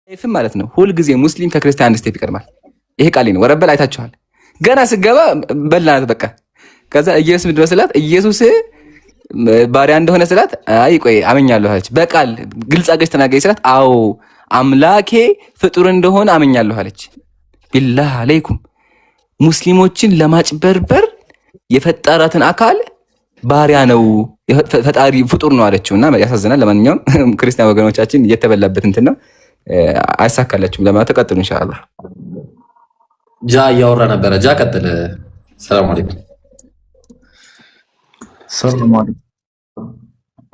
ይፍም ማለት ነው። ሁል ጊዜ ሙስሊም ከክርስቲያን አንድ ስቴፕ ይቀድማል። ይሄ ቃሌ ነው። ወረበል አይታችኋል። ገና ስገባ በላናት በቃ። ከዛ ኢየሱስ ምንድን ነው ስላት ኢየሱስ ባሪያ እንደሆነ ስላት አይ ቆይ አመኛለሁ አለች። በቃል ግልጽ አገጭ ተናገረች ስላት አዎ አምላኬ ፍጡር እንደሆነ አመኛለሁ አለች። ቢላህ አለይኩም ሙስሊሞችን ለማጭበርበር የፈጠራትን አካል ባሪያ ነው ፈጣሪ ፍጡር ነው አለችውና ያሳዝናል። ለማንኛውም ክርስቲያን ወገኖቻችን እየተበላበት እንትን ነው አይሳካላችሁም ለማለት ተቀጥሉ ኢንሻአላህ። ጃ እያወራ ነበረ። ጃ ቀጥል። ሰላም አለይኩም። ሰላም አለይኩም።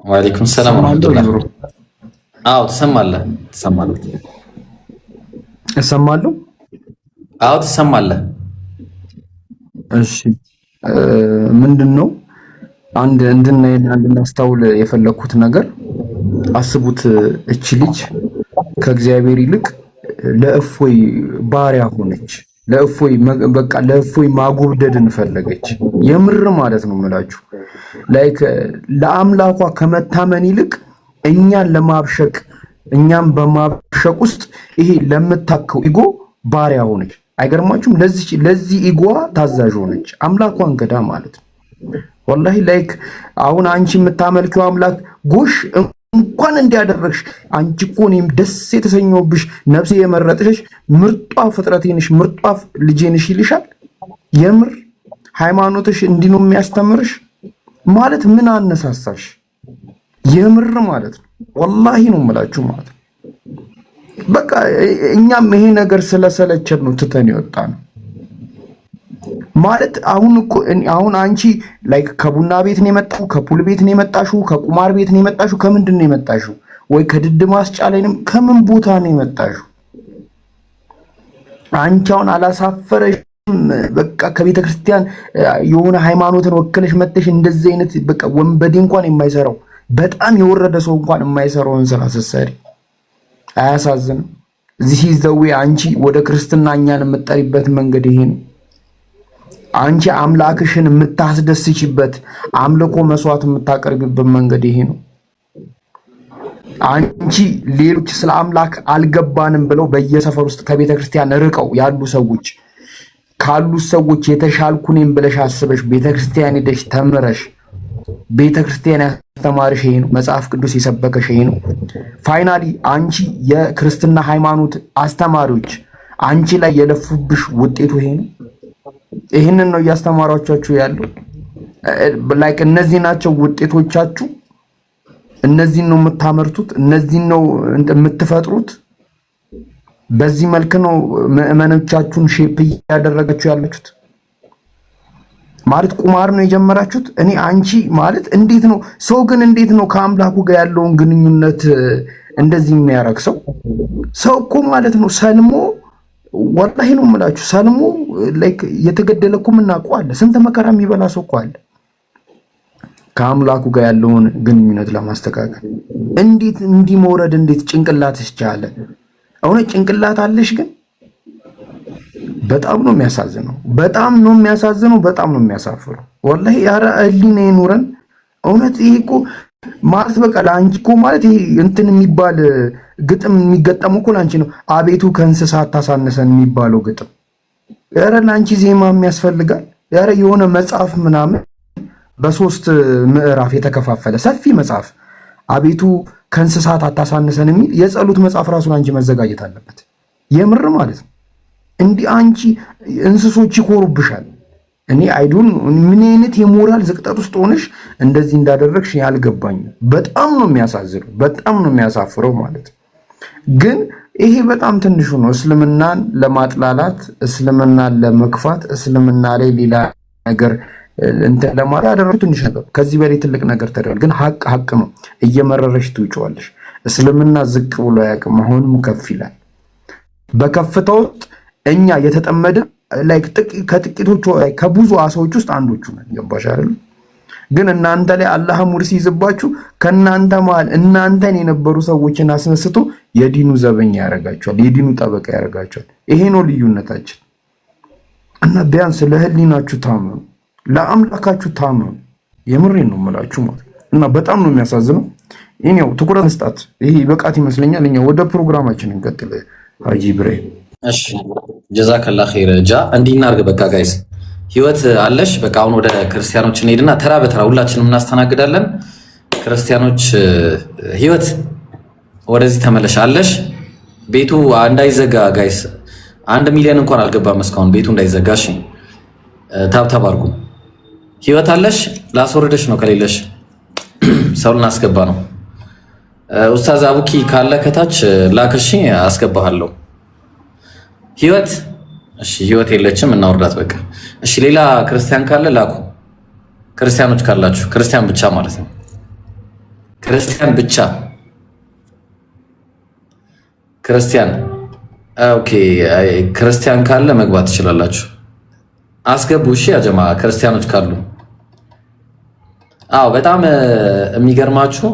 ወአለይኩም ሰላም ወራህመቱላህ። አዎ ትሰማለህ? ትሰማለህ? እሰማለሁ። አዎ ትሰማለህ? እሺ ምንድነው አንድ እንድናስተውል የፈለኩት ነገር አስቡት። እቺ ልጅ ከእግዚአብሔር ይልቅ ለእፎይ ባሪያ ሆነች። ለእፎይ ማጎብደድን ፈለገች። የምር ማለት ነው የምላችሁ ላይክ ለአምላኳ ከመታመን ይልቅ እኛን ለማብሸቅ እኛም በማብሸቅ ውስጥ ይሄ ለምታከው ኢጎ ባሪያ ሆነች። አይገርማችሁም? ለዚህ ኢጎዋ ታዛዥ ሆነች። አምላኳን ገዳ ማለት ነው። ወላሂ ላይክ አሁን አንቺ የምታመልኪው አምላክ ጎሽ እንኳን እንዲያደረግሽ አንቺ እኮ እኔም ደስ የተሰኘውብሽ ነፍሴ የመረጥሽ ምርጧ ፍጥረቴ ነሽ ምርጧ ልጄ ነሽ ይልሻል። የምር ሃይማኖትሽ እንዲህ ነው የሚያስተምርሽ ማለት ምን አነሳሳሽ? የምር ማለት ነው ወላሂ ነው የምላችሁ ማለት ነው። በቃ እኛም ይሄ ነገር ስለሰለቸን ነው ትተን ይወጣ ነው ማለት አሁን አንቺ ላይክ ከቡና ቤት ነው የመጣሽው፣ ከፑል ቤት ነው የመጣሽው፣ ከቁማር ቤት ነው የመጣሽው፣ ከምንድን ነው የመጣሽው? ወይ ከድድ ማስጫ ላይ ነው ከምን ቦታ ነው የመጣሽው? አንቺ አሁን አላሳፈረሽም? በቃ ከቤተ ክርስቲያን የሆነ ሃይማኖትን ወክለሽ መጥተሽ እንደዚህ አይነት በቃ ወንበዴ እንኳን የማይሰራው በጣም የወረደ ሰው እንኳን የማይሰራውን ስራ ስትሰሪ አያሳዝንም? እዚህ ሲዘው አንቺ ወደ ክርስትና እኛን የምትጠሪበት መንገድ ይሄ ነው። አንቺ አምላክሽን የምታስደስችበት አምልኮ መስዋዕት የምታቀርብበት መንገድ ይሄ ነው። አንቺ ሌሎች ስለ አምላክ አልገባንም ብለው በየሰፈር ውስጥ ከቤተ ክርስቲያን ርቀው ያሉ ሰዎች ካሉት ሰዎች የተሻልኩ ነኝ ብለሽ አስበሽ ቤተ ክርስቲያን ሄደሽ ተምረሽ ቤተ ክርስቲያን ያስተማርሽ ይሄ ነው። መጽሐፍ ቅዱስ የሰበከሽ ይሄ ነው። ፋይናሊ አንቺ የክርስትና ሃይማኖት አስተማሪዎች አንቺ ላይ የለፉብሽ ውጤቱ ይሄ ነው። ይህንን ነው እያስተማሯቻችሁ ያለው። ላይክ እነዚህ ናቸው ውጤቶቻችሁ። እነዚህን ነው የምታመርቱት፣ እነዚህን ነው የምትፈጥሩት። በዚህ መልክ ነው ምዕመኖቻችሁን ሼፕ እያደረጋችሁ ያላችሁት። ማለት ቁማር ነው የጀመራችሁት። አንቺ ማለት እንዴት ነው ሰው ግን እንዴት ነው ከአምላኩ ጋር ያለውን ግንኙነት እንደዚህ የሚያደርግ ሰው? ሰው እኮ ማለት ነው ሰልሞ ወላሂ ነው የምላችሁ ሰልሞ ላይክ የተገደለ እኮ የምናውቀው አለ። ስንት መከራ የሚበላ ሰው እኮ አለ ከአምላኩ ጋር ያለውን ግንኙነት ለማስተካከል። እንዴት እንዲህ መውረድ እንዴት ጭንቅላትሽ ቻለ? እውነት ጭንቅላት አለሽ ግን በጣም ነው የሚያሳዝነው። በጣም ነው የሚያሳዝነው። በጣም ነው የሚያሳፍረው። ወላሂ ያረ ህሊና ይኑረን። እውነት ይሄ እኮ ማለት በቃ ለአንቺ እኮ ማለት ይሄ እንትን የሚባል ግጥም የሚገጠመው እኮ ለአንቺ ነው። አቤቱ ከእንስሳት ታሳነሰን የሚባለው ግጥም ያረ ለአንቺ ዜማ የሚያስፈልጋል። ያረ የሆነ መጽሐፍ ምናምን በ3 ምዕራፍ የተከፋፈለ ሰፊ መጽሐፍ አቤቱ ከእንስሳት አታሳነሰን የሚል የጸሎት መጽሐፍ ራሱ ለአንቺ መዘጋጀት አለበት። የምር ማለት ነው። እንዲህ አንቺ እንስሶች ይኮሩብሻል። አይዶን ምን አይነት የሞራል ዝቅጠት ውስጥ ሆነሽ እንደዚህ እንዳደረግሽ ያልገባኝም። በጣም ነው የሚያሳዝነው። በጣም ነው የሚያሳፍረው ማለት ነው። ግን ይሄ በጣም ትንሹ ነው። እስልምናን ለማጥላላት፣ እስልምናን ለመክፋት፣ እስልምና ላይ ሌላ ነገር እንትን ለማለት ያደረጉት ትንሽ ነገር ከዚህ በላይ ትልቅ ነገር ተደርጓል። ግን ሀቅ ነው። እየመረረሽ ትውጪዋለሽ። እስልምና ዝቅ ብሎ አያውቅም። አሁንም ከፍ ይላል። በከፍታው ውስጥ እኛ የተጠመድን ላይክ ከጥቂቶቹ ከብዙ አሳዎች ውስጥ አንዶቹ ነን። ገባሽ አይደል? ግን እናንተ ላይ አላህ ሙርሲ ይዝባችሁ ከናንተ መሃል እናንተን የነበሩ ሰዎችን አስነስቶ የዲኑ ዘበኛ ያረጋቸዋል፣ የዲኑ ጠበቃ ያረጋቸዋል። ይሄ ነው ልዩነታችን። እና ቢያንስ ለህሊናችሁ ታመኑ፣ ለአምላካችሁ ታመኑ። የምሬን ነው የምላችሁ ማለት እና በጣም ነው የሚያሳዝነው። ይሄው ትኩረት መስጣት ይሄ በቃት ይመስለኛል። እኛ ወደ ፕሮግራማችን እንቀጥል። ሀጂ ኢብራሂም እሺ ጀዛከላ ኸይር። ጃ እንዲህ እናድርግ በቃ ጋይስ ህይወት አለሽ። በቃ አሁን ወደ ክርስቲያኖች እንሄድና ተራ በተራ ሁላችንም እናስተናግዳለን። ክርስቲያኖች ህይወት ወደዚህ ተመለሽ አለሽ። ቤቱ እንዳይዘጋ ጋይስ፣ 1 ሚሊዮን እንኳን አልገባም እስካሁን ቤቱ እንዳይዘጋ። እሺ ታብታብ አድርጉ። ህይወት አለሽ። ላስወርደሽ ነው ከሌለሽ ሰው ልናስገባ ነው። ኡስታዝ አቡኪ ካለ ከታች ላክሽ አስገባሃለሁ። ህይወት እሺ፣ ህይወት የለችም እናወርዳት በቃ። እሺ ሌላ ክርስቲያን ካለ ላኩ። ክርስቲያኖች ካላችሁ ክርስቲያን ብቻ ማለት ነው። ክርስቲያን ብቻ ክርስቲያን። ኦኬ ክርስቲያን ካለ መግባት ትችላላችሁ። አስገቡ። እሺ ያጀማ ክርስቲያኖች ካሉ። አዎ በጣም የሚገርማችሁ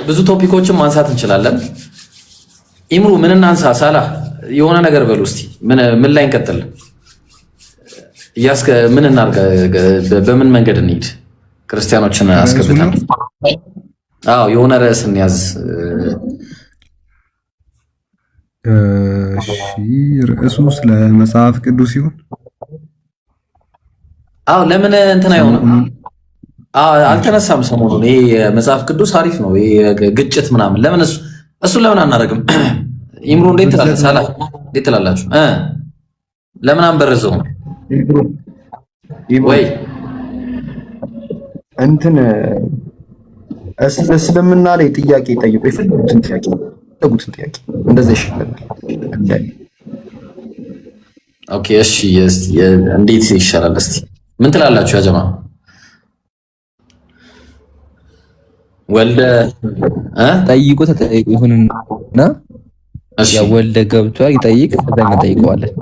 ብዙ ቶፒኮችን ማንሳት እንችላለን። ኢምሩ ምን እናንሳ? ሳላ የሆነ ነገር በሉ እስቲ። ምን ላይ እንቀጥል? ምን እናርጋ? በምን መንገድ እንሂድ? ክርስቲያኖችን አስገብተን አዎ የሆነ ርዕስ እንያዝ። እሺ ርዕሱ ስለ መጽሐፍ ቅዱስ ይሁን። አዎ ለምን እንትን አይሆንም? አልተነሳም ሰሞኑን። ይሄ መጽሐፍ ቅዱስ አሪፍ ነው። ይሄ ግጭት ምናምን ለምን እሱ ለምን አናደርግም? ኢምሩ እንዴት ትላለህ? ሳላ እንዴት ትላላችሁ? ለምን አንበረዘው ወይ እንትን እስልምና ላይ ጥያቄ ጠይቁ። የፈለጉትን ጥያቄ እንደዛ ይሻላል። ኦኬ እሺ፣ እንዴት ይሻላል? እስቲ ምን ትላላችሁ ያ ጀማ? ወልደ ጠይቁ ተጠይቁ ይሁንና ያ ወልደ ገብቷል ይጠይቅ ከዛኛ ጠይቀዋለን።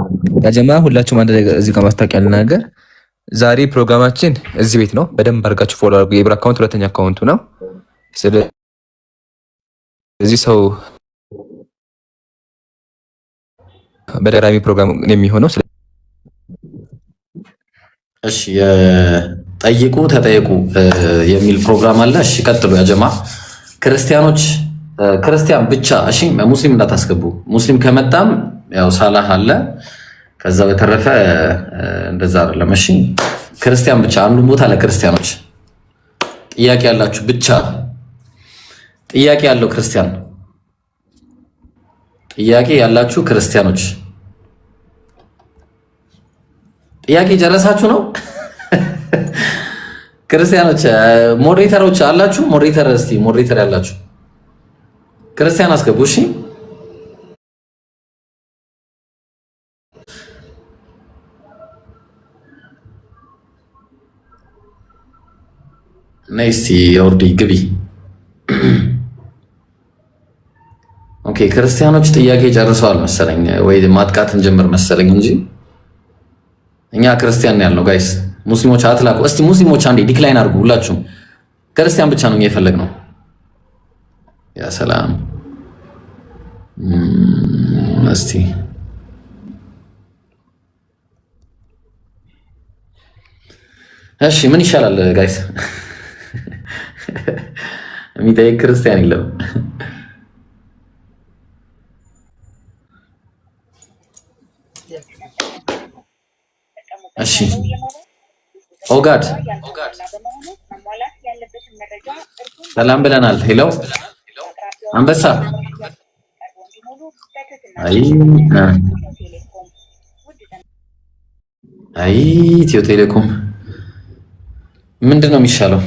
ያ ጀማ ሁላችሁም አንድ እዚህ ጋር ማስታወቂያ ልናገር። ዛሬ ፕሮግራማችን እዚህ ቤት ነው። በደንብ አድርጋችሁ ፎሎ አድርጉ። የኢብራ አካውንት ሁለተኛ አካውንቱ ነው። ስለዚህ ሰው በደራሚ ፕሮግራም የሚሆነው እሺ ጠይቁ ተጠይቁ የሚል ፕሮግራም አለ። እሺ ቀጥሉ ያ ጀማ። ክርስቲያኖች ክርስቲያን ብቻ እሺ፣ ሙስሊም እንዳታስገቡ። ሙስሊም ከመጣም ያው ሳላህ አለ። ከዛ በተረፈ እንደዛ አይደለም። እሺ ክርስቲያን ብቻ አንዱ ቦታ ለክርስቲያኖች ጥያቄ ያላችሁ ብቻ። ጥያቄ ያለው ክርስቲያን ጥያቄ ያላችሁ ክርስቲያኖች ጥያቄ ጨረሳችሁ ነው? ክርስቲያኖች ሞዴሬተሮች አላችሁ? ሞዴሬተር እስቲ ሞዴሬተር ያላችሁ ክርስቲያን አስገቡ። እሺ ነይ እስቲ የወርዲ ግቢ። ኦኬ ክርስቲያኖች ጥያቄ ጨርሰዋል መሰለኝ፣ ወይ ማጥቃት እንጀምር መሰለኝ እንጂ እኛ ክርስቲያን ያልነው ጋይስ። ሙስሊሞች አትላቁ እስቲ። ሙስሊሞች አንዴ ዲክላይን አድርጉ ሁላችሁም። ክርስቲያን ብቻ ነው የፈለግነው። ያ ሰላም እስቲ እሺ ምን ይሻላል ጋይስ? የሚጠይቅ ክርስቲያን የለም። እሺ ኦጋድ ሰላም ብለናል። ሄሎ አንበሳ አይ ኢትዮ ቴሌኮም ምንድን ነው የሚሻለው?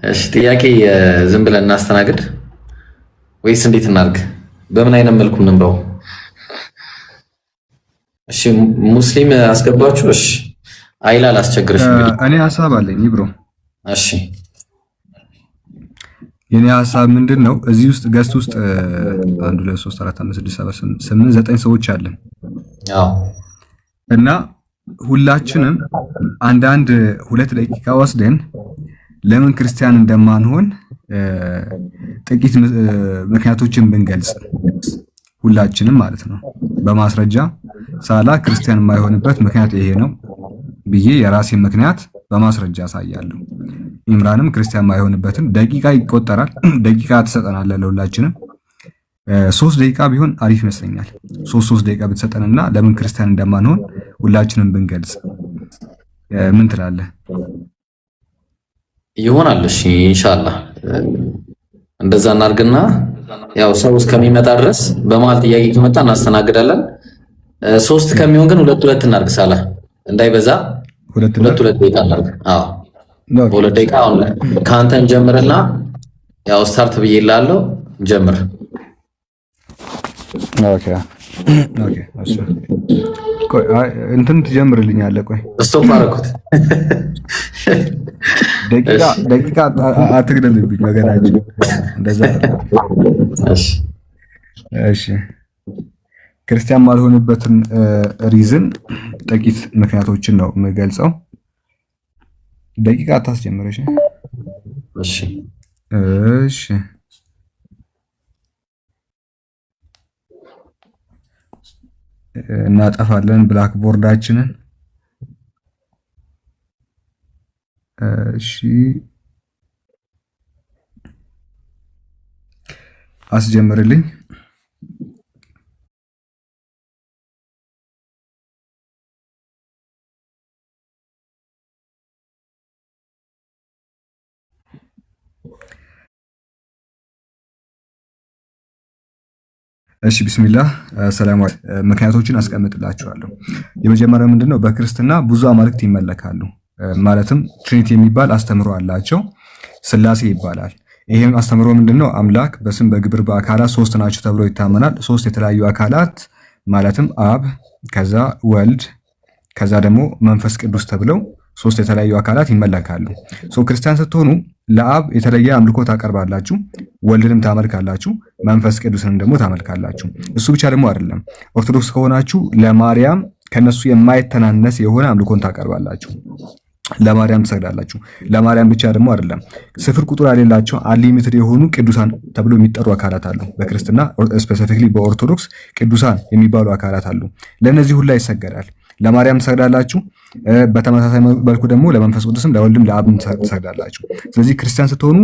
እሺ ጥያቄ ዝም ብለን እናስተናግድ ወይስ እንዴት እናድርግ? በምን አይነት መልኩ እንምራው? እሺ ሙስሊም አስገባችሁ። እሺ አይላ አላስቸግርሽ። እኔ ሀሳብ አለኝ ብሮ። እሺ የኔ ሀሳብ ምንድን ነው? እዚህ ውስጥ ገስት ውስጥ 1 2 3 4 5 6 7 8 9 ሰዎች አለን። አዎ እና ሁላችንም አንዳንድ 2 ደቂቃ ወስደን ለምን ክርስቲያን እንደማንሆን ጥቂት ምክንያቶችን ብንገልጽ ሁላችንም ማለት ነው በማስረጃ ሳላ ክርስቲያን የማይሆንበት ምክንያት ይሄ ነው ብዬ የራሴን ምክንያት በማስረጃ ያሳያለሁ። ኢምራንም ክርስቲያን ማይሆንበትን ደቂቃ ይቆጠራል። ደቂቃ ትሰጠናለህ ለሁላችንም 3 ደቂቃ ቢሆን አሪፍ ይመስለኛል። 3 ደቂቃ ብትሰጠንና ለምን ክርስቲያን እንደማንሆን ሁላችንም ብንገልጽ ምን ትላለህ? ይሆናል። እሺ ኢንሻአላህ እንደዛ እናርግና ያው ሰው እስከሚመጣ ድረስ በመሀል ጥያቄ ከመጣ እናስተናግዳለን። 3 ከሚሆን ግን 2 እናርግ። ሳላ እንዳይበዛ 2 ደቂቃ እናርግ። አዎ በ2 ደቂቃ አሁን ከአንተን ጀምርና ያው ስታርት ብዬልሃለሁ ጀምር። ኦኬ እሺ ቆይ እንትን ትጀምርልኛለህ? ቆይ ስቶፕ አደረኩት። ደቂቃ አትግደልብኝ ወገናችን። እንደዛ እሺ ክርስቲያን ማልሆንበትን ሪዝን ጥቂት ምክንያቶችን ነው የምገልጸው። ደቂቃ አታስጀምረሽ። እሺ እናጠፋለን ብላክ ቦርዳችንን። እሺ አስጀምርልኝ። እሺ ቢስሚላህ ሰላም አለይኩም። ምክንያቶችን አስቀምጥላችኋለሁ። የመጀመሪያው ምንድነው? በክርስትና ብዙ አማልክት ይመለካሉ። ማለትም ትሪኒቲ የሚባል አስተምሮ አላቸው። ስላሴ ይባላል። ይሄም አስተምሮ ምንድነው? አምላክ በስም በግብር በአካላት 3 ናቸው ተብሎ ይታመናል። 3 የተለያዩ አካላት ማለትም አብ፣ ከዛ ወልድ፣ ከዛ ደግሞ መንፈስ ቅዱስ ተብለው 3 የተለያዩ አካላት ይመለካሉ። ክርስቲያን ስትሆኑ ለአብ የተለየ አምልኮ ታቀርባላችሁ፣ ወልድንም ታመልካላችሁ፣ መንፈስ ቅዱስንም ደግሞ ታመልካላችሁ። እሱ ብቻ ደግሞ አይደለም። ኦርቶዶክስ ከሆናችሁ ለማርያም ከነሱ የማይተናነስ የሆነ አምልኮን ታቀርባላችሁ፣ ለማርያም ትሰግዳላችሁ። ለማርያም ብቻ ደግሞ አይደለም፣ ስፍር ቁጥር የሌላቸው አንሊሚትድ የሆኑ ቅዱሳን ተብሎ የሚጠሩ አካላት አሉ። በክርስትና ስፔሲፊክሊ በኦርቶዶክስ ቅዱሳን የሚባሉ አካላት አሉ። ለነዚህ ሁላ ይሰገዳል። ለማርያም ትሰግዳላችሁ። በተመሳሳይ መልኩ ደግሞ ለመንፈስ ቅዱስም ለወልድም ለአብም ትሰግዳላችሁ። ስለዚህ ክርስቲያን ስትሆኑ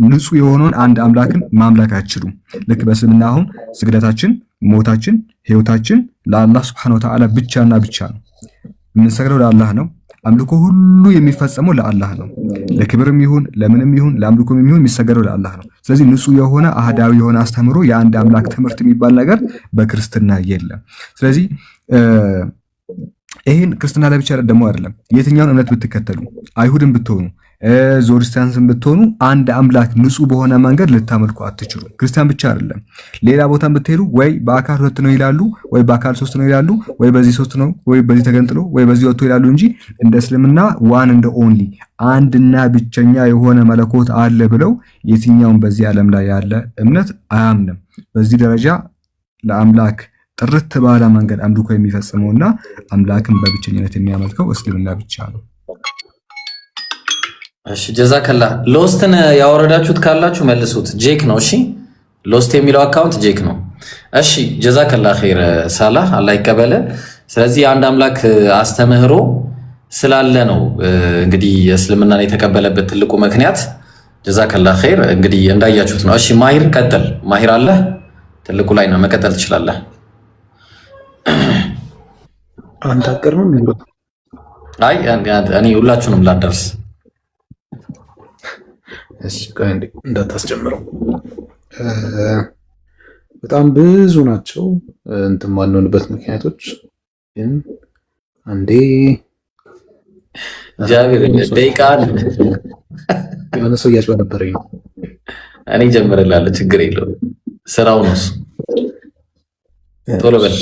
ንጹህ የሆነውን አንድ አምላክን ማምለክ አትችሉም። ልክ በእስልምና አሁን ስግደታችን፣ ሞታችን፣ ህይወታችን ለአላህ Subhanahu Wa Ta'ala ብቻና ብቻ ነው። የምንሰግደው ለአላህ ነው። አምልኮ ሁሉ የሚፈጸመው ለአላህ ነው። ለክብርም ይሁን ለምንም ይሁን ለአምልኮም ይሁን የሚሰገደው ለአላህ ነው። ስለዚህ ንጹህ የሆነ አህዳዊ የሆነ አስተምሮ የአንድ አምላክ ትምህርት የሚባል ነገር በክርስትና የለም። ስለዚህ ይሄን ክርስትና ላይ ብቻ ደግሞ አይደለም። የትኛውን እምነት ብትከተሉ አይሁድን ብትሆኑ ዞሪስታንስን ብትሆኑ አንድ አምላክ ንጹህ በሆነ መንገድ ልታመልኩ አትችሉ። ክርስቲያን ብቻ አይደለም። ሌላ ቦታን ብትሄዱ ወይ በአካል 2 ነው ይላሉ፣ ወይ በአካል 3 ነው ይላሉ፣ ወይ በዚህ 3 ነው፣ ወይ በዚህ ተገንጥሎ፣ ወይ በዚህ ወጥቶ ይላሉ እንጂ እንደ እስልምና ዋን እንደ ኦንሊ አንድና ብቸኛ የሆነ መለኮት አለ ብለው የትኛውን በዚህ ዓለም ላይ ያለ እምነት አያምንም። በዚህ ደረጃ ለአምላክ ጥርት ባለ መንገድ አምልኮ የሚፈጽመውና አምላክን በብቸኝነት የሚያመልከው እስልምና ብቻ ነው። እሺ ጀዛከላ። ሎስትን ያወረዳችሁት ካላችሁ መልሱት። ጄክ ነው። እሺ ሎስት የሚለው አካውንት ጄክ ነው። እሺ ጀዛከላ ኸይር ሳላህ አላህ ይቀበለ። ስለዚህ አንድ አምላክ አስተምህሮ ስላለ ነው እንግዲህ እስልምናን የተቀበለበት ትልቁ ምክንያት። ጀዛከላ ኸይር። እንግዲህ እንዳያችሁት ነው። እሺ ማሂር ቀጥል። ማሂር አለ ትልቁ ላይ ነው፣ መቀጠል ትችላለህ። አንተ አቀርም እንዴ? አይ እኔ ሁላችሁንም ላደርስ። እሺ ቆይ እንዳታስጀምረው። በጣም ብዙ ናቸው እንትን ማንሆንበት ምክንያቶች፣ ግን አንዴ ጃቢር ደቂቃ የሆነ ሰው እያጭበረበረኝ ነው። እኔ ጀምርላለሁ፣ ችግር የለውም። ስራው ነው እሱ። ቶሎ በል።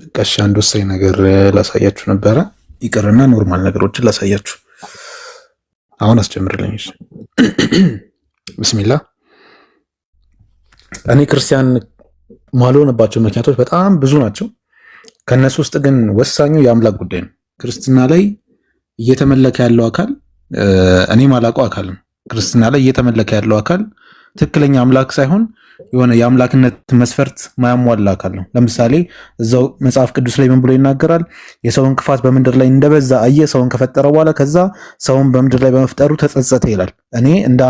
በቃ አንድ ወሳኝ ነገር ላሳያችሁ ነበረ። ይቅርና ኖርማል ነገሮችን ላሳያችሁ። አሁን አስጀምርልኝ። እሺ ቢስሚላህ። እኔ ክርስቲያን ማልሆንባቸው ምክንያቶች በጣም ብዙ ናቸው። ከነሱ ውስጥ ግን ወሳኙ የአምላክ ጉዳይ ነው። ክርስትና ላይ እየተመለከ ያለው አካል እኔ ማላውቀው አካል ነው። ክርስትና ላይ እየተመለከ ያለው አካል ትክክለኛ አምላክ ሳይሆን የሆነ የአምላክነት መስፈርት ማያሟላ አካል ነው። ለምሳሌ እዛው መጽሐፍ ቅዱስ ላይ ምን ብሎ ይናገራል? የሰውን ክፋት በምድር ላይ እንደበዛ አየ፣ ሰውን ከፈጠረ በኋላ ከዛ ሰውን በምድር ላይ በመፍጠሩ ተጸጸተ ይላል። እኔ እንደ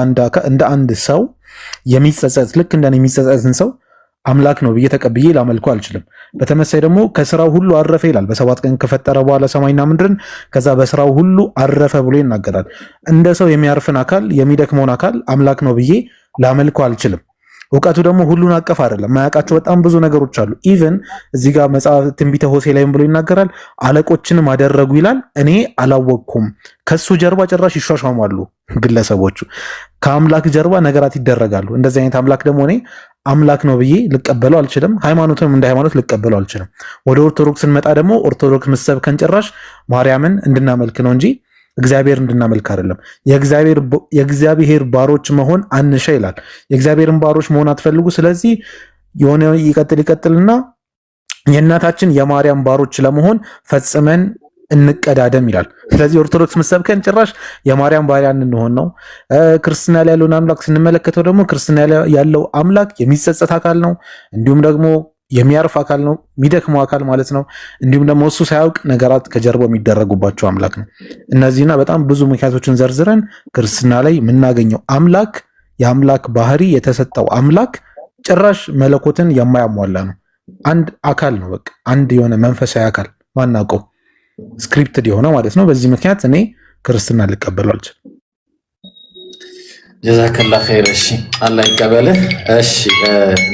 አንድ ሰው የሚጸጸት ልክ እንደኔ የሚጸጸትን ሰው አምላክ ነው ብዬ ተቀብዬ ላመልኩ አልችልም። በተመሳይ ደግሞ ከስራው ሁሉ አረፈ ይላል። በሰባት ቀን ከፈጠረ በኋላ ሰማይና ምድርን ከዛ በስራው ሁሉ አረፈ ብሎ ይናገራል። እንደ ሰው የሚያርፍን አካል የሚደክመውን አካል አምላክ ነው ብዬ ላመልኩ አልችልም። እውቀቱ ደግሞ ሁሉን አቀፍ አይደለም። ማያውቃቸው በጣም ብዙ ነገሮች አሉ። ኢቭን እዚህ ጋር መጽሐፍ ትንቢተ ሆሴዕ ላይም ብሎ ይናገራል። አለቆችንም አደረጉ ይላል፣ እኔ አላወቅኩም። ከሱ ጀርባ ጭራሽ ይሿሿማሉ ግለሰቦቹ። ከአምላክ ጀርባ ነገራት ይደረጋሉ። እንደዚህ አይነት አምላክ ደግሞ እኔ አምላክ ነው ብዬ ልቀበለው አልችልም። ሃይማኖትንም እንደ ሃይማኖት ልቀበለው አልችልም። ወደ ኦርቶዶክስ ስንመጣ ደግሞ ኦርቶዶክስ ምሰብከን ጭራሽ ማርያምን እንድናመልክ ነው እንጂ እግዚአብሔር እንድናመልክ አይደለም። የእግዚአብሔር ባሮች መሆን አንሻ ይላል። የእግዚአብሔርን ባሮች መሆን አትፈልጉ። ስለዚህ የሆነ ይቀጥልና የእናታችን የማርያም ባሮች ለመሆን ፈጽመን እንቀዳደም ይላል። ስለዚህ ኦርቶዶክስ ምሰብከን ጭራሽ የማርያም ባሪያ እንሆን ነው። ክርስትና ላይ ያለውን አምላክ ስንመለከተው ደግሞ ክርስትና ያለው አምላክ የሚጸጸት አካል ነው። እንዲሁም ደግሞ የሚያርፍ አካል ነው፣ የሚደክመው አካል ማለት ነው። እንዲሁም ደግሞ እሱ ሳያውቅ ነገራት ከጀርባው የሚደረጉባቸው አምላክ ነው። እነዚህና በጣም ብዙ ምክንያቶችን ዘርዝረን ክርስትና ላይ የምናገኘው አምላክ የአምላክ ባህሪ የተሰጠው አምላክ ጭራሽ መለኮትን የማያሟላ ነው። አንድ አካል ነው፣ በቃ አንድ የሆነ መንፈሳዊ አካል ማናውቀው ስክሪፕትድ የሆነ ማለት ነው። በዚህ ምክንያት እኔ ክርስትና ልቀበለው አልችልም። ጀዛከላ ኸይር። እሺ አላህ ይቀበልህ። እሺ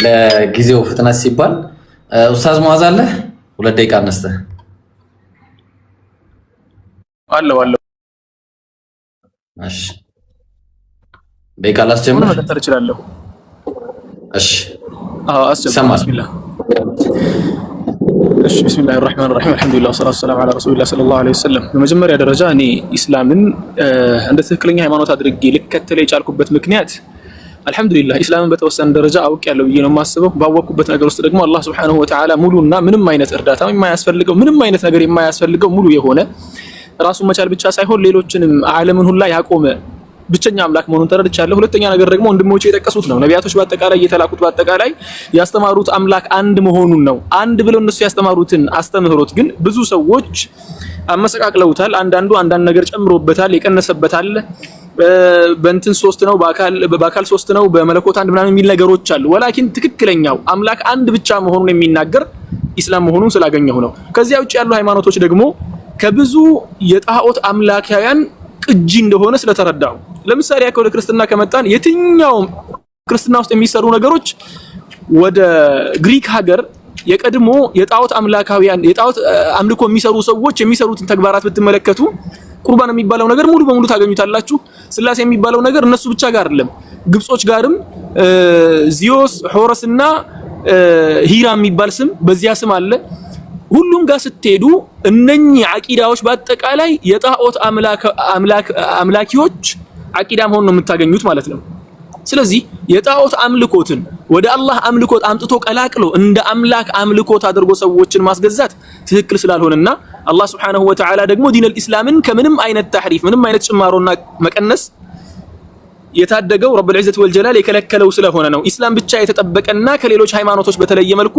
ለጊዜው ፍጥነት ሲባል ኡስታዝ ሙአዝ አለ 2 ደቂቃ አነስተህ አለው። እሺ ደቂቃ ላስጀምር መቀጠል እችላለሁ? እሺ አስጀምር። ቢስሚላህ ራህማን ራሂም አልሐምዱሊላህ ወሰላቱ ወሰላሙ ዐላ ረሱሊላህ ሰለላሁ ዐለይሂ ወሰለም። በመጀመሪያ ደረጃ እኔ ኢስላምን እንደ ትክክለኛ ሃይማኖት አድርጌ ልከተል የቻልኩበት ምክንያት አልሐምዱሊላህ ኢስላምን በተወሰነ ደረጃ አውቄያለሁ ብዬ ነው የማስበው። ባወቅኩበት ነገር ውስጥ ደግሞ አላህ ሱብሓነሁ ወተዓላ ሙሉና ምንም አይነት እርዳታ የማያስፈልገው ምንም አይነት ነገር የማያስፈልገው ሙሉ የሆነ ራሱን መቻል ብቻ ሳይሆን ሌሎችንም ዓለምን ሁላ ያቆመ ብቸኛ አምላክ መሆኑን ተረድቻለሁ። ሁለተኛ ነገር ደግሞ ወንድሞቼ የጠቀሱት ነው። ነቢያቶች በአጠቃላይ የተላኩት በአጠቃላይ ያስተማሩት አምላክ አንድ መሆኑን ነው። አንድ ብለው እነሱ ያስተማሩትን አስተምህሮት ግን ብዙ ሰዎች አመሰቃቅለውታል። አንዳንድ ነገር ጨምሮበታል፣ የቀነሰበታል። በእንትን 3 ነው፣ በአካል 3 ነው፣ በመለኮት አንድ ምናምን የሚል ነገሮች አሉ። ወላኪን ትክክለኛው አምላክ አንድ ብቻ መሆኑን የሚናገር ኢስላም መሆኑን ስላገኘሁ ነው። ከዚያ ውጭ ያሉ ሃይማኖቶች ደግሞ ከብዙ የጣዖት አምላካውያን ቅጂ እንደሆነ ስለተረዳው። ለምሳሌ ያከው ክርስትና ከመጣን የትኛውም ክርስትና ውስጥ የሚሰሩ ነገሮች ወደ ግሪክ ሀገር የቀድሞ የጣዖት አምላካውያን የጣዖት አምልኮ የሚሰሩ ሰዎች የሚሰሩትን ተግባራት ብትመለከቱ ቁርባን የሚባለው ነገር ሙሉ በሙሉ ታገኙታላችሁ። ስላሴ የሚባለው ነገር እነሱ ብቻ ጋር አይደለም፣ ግብጾች ጋርም ዚዮስ፣ ሆረስና ሂራ የሚባል ስም በዚያ ስም አለ። ሁሉም ጋር ስትሄዱ እነኚህ አቂዳዎች በአጠቃላይ የጣዖት አምላኪዎች አቂዳ መሆን ነው የምታገኙት ማለት ነው። ስለዚህ የጣዖት አምልኮትን ወደ አላህ አምልኮት አምጥቶ ቀላቅሎ እንደ አምላክ አምልኮት አድርጎ ሰዎችን ማስገዛት ትክክል ስላልሆነና አላህ Subhanahu Wa Ta'ala ደግሞ ዲነል ኢስላምን ከምንም አይነት ተሕሪፍ ምንም አይነት ጭማሮና መቀነስ የታደገው ረብል ዒዘት ወልጀላል የከለከለው ስለሆነ ነው። ኢስላም ብቻ የተጠበቀና ከሌሎች ሃይማኖቶች በተለየ መልኩ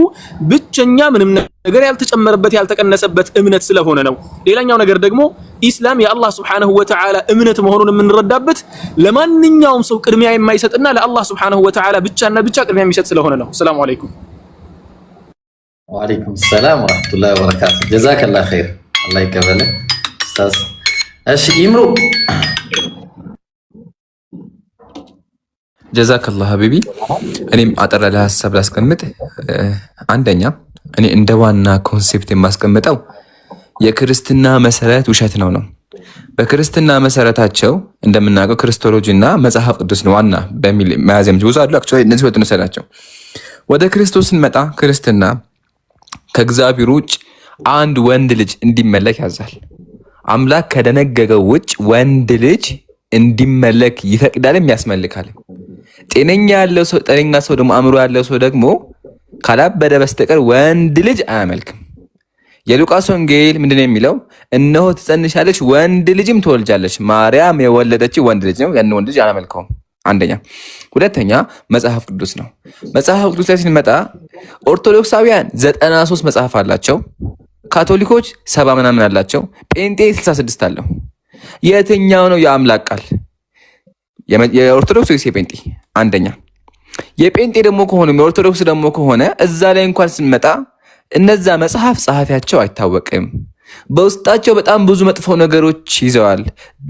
ብቸኛ ምንም ነገር ያልተጨመረበት ያልተቀነሰበት እምነት ስለሆነ ነው። ሌላኛው ነገር ደግሞ ኢስላም የአላህ Subhanahu Wa Ta'ala እምነት መሆኑን የምንረዳበት ለማንኛውም ሰው ቅድሚያ የማይሰጥና ለአላህ Subhanahu Wa Ta'ala ብቻና ብቻ ቅድሚያ የሚሰጥ ስለሆነ ነው። ሰላም አለይኩም። ወአለይኩም ሰላም ወራህመቱላሂ ወበረካቱ። ጀዛከላህ ኸይር። አላህ ይቀበል ኡስታዝ። እሺ ኢምሩ ጀዛከላህ ሀቢቢ። እኔም አጠር ያለ ሀሳብ ላስቀምጥ። አንደኛ እኔ እንደ ዋና ኮንሴፕት የማስቀምጠው የክርስትና መሰረት ውሸት ነው። በክርስትና መሰረታቸው እንደምናውቀው ክርስቶሎጂና መጽሐፍ ቅዱስ ነው ዋና በሚል መያዝ ብዙ አሉ። አክቹዋሊ እነዚህ ሁለቱ መሰላቸው። ወደ ክርስቶስ ስንመጣ ክርስትና ከእግዚአብሔር ውጭ አንድ ወንድ ልጅ እንዲመለክ ያዛል። አምላክ ከደነገገው ውጭ ወንድ ልጅ እንዲመለክ ይፈቅዳልም ያስመልካል። ጤነኛ ሰው ደግሞ አእምሮ ያለው ሰው ደግሞ ካላበደ በስተቀር ወንድ ልጅ አያመልክም። የሉቃስ ወንጌል ምንድነው የሚለው? እነሆ ትጸንሻለች ወንድ ልጅም ትወልጃለች። ማርያም የወለደችው ወንድ ልጅ ነው። ያን ወንድ ልጅ አያመልከውም። አንደኛ። ሁለተኛ መጽሐፍ ቅዱስ ነው። መጽሐፍ ቅዱስ ላይ ስንመጣ ኦርቶዶክሳውያን 93 መጽሐፍ አላቸው። ካቶሊኮች 70 ምናምን አላቸው። ጴንጤ 66 አለው። የትኛው ነው የአምላክ ቃል? የኦርቶዶክስ ወይስ የጴንጤ? አንደኛ። የጴንጤ ደግሞ ከሆነ የኦርቶዶክስ ደግሞ ከሆነ እዛ ላይ እንኳን ስንመጣ እነዛ መጽሐፍ ጸሐፊያቸው አይታወቅም። በውስጣቸው በጣም ብዙ መጥፎ ነገሮች ይዘዋል።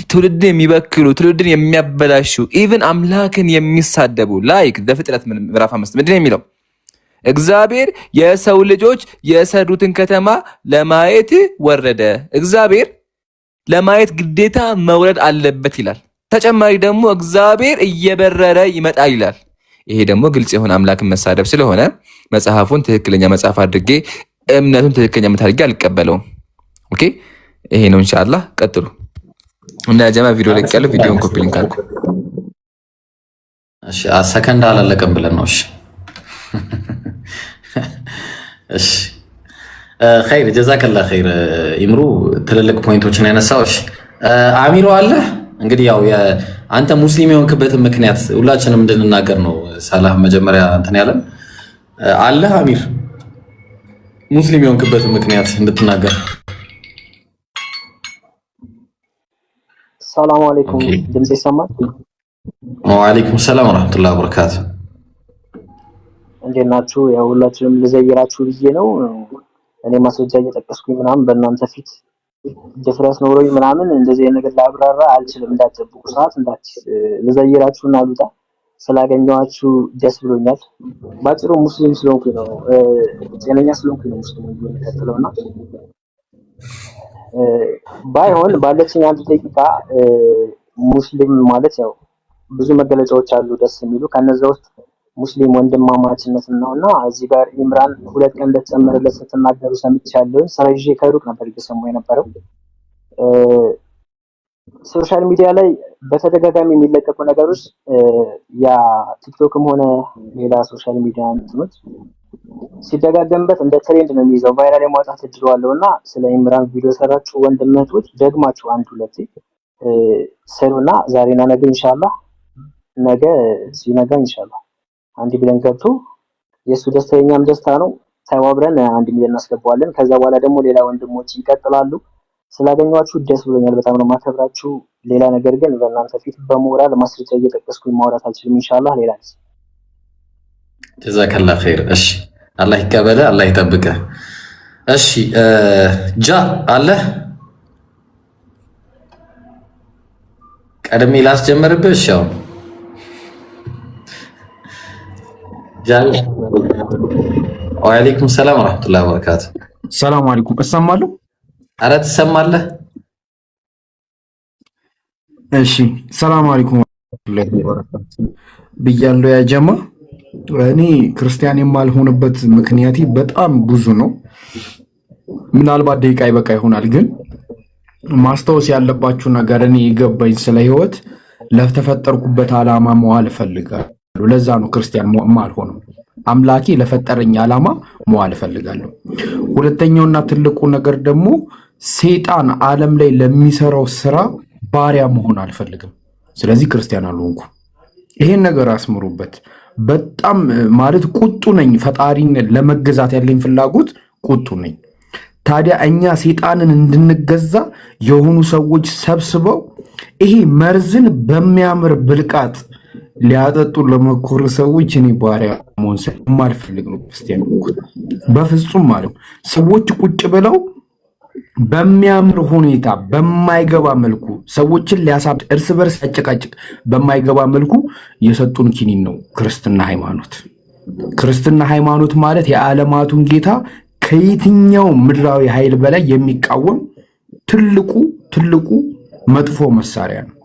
ትውልድን የሚበክሉ፣ ትውልድን የሚያበላሹ፣ ኢቭን አምላክን የሚሳደቡ ላይክ ዘፍጥረት ምዕራፍ 5 ምንድን ነው የሚለው? እግዚአብሔር የሰው ልጆች የሰሩትን ከተማ ለማየት ወረደ። እግዚአብሔር ለማየት ግዴታ መውረድ አለበት ይላል። ተጨማሪ ደግሞ እግዚአብሔር እየበረረ ይመጣል ይላል። ይሄ ደግሞ ግልጽ የሆነ አምላክን መሳደብ ስለሆነ መጽሐፉን ትክክለኛ መጽሐፍ አድርጌ እምነቱን ትክክለኛ እምነት አድርጌ አልቀበለውም። ኦኬ ይሄ ነው። ኢንሻአላህ ቀጥሉ እና ጀማ ቪዲዮ ላይ ያለው ቪዲዮን ኮፒ ሊንክ አድርጉ። እሺ ሰከንድ አላለቀም ብለን ነው። እሺ እሺ ኸይር ጀዛከላህ ኸይር ኢምሩ ትልልቅ ፖይንቶችን ያነሳው። እሺ አሚሮ አለ እንግዲህ ያው አንተ ሙስሊም የሆንክበትን ምክንያት ሁላችንም እንድንናገር ነው ሳላህ መጀመሪያ እንትን ያለን አለ። አሚር ሙስሊም የሆንክበትን ምክንያት እንድትናገር። ሰላም አለይኩም ድምጽ ይሰማል? ወአለይኩም ሰላም ወራህመቱላሂ ወበረካቱ። እንዴት ናችሁ? ያው ሁላችንም ልዘይራችሁ ብዬ ነው። እኔ ማስረጃ እየጠቀስኩኝ ምናምን በእናንተ ፊት ድፍረት ኖሮኝ ምናምን እንደዚህ ነገር ላብራራ አልችልም። እንዳትጠብቁ ሰዓት ልዘይራችሁና ልውጣ። ስላገኘኋችሁ ደስ ብሎኛል። ባጭሩ ሙስሊም ስለሆንኩኝ ነው፣ ጤነኛ ስለሆንኩኝ ነው ሙስሊም የሚቀጥለውና ባይሆን ባለችኝ አንድ ደቂቃ ሙስሊም ማለት ያው ብዙ መገለጫዎች አሉ ደስ የሚሉ። ከነዛ ውስጥ ሙስሊም ወንድማማችነት ነውና እዚህ ጋር ኢምራን 2 ቀን እንደተጨመረለት ስትናገሩ ሰምቻለሁ። ሰራይጄ ከሩቅ ነበር እየሰማሁ የነበረው። ሶሻል ሚዲያ ላይ በተደጋጋሚ የሚለቀቁ ነገሮች ያ ቲክቶክም ሆነ ሌላ ሶሻል ሚዲያ እንትኖች ሲደጋገምበት እንደ ትሬንድ ነው የሚይዘው፣ ቫይራል የማውጣት እድሉ አለውና ስለ ኢምራን ቪዲዮ ሰራችሁ ወንድነቶች ደግማችሁ 1-2 ሰሩና ዛሬና ነገ ኢንሻአላህ ነገ ሲነጋ ኢንሻአላህ 1 ቢሊዮን ገብቶ የሱ ደስታ የኛም ደስታ ነው። ተባብረን 1 ሚሊዮን እናስገባዋለን። ከዛ በኋላ ደግሞ ሌላ ወንድሞች ይቀጥላሉ። ስላገኘኋችሁ ደስ ብሎኛል። በጣም ነው ማከብራችሁ። ሌላ ነገር ግን በእናንተ ፊት በሞራል ማስረጃ እየጠቀስኩኝ ማውራት አልችልም። ኢንሻአላህ ሌላ ጊዜ ጀዛከላህ ኸይር። እሺ አላህ ይቀበለ፣ አላህ ይጠብቀ። እሺ ጃ አለ ቀድሜ ላስጀምርብህ። እሺ አሁን ጃ ወአለይኩም ሰላም ወራህመቱላሂ ወበረካቱ። ሰላም አለይኩም። እሰማለሁ? ኧረ ትሰማለህ? እሺ ሰላም አለይኩም ወራህመቱላሂ ወበረካቱ ብያለሁ። ያ ጀማ እኔ ክርስቲያን የማልሆንበት ምክንያቴ በጣም ብዙ ነው። ምናልባት ደቂቃ ይበቃ ይሆናል፣ ግን ማስታወስ ያለባችሁ ነገር እኔ የገባኝ ስለ ህይወት ለተፈጠርኩበት ዓላማ መዋል እፈልጋለሁ። ለዛ ነው ክርስቲያን የማልሆነው። አምላኬ ለፈጠረኝ ዓላማ መዋል እፈልጋለሁ። ሁለተኛውና ትልቁ ነገር ደግሞ ሰይጣን ዓለም ላይ ለሚሰራው ስራ ባሪያ መሆን አልፈልግም። ስለዚህ ክርስቲያን አልሆንኩም። ይሄን ነገር አስምሩበት። በጣም ማለት ቁጡ ነኝ። ፈጣሪን ለመገዛት ያለኝ ፍላጎት ቁጡ ነኝ። ታዲያ እኛ ሰይጣንን እንድንገዛ የሆኑ ሰዎች ሰብስበው ይሄ መርዝን በሚያምር ብልቃጥ ሊያጠጡ ለመኮር ሰዎች እኔ ባሪያ መሆን ስለማልፈልግ ነው ክርስቲያን በፍጹም ማለት ሰዎች ቁጭ ብለው በሚያምር ሁኔታ በማይገባ መልኩ ሰዎችን ሊያሳብድ እርስ በርስ ያጨቃጭቅ በማይገባ መልኩ የሰጡን ኪኒን ነው ክርስትና ሃይማኖት። ክርስትና ሃይማኖት ማለት የዓለማቱን ጌታ ከየትኛው ምድራዊ ኃይል በላይ የሚቃወም ትልቁ መጥፎ መሳሪያ ነው።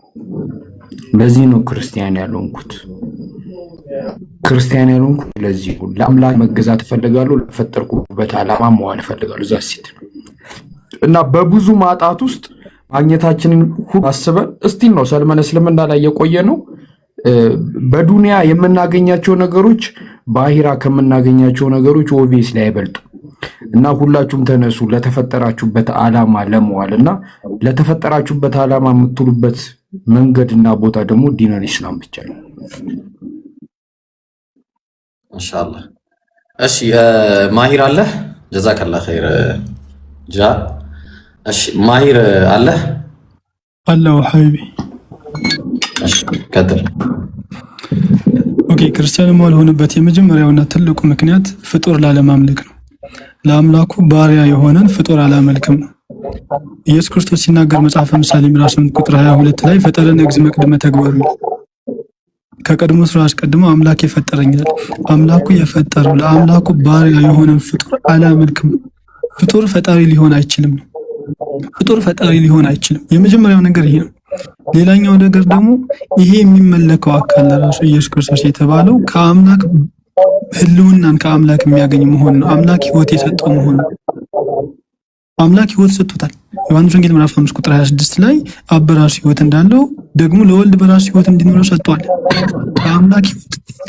በዚህ ነው ክርስቲያን ያልሆንኩት። ክርስቲያን ያልሆንኩት ለዚህ ሁሉ ለአምላክ መገዛት እፈልጋለሁ። ለፈጠርኩበት ዓላማ መዋል እፈልጋለሁ። ዛሲት እና በብዙ ማጣት ውስጥ ማግኘታችንን ሁሉ አስበን እስቲል ነው ሰልመን እስልምና ላይ የቆየ ነው። በዱንያ የምናገኛቸው ነገሮች በአኺራ ከምናገኛቸው ነገሮች ኦብቪየስሊ አይበልጡ እና ሁላችሁም ተነሱ ለተፈጠራችሁበት ዓላማ ለመዋል እና ለተፈጠራችሁበት ዓላማ የምትሉበት መንገድና ቦታ ደግሞ ዲነል ኢስላም ብቻ ነው። ኢንሻአላህ። እሺ ማሂር አለ ጀዛከላ ኸይር ጃ። እሺ ማሂር አለ አለው ሐቢቢ። እሺ ቀጥል። ኦኬ ክርስቲያን ማልሆንበት የመጀመሪያውና ትልቁ ምክንያት ፍጡር ላለማምለክ ነው። ለአምላኩ ባሪያ የሆነን ፍጡር አላመልክም ነው። ኢየሱስ ክርስቶስ ሲናገር መጽሐፈ ምሳሌ ምዕራፍ 8 ቁጥር 22 ላይ ፈጠረን እግዚእ መቅድመ ተግባሩ ከቀድሞ ስራ አስቀድሞ አምላክ የፈጠረኝ ይላል። አምላኩ የፈጠረው ለአምላኩ ባሪያ የሆነን ፍጡር አላመልክም። ፍጡር ፈጣሪ ሊሆን አይችልም ነው። ፍጡር ፈጣሪ ሊሆን አይችልም። የመጀመሪያው ነገር ይሄ ነው። ሌላኛው ነገር ደግሞ ይሄ የሚመለከው አካል ለራሱ ኢየሱስ ክርስቶስ የተባለው ከአምላክ ህልውናን ከአምላክ የሚያገኝ መሆን ነው። አምላክ ህይወት የሰጠው መሆን ነው። አምላክ ህይወት ሰጥቶታል። ዮሐንስ ወንጌል ምዕራፍ 5 ቁጥር 26 ላይ አብ በራሱ ህይወት እንዳለው ደግሞ ለወልድ በራሱ ህይወት እንዲኖረው ሰጥቷል።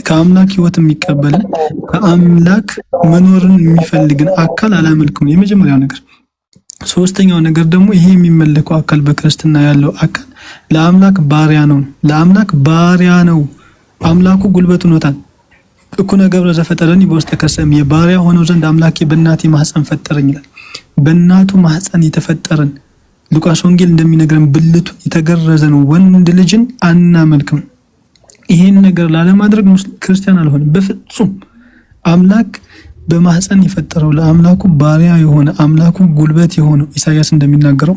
ከአምላክ ህይወት የሚቀበልን ከአምላክ መኖርን የሚፈልግን አካል አላመልክም። የመጀመሪያው ነገር። ሶስተኛው ነገር ደግሞ ይሄ የሚመለከው አካል በክርስትና ያለው አካል ለአምላክ ባሪያ ነው። ለአምላክ ባሪያ ነው። አምላኩ ጉልበቱ ሆኖታል። እኩነ ገብረ ዘፈጠረኒ በውስተ ከርሰ የባሪያ ሆነው ዘንድ አምላኬ በእናቴ ማህፀን ፈጠረኝ ይላል። በእናቱ ማህፀን የተፈጠረን ሉቃስ ወንጌል እንደሚነግረን ብልቱ የተገረዘን ወንድ ልጅን አናመልክም። ይሄን ነገር ላለማድረግ ክርስቲያን አልሆነም በፍጹም። አምላክ በማህፀን የፈጠረው ለአምላኩ ባሪያ የሆነ አምላኩ ጉልበት የሆነው ኢሳይያስ እንደሚናገረው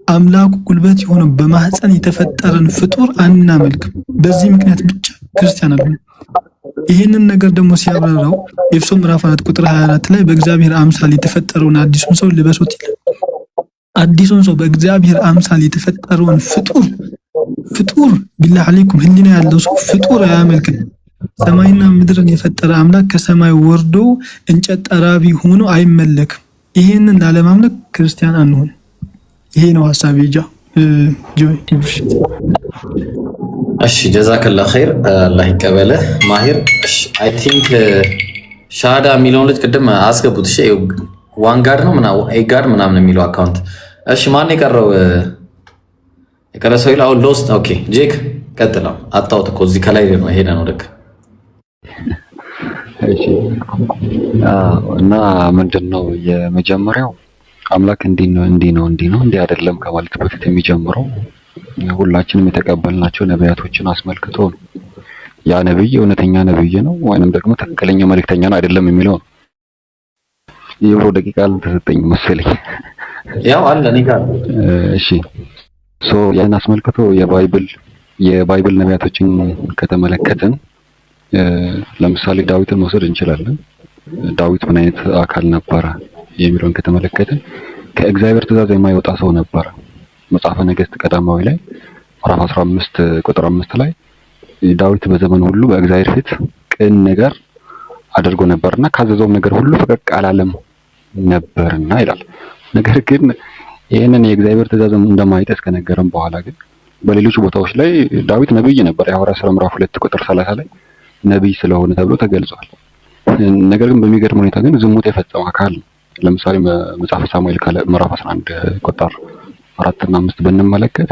አምላኩ ጉልበት የሆነው በማህፀን የተፈጠረን ፍጡር አናመልክም። በዚህ ምክንያት ብቻ ክርስቲያን አልሆነም። ይህንን ነገር ደግሞ ሲያብራራው ኤፌሶን ምዕራፍ 4 ቁጥር 24 ላይ በእግዚአብሔር አምሳል የተፈጠረውን አዲሱን ሰው ልበሱት ይላል። አዲሱን ሰው በእግዚአብሔር አምሳል የተፈጠረውን ፍጡር ቢላህ አለይኩም ህሊና ያለው ሰው ፍጡር አያመልክም። ሰማይና ምድርን የፈጠረ አምላክ ከሰማይ ወርዶ እንጨት ጠራቢ ሆኖ አይመለክም። ይሄንን ላለማምለክ ክርስቲያን አንሆን። ይሄ ነው ሐሳቤ። እሺ ጀዛከላ ኸይር አላህ ይቀበልህ ማሂር። እሺ አይ ቲንክ ሻሃዳ የሚለውን ልጅ ቅድም አስገቡት። እሺ ዋንጋርድ ነው ኤጋርድ ምናምን የሚለው አካውንት። እሺ ማን የቀረው ሰው ይላል? አሁን ሎስት። ኦኬ ጄክ ቀጥለው። አጣሁት እኮ እዚህ ከላይ ነው ሄደ ነው ልክ። እሺ እና ምንድነው የመጀመሪያው አምላክ እንዲህ ነው አይደለም ከማለት በፊት የሚጀምረው ሁላችንም የተቀበልናቸው ነቢያቶችን አስመልክቶ ነው። ያ ነብይ እውነተኛ ነብይ ነው ወይንም ደግሞ ትክክለኛ መልእክተኛ ነው አይደለም የሚለው ነው። የብሮ ደቂቃ ተሰጠኝ መሰለኝ። ያው አለ እኔ ጋር። እሺ ያን አስመልክቶ የባይብል ነቢያቶችን ከተመለከትን ለምሳሌ ዳዊትን መውሰድ እንችላለን። ዳዊት ምን አይነት አካል ነበረ የሚለውን ከተመለከትን ከእግዚአብሔር ትእዛዝ የማይወጣ ሰው ነበረ። መጽሐፈ ነገሥት ቀዳማዊ ላይ ምዕራፍ 15 ቁጥር 5 ላይ ዳዊት በዘመኑ ሁሉ በእግዚአብሔር ፊት ቅን ነገር አድርጎ ነበርና ካዘዘውም ነገር ሁሉ ፈቀቅ አላለም ነበርና ይላል። ነገር ግን ይሄንን የእግዚአብሔር ትእዛዝ እንደማይጠስ ከነገረን በኋላ ግን በሌሎች ቦታዎች ላይ ዳዊት ነብይ ነበር። የሐዋርያት ሥራ ምዕራፍ 2 ቁጥር 30 ላይ ነብይ ስለሆነ ተብሎ ተገልጿል። ነገር ግን በሚገርም ሁኔታ ግን ዝሙት የፈጸመ አካል ነው። ለምሳሌ መጽሐፈ ሳሙኤል ምዕራፍ 11 ቁጥር 4 እና 5 ብንመለከት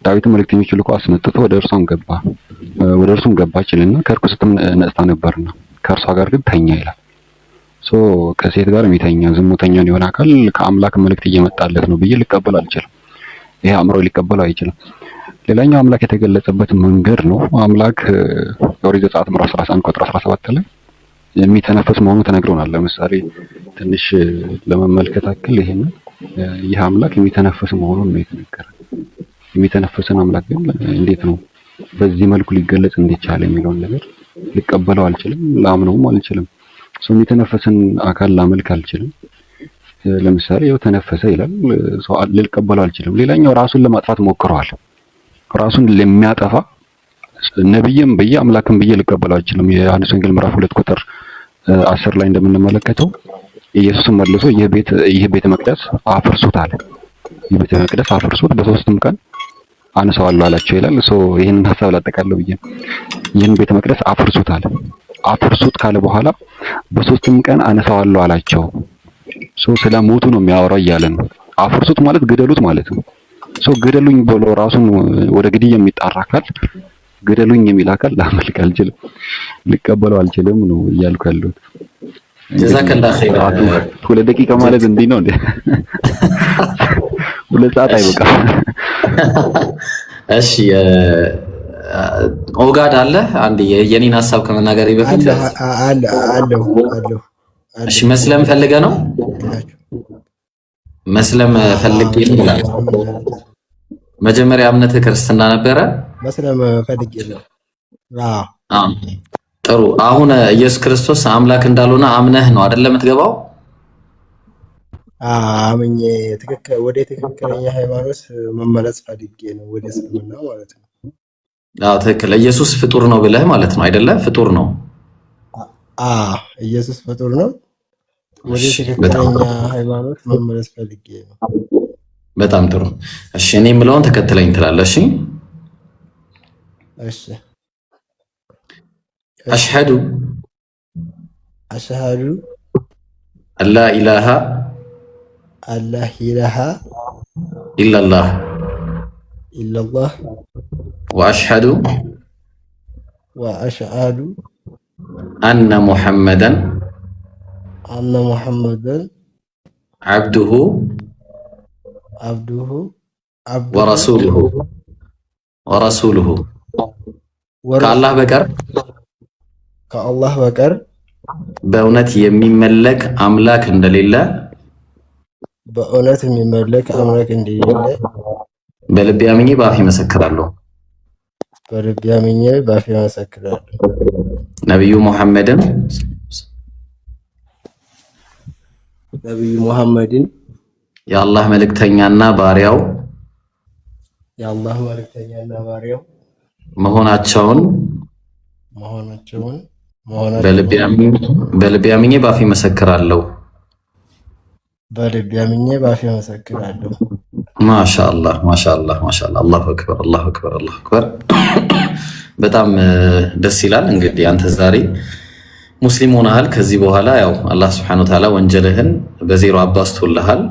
ዳዊት መልእክተኞች ልኮ አስመጥቶ ወደ እርሱም ገባችልና ከርኩሰትም ነጽታ ነበርና ከእርሷ ጋር ግን ተኛ ይላል። ከሴት ጋር የሚተኛ ዝሙተኛን የሆነ አካል ከአምላክ መልእክት እየመጣለት ነው ብዬ ልቀበል አልችልም። ይሄ አእምሮ ሊቀበለው አይችልም። ሌላኛው አምላክ የተገለጸበት መንገድ ነው። አምላክ ኦሪት ዘጸአት ምዕራፍ 11 ቁጥር 17 ላይ የሚተነፈስ መሆኑ ተነግሮናል። ለምሳሌ ትንሽ ለመመልከት አክል ይህ አምላክ የሚተነፈስ መሆኑን ነው የተነገረ። የሚተነፈስን አምላክ ግን እንዴት ነው በዚህ መልኩ ሊገለጽ እንደቻለ የሚለውን ነገር ልቀበለው አልችልም፣ ላምነውም አልችልም። የሚተነፈስን አካል ላመልክ አልችልም። ለምሳሌ ያው ተነፈሰ ይላል፣ ልቀበለው አልችልም። ሌላኛው ራሱን ለማጥፋት ሞክሯል። ራሱን ለሚያጠፋ ነብይም ብዬ አምላክም ብዬ ልቀበለው አልችልም። የዮሐንስ ወንጌል ምዕራፍ 2 ቁጥር 10 ላይ እንደምንመለከተው ኢየሱስም መልሶ ይህ ቤተ መቅደስ አፍርሱት አለ። ይህ ቤተ መቅደስ አፍርሱት በ3ም ቀን አነሳዋለሁ አላቸው ይላል። ይሄንን ሐሳብ ላጠቃለው ብዬ ይህን ቤተ መቅደስ አፍርሱት አለ። አፍርሱት ካለ በኋላ በ3ም ቀን አነሳዋለሁ አላቸው። ስለ ሞቱ ነው የሚያወራው እያለን ነው። አፍርሱት ማለት ግደሉት ማለት ነው። ግደሉኝ ብሎ ራሱን ወደ ግድያ የሚጣራ አካል ግደሉኝ የሚል አካል ላመልክ አልችልም፣ ልቀበለው አልችልም ነው እያልኩ ያለሁት። ጀዛከላህ ኸይር። 2 ደቂቃ ማለት እንዲህ ነው እንዴ? 2 ሰዓት አይበቃም። እሺ ኦጋድ አለ አንድ የኔን ሐሳብ ከመናገሬ በፊት አለው። እሺ መስለም ፈልገ ነው መስለም ፈልጌ ይላል። መጀመሪያ እምነት ክርስትና ነበረ። መስለም ፈልጌ ነው። አዎ ጥሩ። አሁን ኢየሱስ ክርስቶስ አምላክ እንዳልሆነ አምነህ ነው አይደል የምትገባው? አምኜ ወደ ትክክለኛ ሃይማኖት መመለስ ፈልጌ ነው፣ ወደ እስልምና ማለት ነው። አዎ ትክክል። ኢየሱስ ፍጡር ነው ብለህ ማለት ነው አይደለ? ፍጡር ነው። ኢየሱስ ፍጡር ነው። ወደ ትክክለኛ ሃይማኖት መመለስ ፈልጌ ነው። በጣም ጥሩ። እሺ እኔ የምለውን ተከትለኝ ትላለህ። እሺ እሺ። አሽሀዱ አላ ኢላሃ ኢላላህ ወአሽሀዱ አነ ሙሐመደን አብዱሁ ወረሱሉሁ ከአላህ በቀር በእውነት የሚመለክ አምላክ እንደሌለ በልቤ አምኜ በአፌ እመሰክራለሁ። ነብዩ ሙሐመድን የአላህ መልእክተኛና ባሪያው መሆናቸውን በልቤ አምኜ በአፌ እመሰክራለሁ። ማሻአላህ አላሁ አክበር አላሁ አክበር። በጣም ደስ ይላል። እንግዲህ አንተ ዛሬ ሙስሊም ሆነሃል። ከዚህ በኋላ ያው አላህ Subhanahu Wa Ta'ala ወንጀልህን በዜሮ አባዝቶልሃል።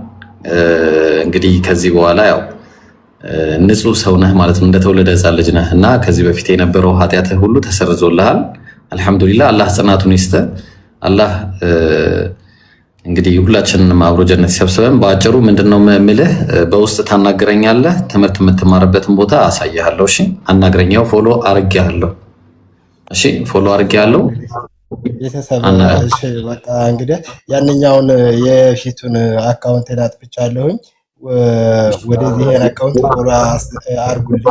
እንግዲህ ከዚህ በኋላ ያው ንጹህ ሰው ነህ ማለት ነው። እንደተወለደ ሕፃን ልጅ ነህ እና ከዚህ በፊት የነበረው ኃጢአትህ ሁሉ ተሰርዞልሃል። አልሐምዱሊላህ። አላህ ጽናቱን ይስጥ። አላህ እንግዲህ ሁላችንንም አብሮ ጀነት ሲሰብስበን። በአጭሩ ምንድነው የምልህ፣ በውስጥ ታናግረኛለህ። ትምህርት የምትማርበትን ቦታ አሳያለሁ። እሺ አናግረኛው። ፎሎ አርጌያለሁ። እሺ ፎሎ አርጌያለሁ። ቤተሰብ በቃ እንግዲህ ያንኛውን የፊቱን አካውንት አጥፍቻለሁኝ። ወደዚህ አካውንት ፎሎ አርጉልኝ።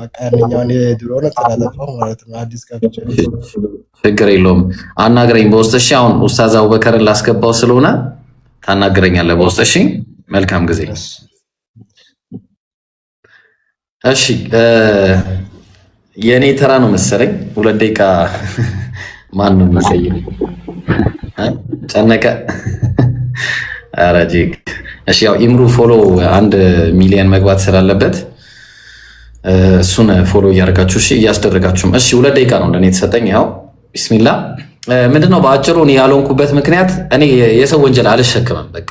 በቃ ያንኛውን የድሮውን ተላልፈው ማለት ነው። አዲስ ከፍቼ ችግር የለውም። አናግረኝ በውስጥ እሺ። አሁን ኡስታዝ አቡበከርን ላስገባው ስለሆነ ታናግረኛለህ በውስጥ እሺ። መልካም ጊዜ። እሺ የኔ ተራ ነው መሰለኝ። 2 ደቂቃ ማን ነው የሚቀይር? ጨነቀ አራጂክ። እሺ ያው ኢምሩ ፎሎ 1 ሚሊዮን መግባት ስላለበት እሱን ፎሎ እያደረጋችሁ እሺ፣ እያስደረጋችሁም እሺ። 2 ደቂቃ ነው እንደኔ የተሰጠኝ። ያው ቢስሚላህ ምንድነው በአጭሩ እኔ ያልሆንኩበት ምክንያት እኔ የሰው ወንጀል አልሸከምም። በቃ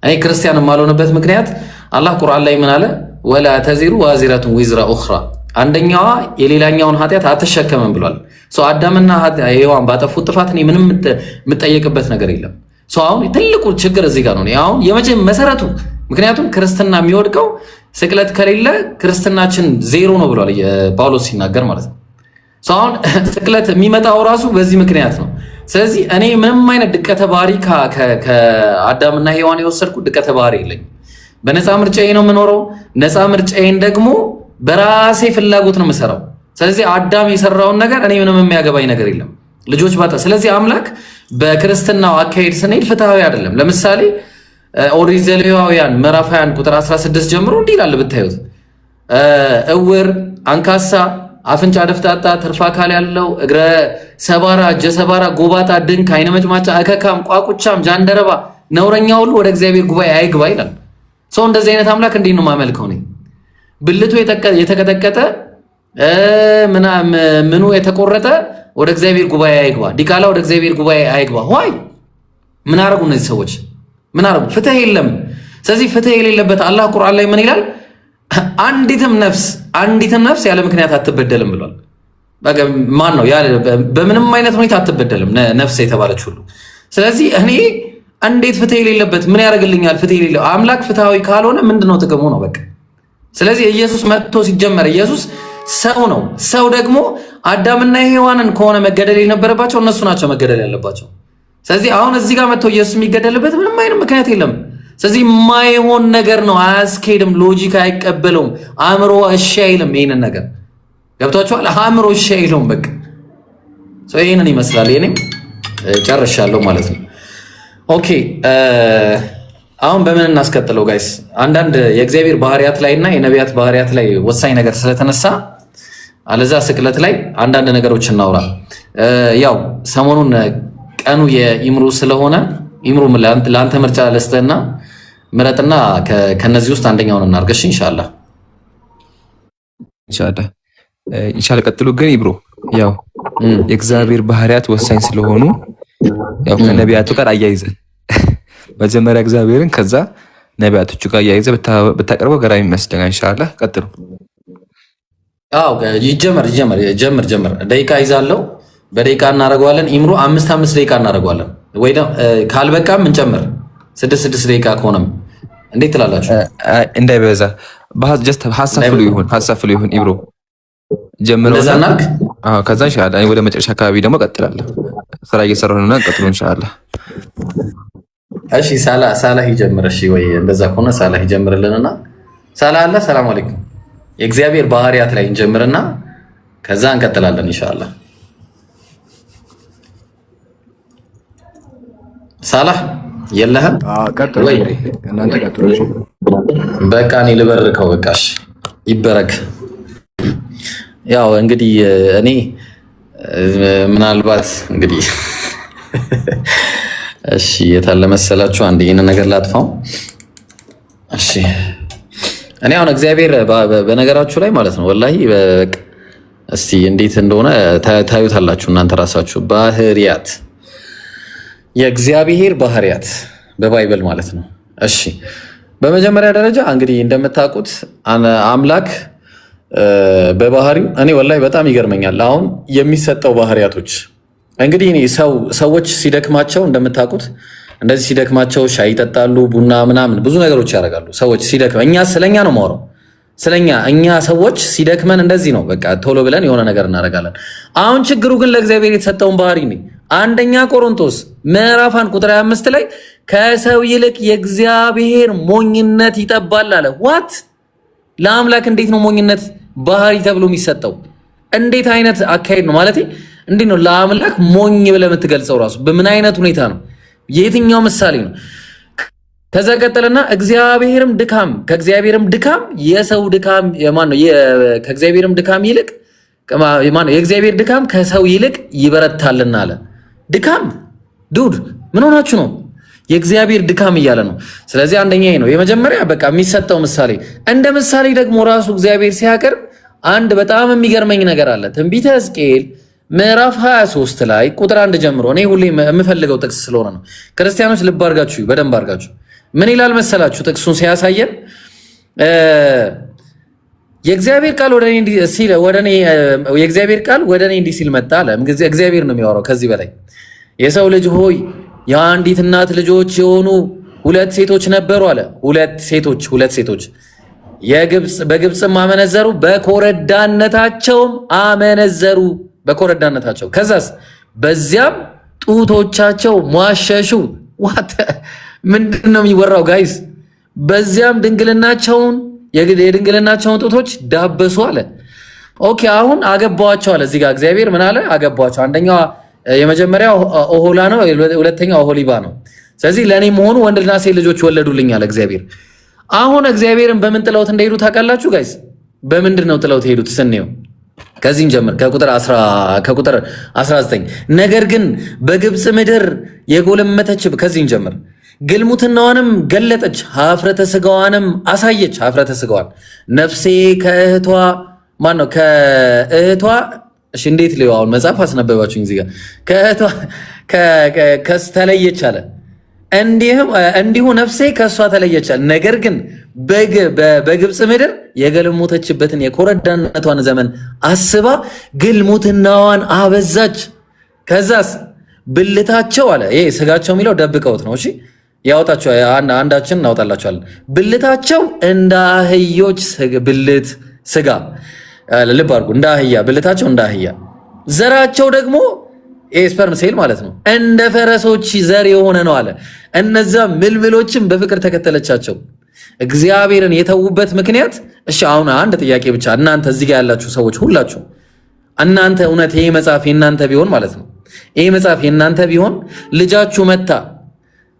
እኔ ክርስቲያን የማልሆንበት ምክንያት አላህ ቁርአን ላይ ምን አለ? ወላ ተዚሩ ዋዚረቱን ዊዝራ ኡኽራ፣ አንደኛዋ የሌላኛውን ኃጢአት አትሸከምም ብሏል። አዳምና ሔዋን ባጠፉት ጥፋት እኔ ምንም የምጠየቅበት ነገር የለም። አሁን ትልቁ ችግር እዚህ ጋር ነው። አሁን መሰረቱ ምክንያቱም ክርስትና የሚወድቀው ስቅለት ከሌለ ክርስትናችን ዜሮ ነው ብሏል ጳውሎስ ሲናገር ማለት ነው። አሁን ስቅለት የሚመጣው ራሱ በዚህ ምክንያት ነው። ስለዚህ እኔ ምንም አይነት ድቀተ ባህሪ ከአዳምና ሔዋን የወሰድኩት ድቀተ ባህሪ የለኝም። በነፃ ምርጫዬ ነው የምኖረው። ነፃ ምርጫዬን ደግሞ በራሴ ፍላጎት ነው የምሰራው። ስለዚህ አዳም የሰራውን ነገር እኔ ምንም የሚያገባኝ ነገር የለም። ልጆች ባጣ። ስለዚህ አምላክ በክርስትናው አካሄድ ስንሄድ ፍትሃዊ አይደለም። ለምሳሌ ኦሪት ዘሌዋውያን ምዕራፍ 21 ቁጥር 16 ጀምሮ እንዲህ ይላል ብታዩት፣ እውር፣ አንካሳ፣ አፍንጫ ደፍጣጣ፣ ትርፍ አካል ያለው፣ እግረ ሰባራ፣ እጀ ሰባራ፣ ጎባጣ፣ ድንክ፣ አይነ መጭማጫ፣ እከካም፣ ቋቁቻም፣ ጃንደረባ፣ ነውረኛ ሁሉ ወደ እግዚአብሔር ጉባኤ አይግባ ይላል። ሰው እንደዚህ አይነት አምላክ እንዴት ነው ማመልከው? ነኝ ብልቱ የተቀጠቀጠ ምኑ የተቆረጠ ወደ እግዚአብሔር ጉባኤ አይግባ፣ ዲቃላ ወደ እግዚአብሔር ጉባኤ አይግባ። ሆይ ምን አረጉ እነዚህ ሰዎች? ምን አረጉ? ፍትህ የለም። ስለዚህ ፍትህ የሌለበት አላህ ቁርአን ላይ ምን ይላል? አንዲትም ነፍስ ያለ ምክንያት አትበደልም ብሏል። በቃ ማን ነው ያ? በምንም አይነት ሁኔታ አትበደልም ነፍስ የተባለች ሁሉ። ስለዚህ እኔ እንዴት ፍትህ የሌለበት ምን ያደርግልኛል? ፍትህ የሌለው አምላክ ፍትሃዊ ካልሆነ ምንድነው ጥቅሙ ነው በቃ። ስለዚህ ኢየሱስ መጥቶ ሲጀመር ኢየሱስ ሰው ነው። ሰው ደግሞ አዳምና ሔዋንን ከሆነ መገደል የነበረባቸው እነሱ ናቸው መገደል ያለባቸው። ስለዚህ አሁን እዚህ ጋር መጥቶ ኢየሱስ የሚገደልበት ምንም አይነት ምክንያት የለም። ስለዚህ የማይሆን ነገር ነው፣ አያስኬድም፣ ሎጂክ አይቀበለውም፣ አእምሮ እሺ አይልም። ይሄንን ነገር ገብቷችኋል? አእምሮ እሺ አይለውም። በቃ ይሄንን ይመስላል። እኔም ጨርሻለሁ ማለት ነው። ኦኬ አሁን በምን እናስቀጥለው ጋይስ? አንዳንድ የእግዚአብሔር ባህሪያት ላይ እና የነቢያት ባህሪያት ላይ ወሳኝ ነገር ስለተነሳ አለዛ ስቅለት ላይ አንዳንድ ነገሮች እናውራ። ያው ሰሞኑን ቀኑ የኢምሩ ስለሆነ ኢምሩ ለአንተ ምርጫ ልስጥህና ምረጥና ከነዚህ ውስጥ አንደኛውን እናርገሽ ኢንሻአላህ። ኢንሻአላህ ቀጥሉ። ግን ኢብሮ ያው የእግዚአብሔር ባህሪያት ወሳኝ ስለሆኑ ያው ከነቢያቱ ጋር አያይዘን መጀመሪያ እግዚአብሔርን ከዛ ነቢያቶቹ ጋር አያይዘ ብታቀርበው ገራሚ ይመስለኛል። ኢንሻአላህ ቀጥሉ። አዎ ጀምር። ደቂቃ ይዛለው። በደቂቃ እናደርገዋለን። ኢምሩ 5 ደቂቃ እናደርገዋለን። ወይ ካልበቃም እንጨምር 6 ደቂቃ ከሆነም እንዴት ትላላችሁ? እንዳይበዛ ጀስት ሐሳፍሉ ይሁን ኢብሮ ጀምረውና ከዛ ኢንሻአላህ ወደ መጨረሻ አካባቢ ደግሞ ቀጥላለሁ። ስራ እየሰራሁ ነውና ቀጥሉ ኢንሻአላህ። እሺ ሳላህ ይጀምር። እሺ ወይ እንደዛ ከሆነ ሳላህ ይጀምርልንና ሳላህ አለ። ሰላም አለይኩም። የእግዚአብሔር ባህሪያት ላይ እንጀምርና ከዛ እንቀጥላለን ኢንሻአላህ። ሳላህ የለህም ወይ? እናንተ ቀጥሉ። በቃ እኔ ልበርከው። በቃሽ ይበረክ። ያው እንግዲህ እኔ ምናልባት እንግዲህ እሺ የታለ መሰላችሁ አንድ ይሄን ነገር ላጥፋው። እሺ እኔ አሁን እግዚአብሔር በነገራችሁ ላይ ማለት ነው ወላሂ በቃ እስቲ እንዴት እንደሆነ ታዩታላችሁ እናንተ ራሳችሁ። ባህሪያት የእግዚአብሔር ባህሪያት በባይብል ማለት ነው። እሺ በመጀመሪያ ደረጃ እንግዲህ እንደምታውቁት አምላክ በባህሪው እኔ ወላሂ በጣም ይገርመኛል። አሁን የሚሰጠው ባህሪያቶች እንግዲህ እኔ ሰዎች ሲደክማቸው እንደምታውቁት እንደዚህ ሲደክማቸው ሻይ ይጠጣሉ፣ ቡና ምናምን ብዙ ነገሮች ያደርጋሉ። ሰዎች ሲደክም ስለኛ ነው የማወራው፣ እኛ ሰዎች ሲደክመን እንደዚህ ነው በቃ ቶሎ ብለን የሆነ ነገር እናደርጋለን። አሁን ችግሩ ግን ለእግዚአብሔር የተሰጠውን ባህሪ ነው። አንደኛ ቆሮንቶስ ምዕራፍ 1 ቁጥር 25 ላይ ከሰው ይልቅ የእግዚአብሔር ሞኝነት ይጠባል አለ። ዋት ለአምላክ እንዴት ነው ሞኝነት ባህሪ ተብሎ የሚሰጠው? እንዴት አይነት አካሄድ ነው ማለት እንዴት ነው ለአምላክ ሞኝ ብለህ የምትገልጸው? ራሱ በምን አይነት ሁኔታ ነው? የትኛው ምሳሌ ነው? ከዛ ቀጠለና ከእግዚአብሔርም ድካም የሰው ድካም ማን ነው? ከእግዚአብሔርም ድካም ይልቅ ማን ነው? የእግዚአብሔር ድካም ከሰው ይልቅ ይበረታልና አለ። ድካም ዱድ ምን ሆናችሁ ነው? የእግዚአብሔር ድካም እያለ ነው። ስለዚህ አንደኛ ይሄ ነው የመጀመሪያ በቃ የሚሰጠው ምሳሌ። እንደ ምሳሌ ደግሞ ራሱ እግዚአብሔር ሲያቀርብ አንድ በጣም የሚገርመኝ ነገር አለ። ትንቢተ ሕዝቅኤል ምዕራፍ 23 ላይ ቁጥር 1 ጀምሮ እኔ ሁሌ የምፈልገው ጥቅስ ስለሆነ ነው። ክርስቲያኖች ልብ አድርጋችሁ በደንብ አድርጋችሁ ምን ይላል መሰላችሁ? ጥቅሱን ሲያሳየን የእግዚአብሔር ቃል ወደ እኔ እንዲህ ሲል መጣ አለ። እግዚአብሔር ነው የሚያወራው። ከዚህ በላይ የሰው ልጅ ሆይ የአንዲት እናት ልጆች የሆኑ 2 ሴቶች ነበሩ አለ። 2 ሴቶች በግብፅም አመነዘሩ፣ በኮረዳነታቸውም አመነዘሩ። ከዛስ በዚያም ጡቶቻቸው ሟሸሹ። ምንድን ነው የሚወራው ጋይስ? በዚያም የድንግልናቸውን ጡቶች ዳበሱ አለ። ኦኬ አሁን አገባዋቸው አለ። እዚህ ጋር እግዚአብሔር ምን አለ? አገባዋቸው። አንደኛው የመጀመሪያው ኦሆላ ነው፣ ሁለተኛው ኦሆሊባ ነው። ስለዚህ ለእኔ መሆኑ ወንድና ሴት ልጆች ወለዱልኝ አለ እግዚአብሔር። አሁን እግዚአብሔርን በምን ጥለውት እንደሄዱ ታውቃላችሁ ጋይስ? በምንድን ነው ጥለውት ሄዱት ስንየው? ከዚህን ጀምር ከቁጥር 19 ነገር ግን በግብፅ ምድር የጎለመተች ከዚህን ጀምር ግልሙትናዋንም ገለጠች፣ ሀፍረተ ስጋዋንም አሳየች። ሀፍረተ ስጋዋን ነፍሴ ከእህቷ እሺ እንዴት ሊው አሁን መጽሐፍ አስነበባችሁኝ እዚህ ጋር ከእህቷ ተለየች አለ። እንዲሁ ነፍሴ ከእሷ ተለየች አለ። ነገር ግን በግብፅ ምድር የገለሞተችበትን የኮረዳነቷን ዘመን አስባ ግልሙትናዋን አበዛች። ከዛስ ብልታቸው አለ ይሄ ስጋቸው የሚለው ደብቀውት ነው። እሺ ያወጣቸው አንዳችን እናወጣላቸዋለን። ብልታቸው እንደ አህዮች ብልት ስጋ፣ ልብ አድርጉ፣ እንደ አህያ ብልታቸው እንደ አህያ፣ ዘራቸው ደግሞ ስፐርም ሴል ማለት ነው እንደ ፈረሶች ዘር የሆነ ነው አለ። እነዛ ምልምሎችም በፍቅር ተከተለቻቸው። እግዚአብሔርን የተዉበት ምክንያት እሺ፣ አሁን አንድ ጥያቄ ብቻ እናንተ እዚህ ጋር ያላችሁ ሰዎች ሁላችሁ እናንተ እውነት ይሄ መጽሐፍ የእናንተ ቢሆን ማለት ነው ይሄ መጽሐፍ የእናንተ ቢሆን ልጃችሁ መታ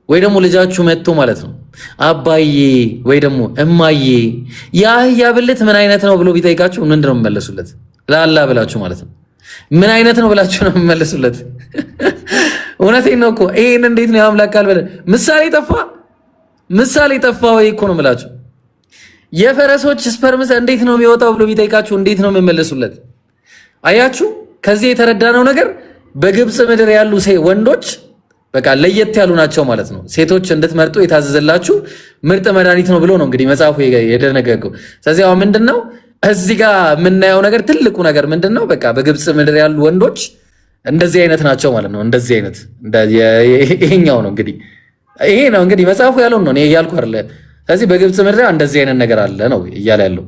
ወይ ደግሞ ልጃችሁ መጥቶ ማለት ነው አባዬ ወይ ደግሞ እማዬ የአህያ ብልት ምን አይነት ነው ብሎ ቢጠይቃችሁ ምንድን ነው የምመለሱለት? ላላ ብላችሁ ማለት ነው ምን አይነት ነው ብላችሁ ነው የምመለሱለት? እውነቴን ነው እኮ ይሄን እንዴት ነው የአምላክ ቃል በለ ምሳሌ ጠፋ ወይ እኮ ነው የምላችሁ። የፈረሶች ስፐርምስ እንዴት ነው የሚወጣው ብሎ ቢጠይቃችሁ እንዴት ነው የምመለሱለት? አያችሁ፣ ከዚህ የተረዳነው ነገር በግብፅ ምድር ያሉ ወንዶች በቃ ለየት ያሉ ናቸው ማለት ነው። ሴቶች እንድትመርጡ የታዘዘላችሁ ምርጥ መድኃኒት ነው ብሎ ነው እንግዲህ መጽሐፉ የደነገገው። ስለዚህ አሁን ምንድነው እዚህ ጋር የምናየው ነገር ትልቁ ነገር ምንድነው? በቃ በግብፅ ምድር ያሉ ወንዶች እንደዚህ አይነት ናቸው ማለት ነው። እንደዚህ አይነት ይሄኛው ነው እንግዲህ ይሄ ነው እንግዲህ መጽሐፉ ያለው ነው እኔ እያልኩ አይደለ። ስለዚህ በግብፅ ምድር እንደዚህ አይነት ነገር አለ ነው እያለ ያለው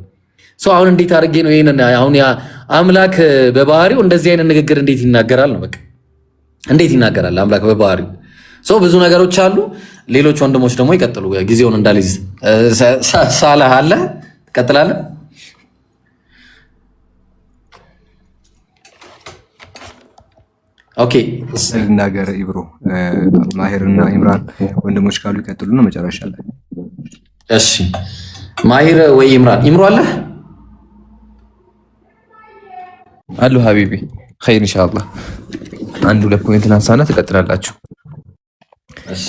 ሰው። አሁን እንዴት አድርጌ ነው ይሄንን አሁን ያ አምላክ በባህሪው እንደዚህ አይነት ንግግር እንዴት ይናገራል ነው በቃ እንዴት ይናገራል አምላክ በባህሪው? ሰው ብዙ ነገሮች አሉ። ሌሎች ወንድሞች ደግሞ ይቀጥሉ፣ ጊዜውን እንዳልይዝ። ሳላህ አለ ትቀጥላለህ? ኦኬ ልናገር ኢብሮ፣ ማሂርና ኢምራን ወንድሞች ካሉ ይቀጥሉ ነው መጨረሻ ላይ። እሺ ማሂር ወይ ኢምራን? ኢምሮ አለ አሉ ሀቢቢ ኸይር ኢንሻአላህ። አንድ ሁለት ፖይንት አንሳና ትቀጥላላችሁ። እሺ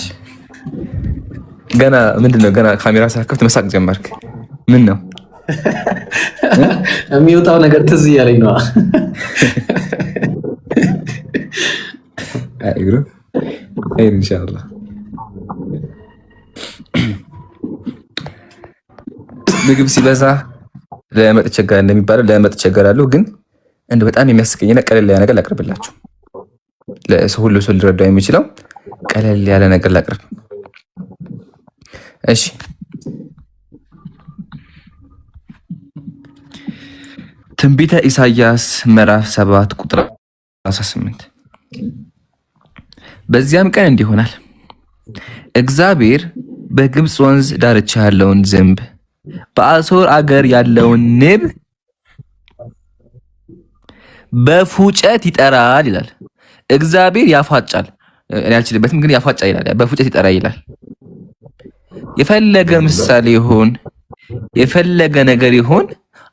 ገና ምንድነው ገና ካሜራ ሳከፍት መሳቅ ጀመርክ? ምን ነው የሚወጣው ነገር ትዝ እያለኝ ነው። አይግሩ ኸይር ኢንሻአላህ። ምግብ ሲበዛ ለመጥ ቸገር እንደሚባለው ለመጥ ቸገራለሁ። ግን እንደ በጣም የሚያስቀኝና ቀለል ያለ ነገር ላቅርብላችሁ። ለሰው ሁሉ ሰው ሊረዳው የሚችለው ቀለል ያለ ነገር ላቅርብ። እሺ ትንቢተ ኢሳይያስ ምዕራፍ 7 ቁጥር 18 በዚያም ቀን እንዲህ ይሆናል፣ እግዚአብሔር በግብፅ ወንዝ ዳርቻ ያለውን ዝንብ፣ በአሦር አገር ያለውን ንብ በፉጨት ይጠራል ይላል። እግዚአብሔር ያፋጫል። እኔ አልችልበትም ግን ያፋጫል ይላል። በፉጨት ይጠራል ይላል። የፈለገ ምሳሌ ይሁን የፈለገ ነገር ይሁን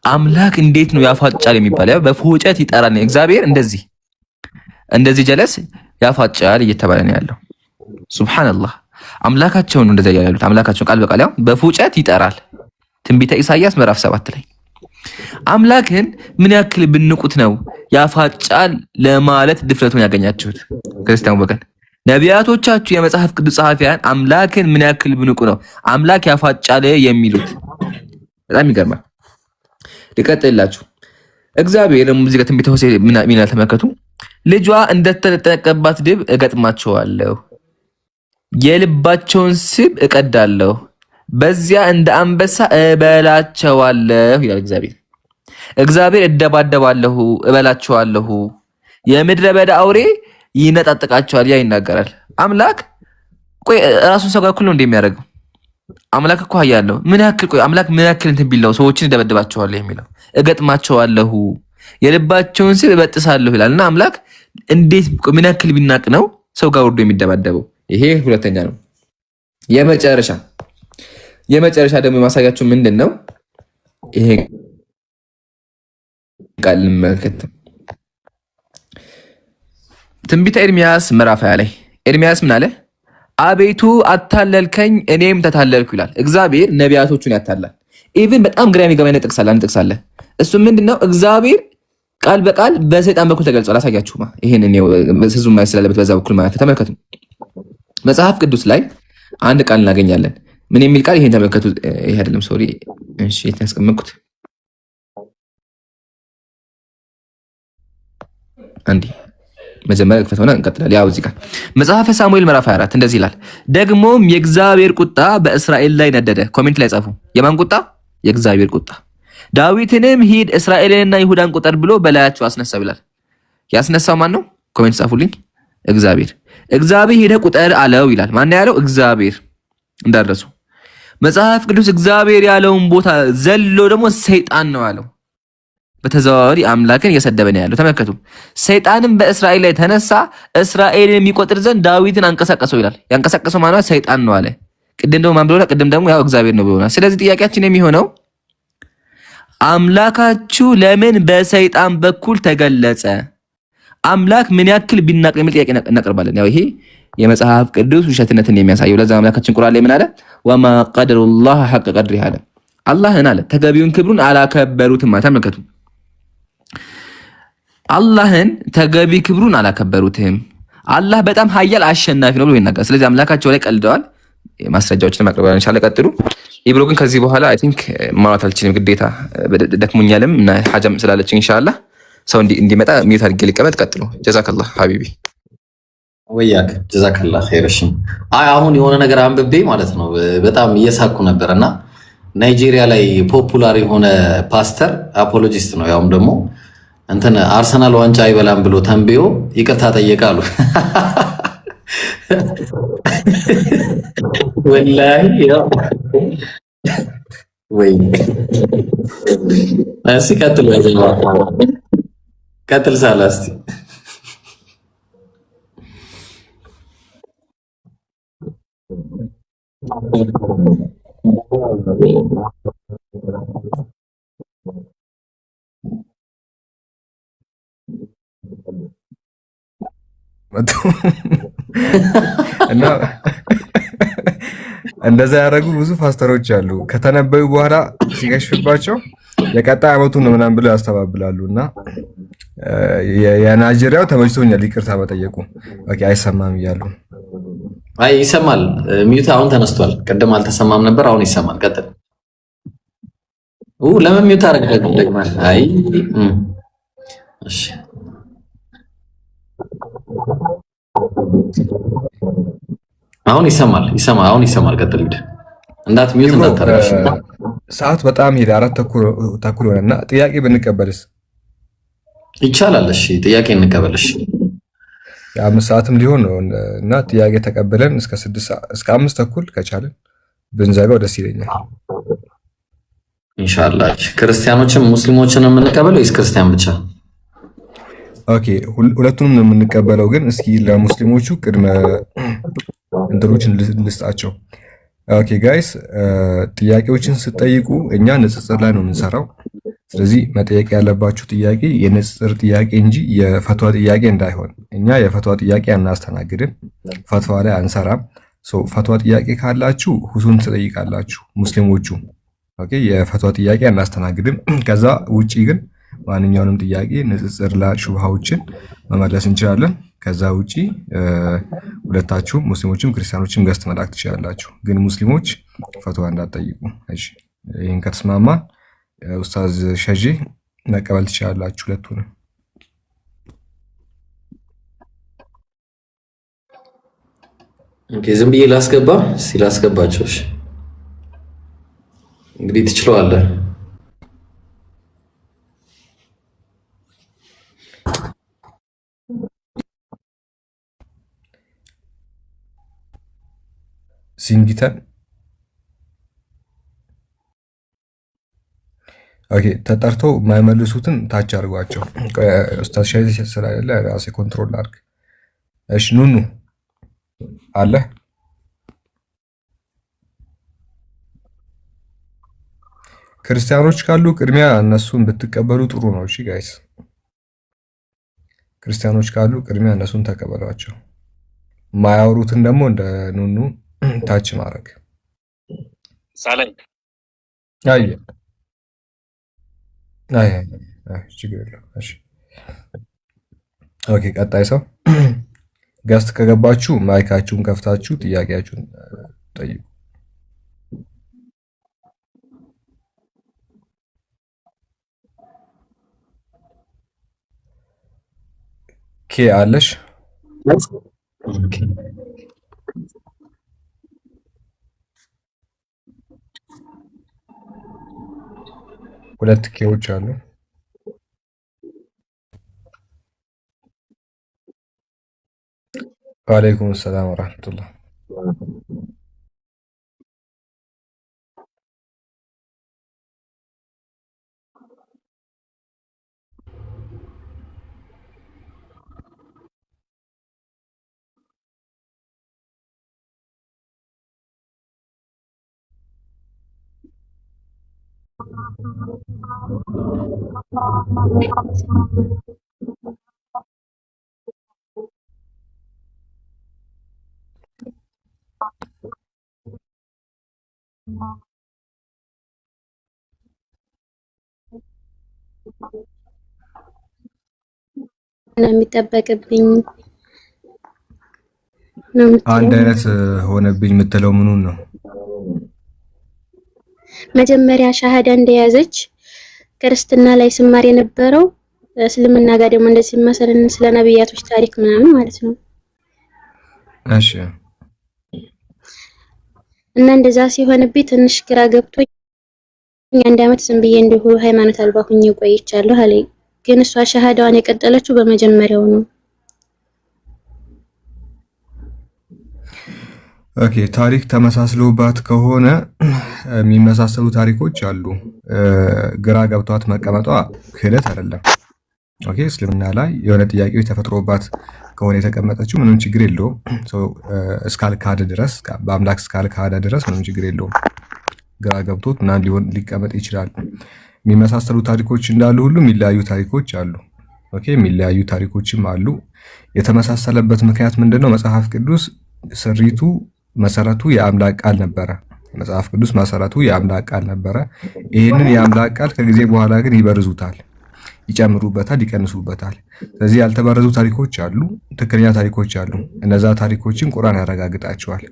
አምላክ እንዴት ነው ያፋጫል የሚባለው? በፉጨት ይጠራል። እግዚአብሔር እንደዚህ ጀለስ ያፋጫል እየተባለ ነው ያለው። ሱብሃንአላህ አምላካቸውን እንደዛ ያሉት አምላካቸውን ቃል በቃል ያው በፉጨት ይጠራል። ትንቢተ ኢሳይያስ ምዕራፍ 7 ላይ አምላክን ምን ያክል ብንቁት ነው ያፋጫል ለማለት ድፍረቱን ያገኛችሁት? ክርስቲያኑ ወገን ነቢያቶቻችሁ የመጽሐፍ ቅዱስ ጸሐፊያን አምላክን ምን ያክል ብንቁ ነው አምላክ ያፋጫል የሚሉት? በጣም ይገርማል። ልቀጥላችሁ። እግዚአብሔር ሙዚቃ ትንቢተ ሆሴዕ ምን ይላል ተመልከቱ። ልጇ እንደተጠቀባት ድብ እገጥማቸዋለሁ፣ የልባቸውን ስብ እቀዳለሁ፣ በዚያ እንደ አንበሳ እበላቸዋለሁ ይላል እግዚአብሔር። እግዚአብሔር እደባደባለሁ እበላቸዋለሁ፣ የምድረ በዳ አውሬ ይነጣጥቃቸዋል። ያ ይናገራል አምላክ። ቆይ ራሱን ሰው ጋር እኩል ነው እንደሚያደርገው አምላክ እኮ ያለው ምን ያክል ቆይ አምላክ ምን ያክል እንትን ቢለው ሰዎችን እደበድባቸዋለሁ የሚለው እገጥማቸዋለሁ የልባቸውን ስብ እበጥሳለሁ ይላልና አምላክ እንዴት ምን ያክል ቢናቅ ነው ሰው ጋር ወርዶ የሚደባደበው? ይሄ ሁለተኛ ነው። የመጨረሻ ደግሞ የማሳያችሁ ምንድን ነው? ይሄ ቃል እንመልከት። ትንቢተ ኤርሚያስ ምዕራፍ 20 ላይ ኤርሚያስ ምን አለ? አቤቱ አታለልከኝ እኔም ተታለልኩ ይላል። እግዚአብሔር ነቢያቶቹን ያታላል። ኢቭን በጣም ግራ የሚገባኝ ጥቅስ አለ። እሱ ምንድነው? እግዚአብሔር ቃል በቃል በሰይጣን በኩል ተገልጿል። አሳያችሁማ ይሄንን ህዝቡ ማየት ስላለበት በዛ በኩል ማለት ተመልከቱ። መጽሐፍ ቅዱስ ላይ አንድ ቃል እናገኛለን። ምን የሚል ቃል? ይሄን ተመልከቱ። ይሄ አይደለም ሶሪ። እሺ የት ያስቀመጥኩት? አንዴ መጀመሪያ ክፈተውና እንቀጥላለን። ያው እዚህ ጋር መጽሐፈ ሳሙኤል ምዕራፍ 24 እንደዚህ ይላል። ደግሞም የእግዚአብሔር ቁጣ በእስራኤል ላይ ነደደ። ኮሜንት ላይ ጻፉ። የማን ቁጣ? የእግዚአብሔር ቁጣ። ዳዊትንም ሂድ እስራኤልንና ይሁዳን ቁጠር ብሎ በላያቸው አስነሳው ይላል። ያስነሳው ማን ነው? ኮሜንት ጻፉልኝ። እግዚአብሔር። እግዚአብሔር ሄደ ቁጠር አለው ይላል። ማን ያለው? እግዚአብሔር። እንዳደረሱ መጽሐፍ ቅዱስ እግዚአብሔር ያለውን ቦታ ዘሎ ደግሞ ሰይጣን ነው ያለው። በተዘዋዋሪ አምላክን እየሰደበ ነው ያለው። ተመልከቱ። ሰይጣንም በእስራኤል ላይ ተነሳ፣ እስራኤልን የሚቆጥር ዘንድ ዳዊትን አንቀሳቀሰው ይላል። ያንቀሳቀሰው ማነው? ሰይጣን ነው አለ። ቅድም ደግሞ ማን ብሎና? ቅድም ደግሞ ያው እግዚአብሔር ነው ብሎና። ስለዚህ ጥያቄያችን የሚሆነው አምላካችሁ ለምን በሰይጣን በኩል ተገለጸ? አምላክ ምን ያክል ቢናቅ የሚል ጥያቄ እናቀርባለን። ያው ይሄ የመጽሐፍ ቅዱስ ውሸትነትን የሚያሳየው። ለዛ አምላካችን ቁርአን ላይ ምን አለ? ወማ ቀደሩላህ ሐቀ ቀድሪህ አለ። አላህን አለ ተገቢውን ክብሩን አላከበሩትም። ተመልከቱ። አላህን ተገቢ ክብሩን አላከበሩትም። አላህ በጣም ኃያል አሸናፊ ነው ብሎ ይናገራል። ስለዚህ አምላካቸው ላይ ቀልደዋል። ማስረጃዎችን ማቅረብ እንሻለ። ቀጥሉ። ይብሎ ግን ከዚህ በኋላ አይ ቲንክ ማውራት አልችልም፣ ግዴታ ደክሞኛልም እና ሐጃም ስላለችኝ ኢንሻአላህ ሰው እንዲመጣ ሚዩት አድርጌ ሊቀመጥ። ቀጥሉ። ጀዛከላህ ሀቢቢ ወያክ ጀዛከላህ ኸይርሽ። አሁን የሆነ ነገር አንብቤ ማለት ነው በጣም እየሳኩ ነበርና ናይጄሪያ ላይ ፖፑላር የሆነ ፓስተር አፖሎጂስት ነው ያውም ደግሞ እንትን አርሰናል ዋንጫ አይበላም ብሎ ተንብዮ ይቅርታ ጠየቃሉ። ወላሂ ያው ወይ እስኪ ቀጥል ቀጥል ሳላስቲ እና እንደዛ ያደረጉ ብዙ ፓስተሮች አሉ። ከተነበዩ በኋላ ሲከሽፍባቸው የቀጣይ ዓመቱን ምናምን ብለው ያስተባብላሉ። እና የናይጄሪያው ተመችቶኛል ይቅርታ መጠየቁ። ኦኬ አይሰማም እያሉ አይ ይሰማል። ሚዩት አሁን ተነስቷል። ቀደም አልተሰማም ነበር፣ አሁን ይሰማል። ቀጥል። ለምን ሚዩት አደረግህ ደግሞ? አይ እሺ አሁን ይሰማል። አሁን ይሰማል። ቀጥል። እንዳት ሚዩት እንዳታረግሽ። ሰዓት በጣም ሄደ። 4:15 ሆነና ጥያቄ ብንቀበልስ ይቻላል? እሺ ጥያቄ እንቀበልሽ። የ5 ሰዓትም ሊሆን ነው እና ጥያቄ ተቀበለን እስከ 5:30 ከቻለን ብንዘጋው ደስ ይለኛል ኢንሻአላህ። ክርስቲያኖችም ሙስሊሞችንም የምንቀበለው ወይስ ክርስቲያን ብቻ? ኦኬ ሁለቱንም ነው የምንቀበለው። ግን እስኪ ለሙስሊሞቹ ቅድመ እንትኖችን ልስጣቸው። ኦኬ ጋይስ ጥያቄዎችን ስትጠይቁ እኛ ንጽጽር ላይ ነው የምንሰራው። ስለዚህ መጠየቅ ያለባችሁ ጥያቄ የንጽጽር ጥያቄ እንጂ የፈትዋ ጥያቄ እንዳይሆን። እኛ የፈትዋ ጥያቄ አናስተናግድም፣ ፈትዋ ላይ አንሰራም። ፈትዋ ጥያቄ ካላችሁ ሁሱን ትጠይቃላችሁ ሙስሊሞቹ። ኦኬ የፈትዋ ጥያቄ አናስተናግድም። ከዛ ውጪ ግን ማንኛውንም ጥያቄ ንጽጽር ላይ ሹብሃዎችን መመለስ እንችላለን። ከዛ ውጪ ሁለታችሁም ሙስሊሞችም ክርስቲያኖችም ገስት መላክ ትችላላችሁ። ግን ሙስሊሞች ፈትዋ እንዳትጠይቁ። እሺ ይሄን ከተስማማን ኡስታዝ ሸጂ መቀበል ትችላላችሁ ሁለቱንም። ኦኬ ዝም ብዬ ላስገባ ሲላስገባቸው። እሺ እንግዲህ ትችለዋለህ። ሲንጊተን ኦኬ ተጠርተው የማይመልሱትን ታች አድርጓቸው። ኡስታዝ ሻይዚ ስላለ ራሴ ኮንትሮል አድርግ። እሺ ኑኑ አለ ክርስቲያኖች ካሉ ቅድሚያ እነሱን ብትቀበሉ ጥሩ ነው። እሺ ጋይስ ክርስቲያኖች ካሉ ቅድሚያ እነሱን ተቀበሏቸው። ማያወሩትን ደግሞ እንደ ኑኑ ታች ማድረግ ሳለኝ አይ ችግር የለውም። እሺ ኦኬ ቀጣይ ሰው ገስት ከገባችሁ ማይካችሁን ከፍታችሁ ጥያቄያችሁን ጠይቁ። ኬ አለሽ? ሁለት ኬዎች አሉ። ወአለይኩም ሰላም ወራህመቱላህ። ነው የሚጠበቅብኝ ነው አንድ የምትለው? አይነት ሆነብኝ የምትለው ምኑን ነው? መጀመሪያ ሻሃዳ እንደያዘች ክርስትና ላይ ስማር የነበረው እስልምና ጋር ደግሞ እንደዚህ መሰለን ስለ ነብያቶች ታሪክ ምናምን ማለት ነው። እሺ እና እንደዛ ሲሆንብኝ ትንሽ ግራ ገብቶኝ አንድ አመት ዝም ብዬ እንዲሁ ሃይማኖት አልባ ሁኜ ቆይቻለሁ አለ። ግን እሷ ሻሃዳዋን የቀጠለችው በመጀመሪያው ነው። ኦኬ። ታሪክ ተመሳስሎባት ከሆነ የሚመሳሰሉ ታሪኮች አሉ። ግራ ገብቷት መቀመጧ ክህደት አይደለም። ኦኬ። እስልምና ላይ የሆነ ጥያቄዎች ተፈጥሮባት ከሆነ የተቀመጠችው ምንም ችግር የለውም። እስካልካደ ድረስ በአምላክ እስካልካደ ድረስ ምንም ችግር የለውም። ግራ ገብቶት ምናምን ሊቀመጥ ይችላል። የሚመሳሰሉ ታሪኮች እንዳሉ ሁሉ የሚለያዩ ታሪኮች አሉ። ኦኬ። የሚለያዩ ታሪኮችም አሉ። የተመሳሰለበት ምክንያት ምንድነው? መጽሐፍ ቅዱስ ስሪቱ መሰረቱ የአምላክ ቃል ነበረ። መጽሐፍ ቅዱስ መሰረቱ የአምላክ ቃል ነበረ። ይህንን የአምላክ ቃል ከጊዜ በኋላ ግን ይበርዙታል፣ ይጨምሩበታል፣ ይቀንሱበታል። ስለዚህ ያልተበረዙ ታሪኮች አሉ፣ ትክክለኛ ታሪኮች አሉ። እነዛ ታሪኮችን ቁርአን ያረጋግጣቸዋል፣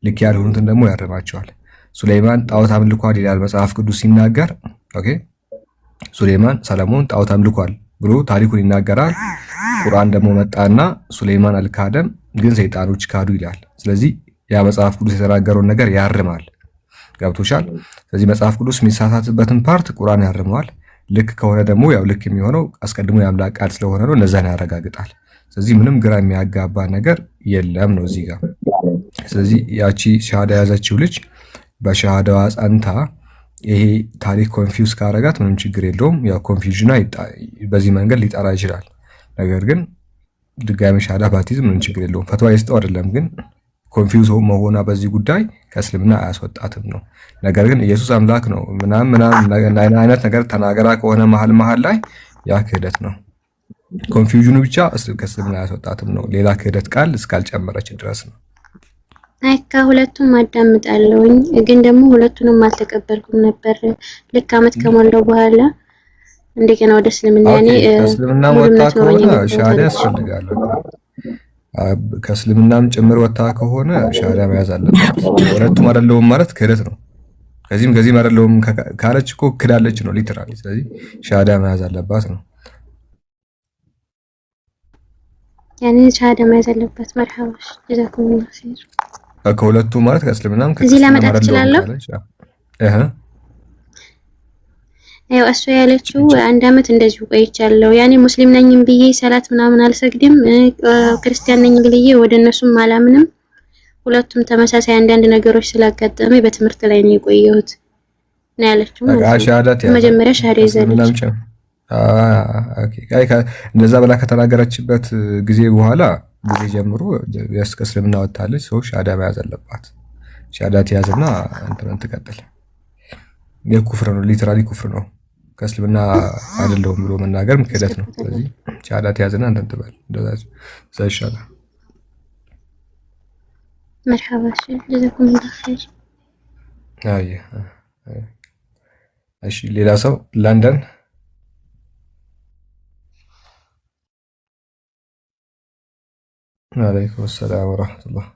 ልክ ያልሆኑትን ደግሞ ያርማቸዋል። ሱሌይማን ጣዖት አምልኳል ይላል መጽሐፍ ቅዱስ ሲናገር። ኦኬ። ሱሌይማን ሰለሞን ጣዖት አምልኳል ብሎ ታሪኩን ይናገራል። ቁርአን ደግሞ መጣና ሱሌይማን አልካደም ግን ሰይጣኖች ካዱ ይላል። ስለዚህ ያ መጽሐፍ ቅዱስ የተናገረውን ነገር ያርማል። ገብቶሻል? ስለዚህ መጽሐፍ ቅዱስ የሚሳሳትበትን ፓርት ቁርአን ያርመዋል። ልክ ከሆነ ደግሞ ያው ልክ የሚሆነው አስቀድሞ የአምላክ ቃል ስለሆነ ነው። እነዛን ያረጋግጣል። ስለዚህ ምንም ግራ የሚያጋባ ነገር የለም ነው እዚህ ጋር። ስለዚህ ያቺ ሻሃዳ የያዘችው ልጅ በሻሃዳዋ ጸንታ ይሄ ታሪክ ኮንፊውዝ ካረጋት ምንም ችግር የለውም። ያው ኮንፊውዥን በዚህ መንገድ ሊጠራ ይችላል። ነገር ግን ድጋሚ ሻሃዳ ባቲዝም ምንም ችግር የለውም። ፈትዋ የስጠው አይደለም፣ ግን ኮንፊውዝ መሆኗ በዚህ ጉዳይ ከእስልምና አያስወጣትም ነው። ነገር ግን ኢየሱስ አምላክ ነው ምናምን አይነት ነገር ተናገራ ከሆነ መሀል ላይ ያ ክህደት ነው። ኮንፊውዥኑ ብቻ ከእስልምና አያስወጣትም ነው፣ ሌላ ክህደት ቃል እስካልጨመረች ድረስ ነው። አይ ከሁለቱም አዳምጣለሁኝ፣ ግን ደግሞ ሁለቱንም አልተቀበልኩም ነበር። ልክ አመት ከሞላው በኋላ እንደገና ወደ እስልምና ያኔ ከእስልምና ወጣ ከሆነ ሻሃዳ ያስፈልጋል። ከእስልምናም ጭምር ወጣ ከሆነ ሻሃዳ መያዝ አለበት። ሁለቱም አይደለውም ማለት ክህደት ነው። ከዚህም አይደለውም ካለች እኮ ክዳለች ነው ሊትራሊ። ስለዚህ ሻሃዳ መያዝ አለባት ነው። ያኔ ሻሃዳ መያዝ አለባት። መርሐባሽ ጀዛኩሙላህ ኸይር። ከሁለቱ ማለት ከእስልምናም እዚህ ላመጣ ትችላለህ። ያው እሱ ያለችው አንድ አመት እንደዚሁ ቆይቻለሁ። ያኔ ሙስሊም ነኝም ብዬ ሰላት ምናምን አልሰግድም፣ ክርስቲያን ነኝ ብዬ ወደ እነሱም አላምንም። ሁለቱም ተመሳሳይ አንዳንድ ነገሮች ስላጋጠመኝ በትምህርት ላይ ነው የቆየሁት ነው ያለችው። መጀመሪያ ሻሃዳ ይዛለች። እንደዛ ብላ ከተናገረችበት ጊዜ በኋላ ጊዜ ጀምሮ ከእስልምና ወጣለች። ሰው ሻሃዳ መያዝ አለባት። ሻሃዳ ትያዝና እንትን ትቀጥል። የኩፍር ነው፣ ሊትራሊ ኩፍር ነው። ከእስልምና አይደለሁም ብሎ መናገር ክህደት ነው። ስለዚህ ሻሃዳ ትያዝና እንትን ትበል። እንደዛ ይሻላል። መርሐባ ጀዛኩሙላህ ኸይር። እሺ ሌላ ሰው ለንደን ወአለይኩም ሰላም ወራህመቱላህ።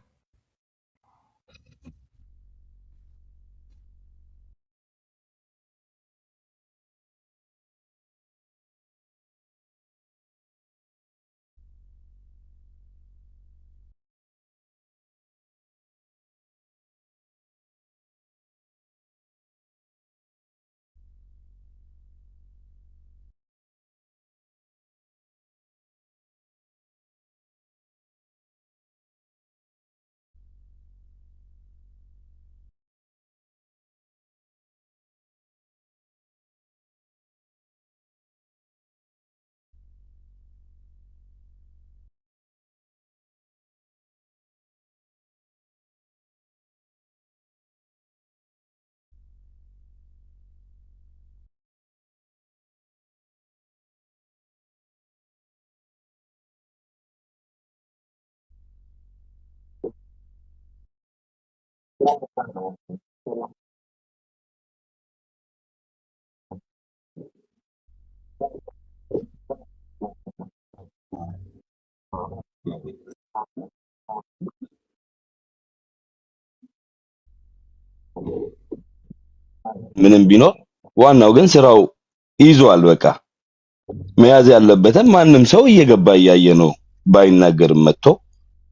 ምንም ቢኖር ዋናው ግን ስራው ይዟል። በቃ መያዝ ያለበትም ማንም ሰው እየገባ እያየ ነው። ባይናገርም መጥቶ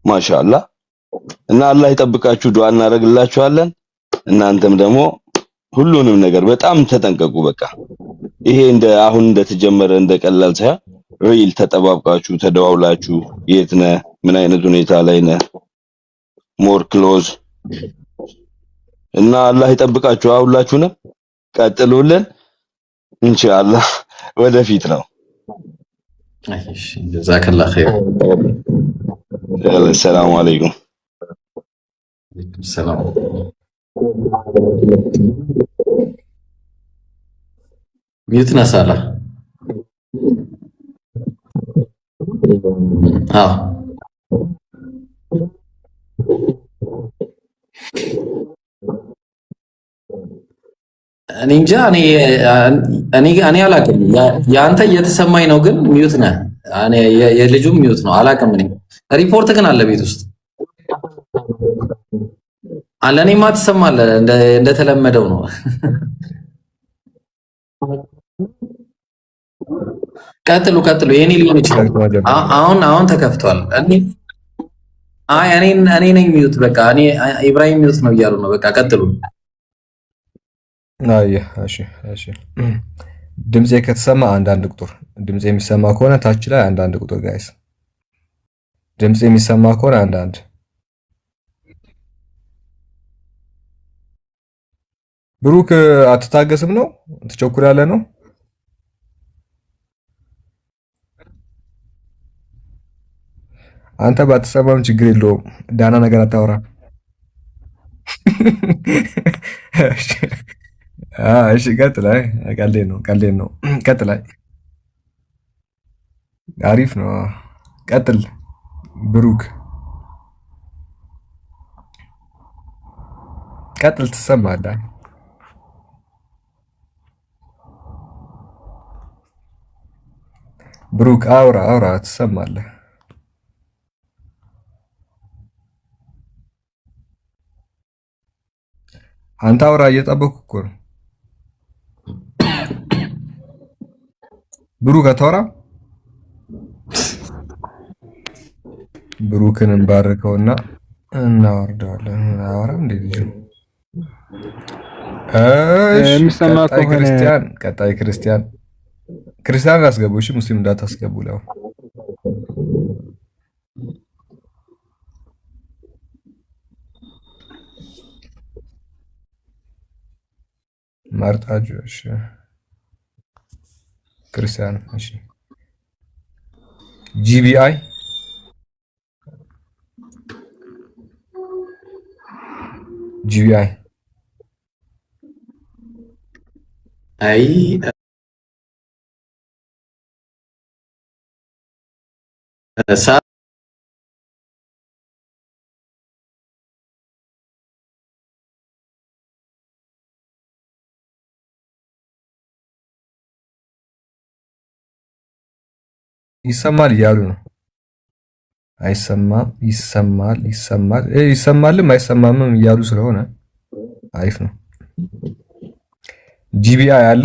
ማሻአላህ እና አላህ ይጠብቃችሁ። ዱዓ እናደርግላችኋለን። እናንተም ደግሞ ሁሉንም ነገር በጣም ተጠንቀቁ። በቃ ይሄ እንደ አሁን እንደተጀመረ እንደቀላል ሳይሆን ሪል ተጠባብቃችሁ ተደዋውላችሁ የት ነህ ምን አይነት ሁኔታ ላይ ነህ ሞር ክሎዝ እና አላህ ይጠብቃችሁ። ሁላችሁንም ቀጥሉልን ኢንሻአላህ ወደፊት ነው። እሺ ጀዛከላህ ኸይር። ሰላም አለይኩም። ሰላም ሚዩት ነሳላ። አዎ እኔ እንጃ እኔ አላውቅም። ያንተ እየተሰማኝ ነው ግን ሚዩት ነህ። እኔ የልጁም ሚዩት ነው አላውቅም። እኔ ሪፖርት ግን አለ ቤት ውስጥ አለ። እኔማ ትሰማለህ እንደተለመደው ነው። ቀጥሉ። የኔ ሊሆን ይችላል። አሁን ተከፍቷል። እኔ ነኝ ሚዩት። በቃ እኔ ኢብራሂም ሚዩት ነው እያሉ ነው። በቃ ቀጥሉ። እሺ ድምጼ ከተሰማ አንዳንድ ቁጥር ድምጼ የሚሰማ ከሆነ ታች ላይ አንዳንድ ቁጥር ጋይስ ድምጼ የሚሰማ ከሆነ አንዳንድ ብሩክ አትታገስም ነው ትቸኩላለህ ነው አንተ ባትሰማም ችግር የለውም ዳና ነገር አታወራ እሺ ቀጥላይ ቀልዴን ነው ቀጥላይ አሪፍ ነው ቀጥል ብሩክ ቀጥል ትሰማለህ ብሩክ አውራ ትሰማለህ አንተ አውራ እየጠበኩ እኮ ነው ብሩክ አታወራ ብሩክን እንባርከውና እናወርደዋለን አወራ እንዴ ልጅ የሚሰማ ከሆነ ቀጣይ ክርስቲያን አስገቡ እሺ ሙስሊም እንዳታስገቡ ለው ማርጣጁ እሺ ክርስቲያን እሺ ጂቢአይ አይ ይሰማል እያሉ ነው። አይሰማም ይሰማልም አይሰማምም እያሉ ስለሆነ አሪፍ ነው። ጂቢአይ አለ።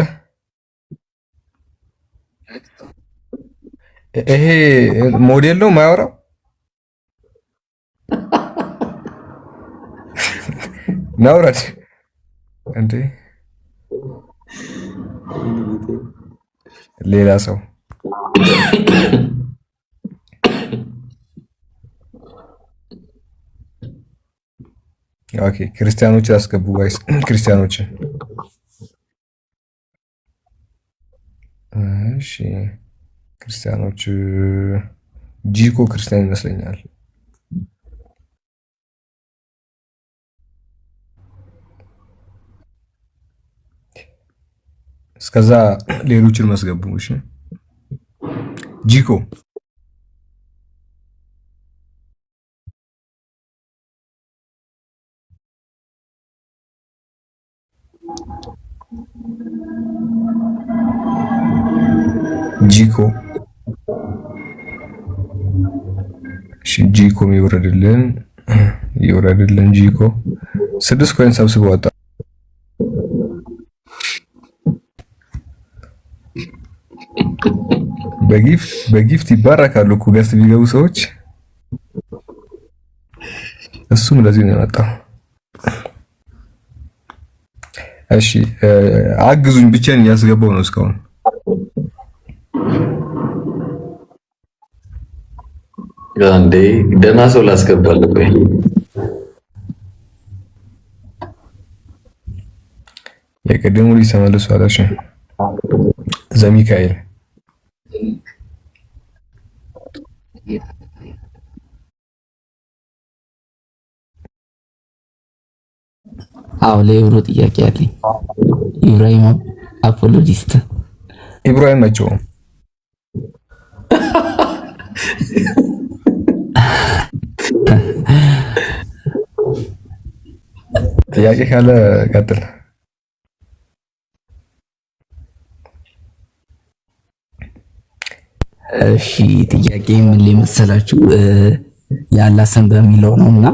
ይሄ ሞዴል ነው የማያወራው ናውራድ እንዴ ሌላ ሰው ኦኬ ክርስቲያኖች አስገቡ ጋይስ ክርስቲያኖችን እሺ ክርስቲያኖች ጂኮ ክርስቲያን ይመስለኛል እስከዛ ሌሎችን መስገቡ እሺ ጂኮ ጂኮ ጂኮ ይወረድልን ጂኮ 6 ኮይን ሰብስቦ ወጣ። በጊፍት ይባረካሉ እኮ ገስት ቢገቡ ሰዎች። እሱም ለዚህ ነው የመጣው። እሺ አግዙኝ፣ ብቻዬን እያስገባው ነው እስካሁን። አንዴ ደህና ሰው ላስገባለሁ። ቆይ የቀደሙ ልጅ ተመልሷል። እሺ ዘሚካኤል አዎ ለኢብሮ ጥያቄ አለኝ። ኢብራሂም አፖሎጂስት ኢብራሂም መቼው ጥያቄ ካለ ቀጥል። እሺ ጥያቄ ምን ሊመሰላችሁ የአላህ ስም በሚለው ነውና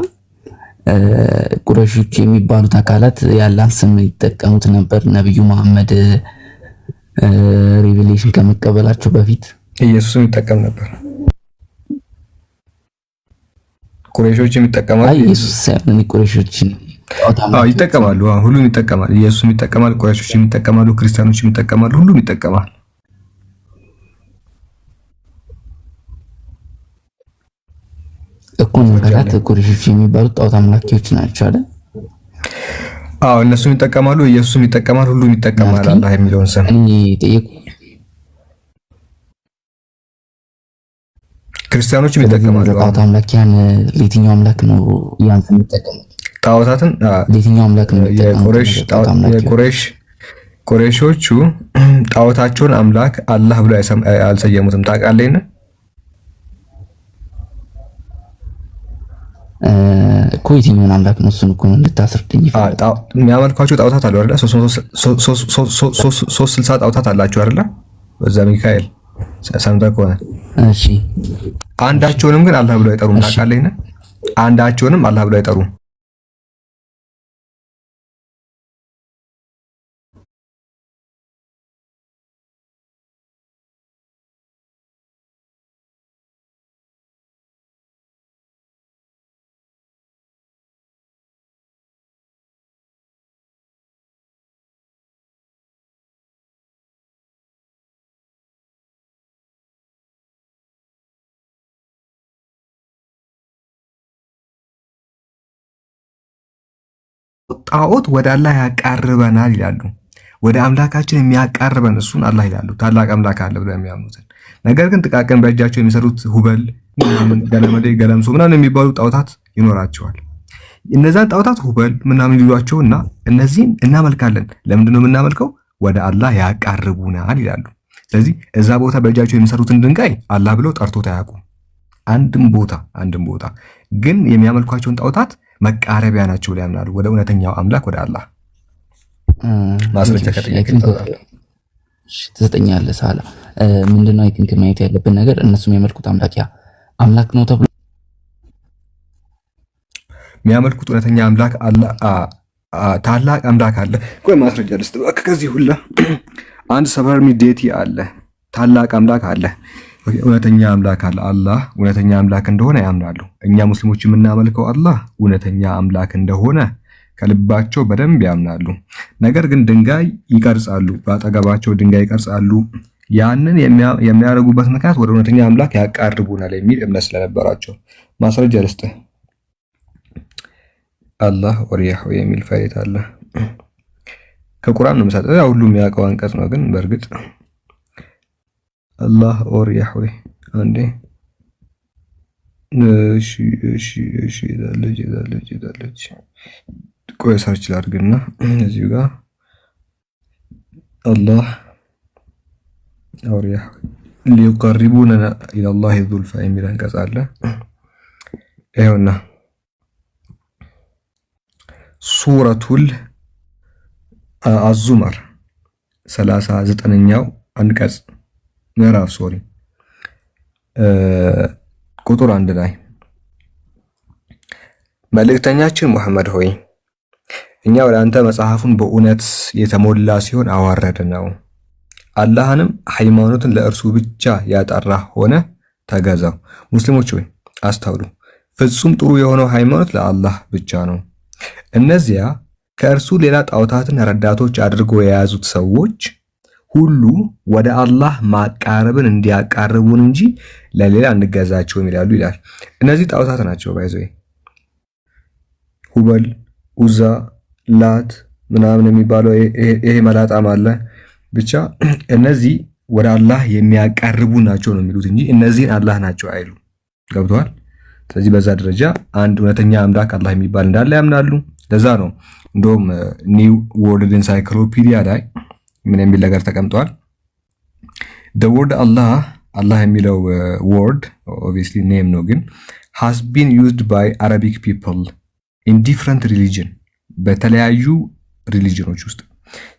ቁረይሾች የሚባሉት አካላት የአላህን ስም ይጠቀሙት ነበር ነብዩ መሐመድ ሪቪሌሽን ከመቀበላቸው በፊት ኢየሱስም ይጠቀም ነበር። ቁረይሾች የሚጠቀማሉ ኢየሱስ ሳይሆን ቁረይሾች ይጠቀማሉ። ሁሉም ይጠቀማል። ኢየሱስም ይጠቀማል፣ ቁረይሾች ይጠቀማሉ፣ ክርስቲያኖች ይጠቀማሉ፣ ሁሉም ይጠቀማል። እኮ ነገራት ቁረይሾች የሚባሉት ጣዖት አምላኪዎች ናቸው አይደል? አዎ እነሱም ይጠቀማሉ፣ ኢየሱስም ይጠቀማል፣ ሁሉም ይጠቀማል አላህ የሚለውን ስም። እኔ ጠየቁ ክርስቲያኖችም ይጠቀማሉ። ጣዖት አምላኪያን ለየትኛው አምላክ ነው ያን ስም የሚጠቀሙት? ጣዖታትን ለየትኛው አምላክ ነው ቁረይሾቹ ጣዖታቸውን አምላክ አላህ ብለው አልሰየሙትም። ታውቃለህ? እኮ የትኛውን አምላክ ነው? እሱን እኮ እንድታስረዳኝ ይፈልጋል። የሚያመልኳቸው ጣዖታት አሉ አይደል? 360 ጣዖታት አላቸው አይደል? በዛ ሚካኤል ሰምተህ ከሆነ እሺ። አንዳቸውንም ግን አላህ ብለው አይጠሩም። ታውቃለህ? አንዳቸውንም አላህ ብለው አይጠሩም። ጣዖት ወደ አላህ ያቃርበናል ይላሉ። ወደ አምላካችን የሚያቃርበን እሱን አላህ ይላሉ። ታላቅ አምላክ አለ ብለው የሚያምኑትን ነገር ግን ጥቃቅን በእጃቸው የሚሰሩት ሁበል ምናምን ገለመዴ ገለምሶ ምናምን የሚባሉ ጣዖታት ይኖራቸዋል። እነዛን ጣዖታት ሁበል ምናምን ይሏቸውና እነዚህን እናመልካለን። ለምንድን ነው የምናመልከው? ወደ አላህ ያቃርቡናል ይላሉ። ስለዚህ እዛ ቦታ በእጃቸው የሚሰሩትን ድንጋይ አላህ ብለው ጠርቶት አያውቁም። አንድም ቦታ ግን የሚያመልኳቸውን ጣዖታት መቃረቢያ ናቸው ብለው ያምናሉ፣ ወደ እውነተኛው አምላክ ወደ አላህ። ማስረጃ ትሰጠኛለህ? ሳላ ምንድነው አይ ቲንክ ማየት ያለብን ነገር እነሱም የሚያመልኩት አምላክ ነው ተብሎ የሚያመልኩት እውነተኛ አምላክ አላህ ታላቅ አምላክ አለ። ቆይ ማስረጃ ልስጥ በቃ። ከዚህ ሁላ አንድ ሰቨርሚ ዴቲ አለ፣ ታላቅ አምላክ አለ፣ እውነተኛ አምላክ አለ። አላህ እውነተኛ አምላክ እንደሆነ ያምናሉ። እኛ ሙስሊሞች የምናመልከው አላህ እውነተኛ አምላክ እንደሆነ ከልባቸው በደንብ ያምናሉ። ነገር ግን ድንጋይ ይቀርጻሉ፣ በአጠገባቸው ድንጋይ ይቀርጻሉ። ያንን የሚያደርጉበት ምክንያት ወደ እውነተኛ አምላክ ያቃርቡናል የሚል እምነት ስለነበራቸው። ማስረጃ ልስጥህ። አላህ ወሪያሁ የሚል ፋይት አለ። ከቁርአን ነው የምሰጠው። ያው ሁሉም የሚያውቀው አንቀጽ ነው፣ ግን በእርግጥ አላህ ወሪያሁ አንዴ እሺ ይዛለች ቆይ ሰርች ላድርግና እዚሁ ጋር አላህ ወሪያሁ ሊቀርቡና ኢለላህ ዙልፋ የሚል አንቀጽ አለ። ይኸውና ሱረቱል አዙመር 39ኛው አንቀጽ ምዕራፍ ሶሪ ቁጥር 1 ላይ መልእክተኛችን ሙሐመድ ሆይ እኛ ወደ አንተ መጽሐፉን በእውነት የተሞላ ሲሆን አዋረድነው፣ አላህንም ሃይማኖትን ለእርሱ ብቻ ያጠራ ሆነ ተገዛው። ሙስሊሞች ሆይ አስተውሉ፣ ፍጹም ጥሩ የሆነው ሃይማኖት ለአላህ ብቻ ነው። እነዚያ ከእርሱ ሌላ ጣዖታትን ረዳቶች አድርጎ የያዙት ሰዎች ሁሉ ወደ አላህ ማቃረብን እንዲያቃርቡን እንጂ ለሌላ እንገዛቸውም ይላሉ ይላል። እነዚህ ጣዖታት ናቸው። ባይዘይ ሁበል፣ ኡዛ፣ ላት ምናምን የሚባለው ይሄ መላጣም አለ። ብቻ እነዚህ ወደ አላህ የሚያቃርቡ ናቸው ነው የሚሉት እንጂ እነዚህን አላህ ናቸው አይሉ። ገብተዋል። ስለዚህ በዛ ደረጃ አንድ እውነተኛ አምላክ አላህ የሚባል እንዳለ ያምናሉ። ለዛ ነው እንደውም ኒው ወርልድ ኢንሳይክሎፒዲያ ላይ ምን የሚል ነገር ተቀምጧል? the word Allah የሚለው word obviously name ነው፣ ግን has been used by Arabic people in different religion በተለያዩ ሪሊጅኖች ውስጥ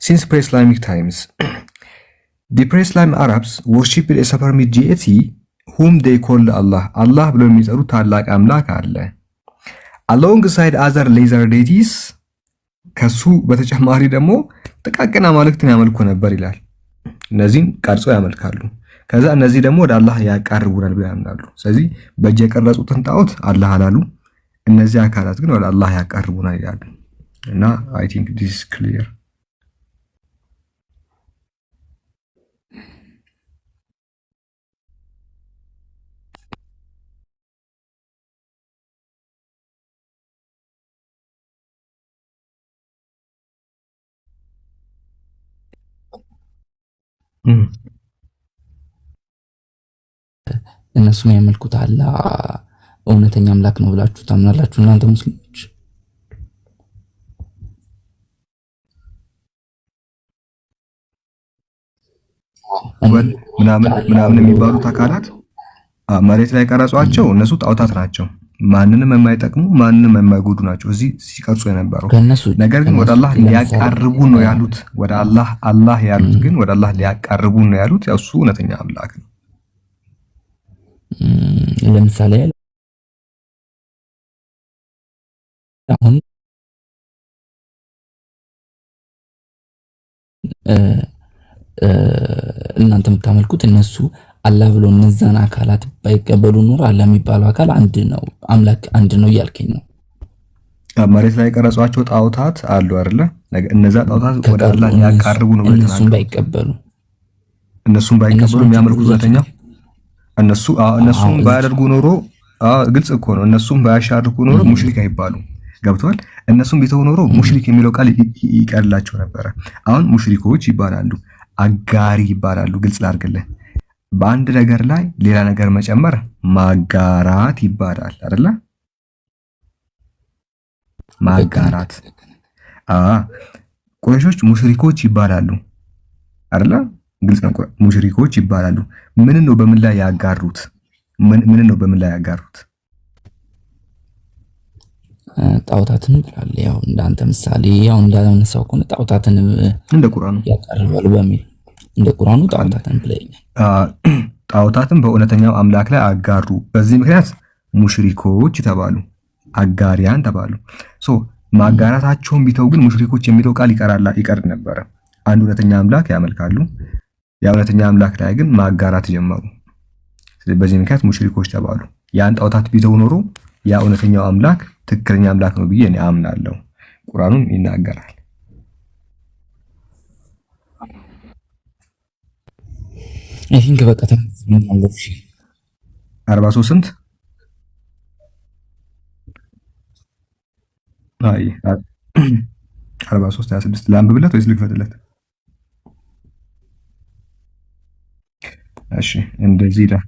since pre-Islamic times. The pre-Islamic Arabs worshipped a supreme deity whom they called Allah ብለው የሚጠሩት ታላቅ አምላክ አለ። alongside other lesser deities ከሱ በተጨማሪ ደግሞ ጥቃቅን አማልክትን ያመልኩ ነበር ይላል። እነዚህን ቀርጾ ያመልካሉ። ከዛ እነዚህ ደግሞ ወደ አላህ ያቃርቡናል ብለው ያምናሉ። ስለዚህ በእጅ የቀረጹትን ጣዖት አላህ አላሉ፣ እነዚህ አካላት ግን ወደ አላህ ያቃርቡናል ይላሉ። እና I think this is clear. እነሱ የሚያመልኩት አላህ እውነተኛ አምላክ ነው ብላችሁ ታምናላችሁ እናንተ ሙስሊሞች? ምናምን የሚባሉት አካላት መሬት ላይ ቀረጿቸው እነሱ ጣዖታት ናቸው። ማንንም የማይጠቅሙ ማንንም የማይጎዱ ናቸው እዚህ ሲቀርጹ የነበረው። ነገር ግን ወደ አላህ ሊያቃርቡ ነው ያሉት። ወደ አላህ ያሉት ግን ወደ አላህ ሊያቃርቡ ነው ያሉት። ያው እሱ እውነተኛ አምላክ ነው። ለምሳሌ አሁን እናንተ የምታመልኩት እነሱ አላህ ብሎ እነዛን አካላት ባይቀበሉ ኖር አላህ የሚባለው አካል አንድ ነው፣ አምላክ አንድ ነው እያልከኝ ነው። መሬት ላይ ቀረጿቸው ጣዖታት አሉ አይደለ? እነዛ ጣዖታት ወደ አላህ ሊያቃርቡ ነው ማለት ነው። እነሱም ባይቀበሉ የሚያመልኩት እውነተኛው እነሱም ባያደርጉ ኖሮ ግልጽ እኮ ነው። እነሱም ባያሻርኩ ኖሮ ሙሽሪክ አይባሉ። ገብቷል። እነሱም ቢተው ኖሮ ሙሽሪክ የሚለው ቃል ይቀርላቸው ነበረ። አሁን ሙሽሪኮች ይባላሉ፣ አጋሪ ይባላሉ። ግልጽ ላድርግልህ፣ በአንድ ነገር ላይ ሌላ ነገር መጨመር ማጋራት ይባላል አይደለ? ማጋራት። ቁረይሾች ሙሽሪኮች ይባላሉ አይደለ? ግልጽ ነው። ሙሽሪኮች ይባላሉ። ምን ነው በምን ላይ ያጋሩት? ምን ነው በምን ላይ ያጋሩት? ጣዖታትን ብላል። ያው እንዳንተ ምሳሌ ያው እንዳነሳው ከሆነ ጣዖታትን እንደ ቁርአኑ ያቀርባሉ በሚል እንደ ቁርአኑ ጣዖታትን ብለኛል። ጣዖታትን በእውነተኛው አምላክ ላይ አጋሩ። በዚህ ምክንያት ሙሽሪኮች ተባሉ፣ አጋሪያን ተባሉ። ማጋራታቸውን ቢተው ግን ሙሽሪኮች የሚለው ቃል ይቀር ነበረ። አንድ እውነተኛ አምላክ ያመልካሉ፣ ያ እውነተኛ አምላክ ላይ ግን ማጋራት ጀመሩ። በዚህ ምክንያት ሙሽሪኮች ተባሉ። ያን ጣዖታት ቢተው ኖሮ ያ እውነተኛው አምላክ ትክክለኛ አምላክ ነው ብዬ እኔ አምናለሁ። ቁርአኑም ይናገራል። አይ ቲንክ በቃ ተምኛለሁ። 43 ስንት? አይ 43 26 ላንብብለት ወይስ ልክፈትለት? እሺ እንደዚህ ይላል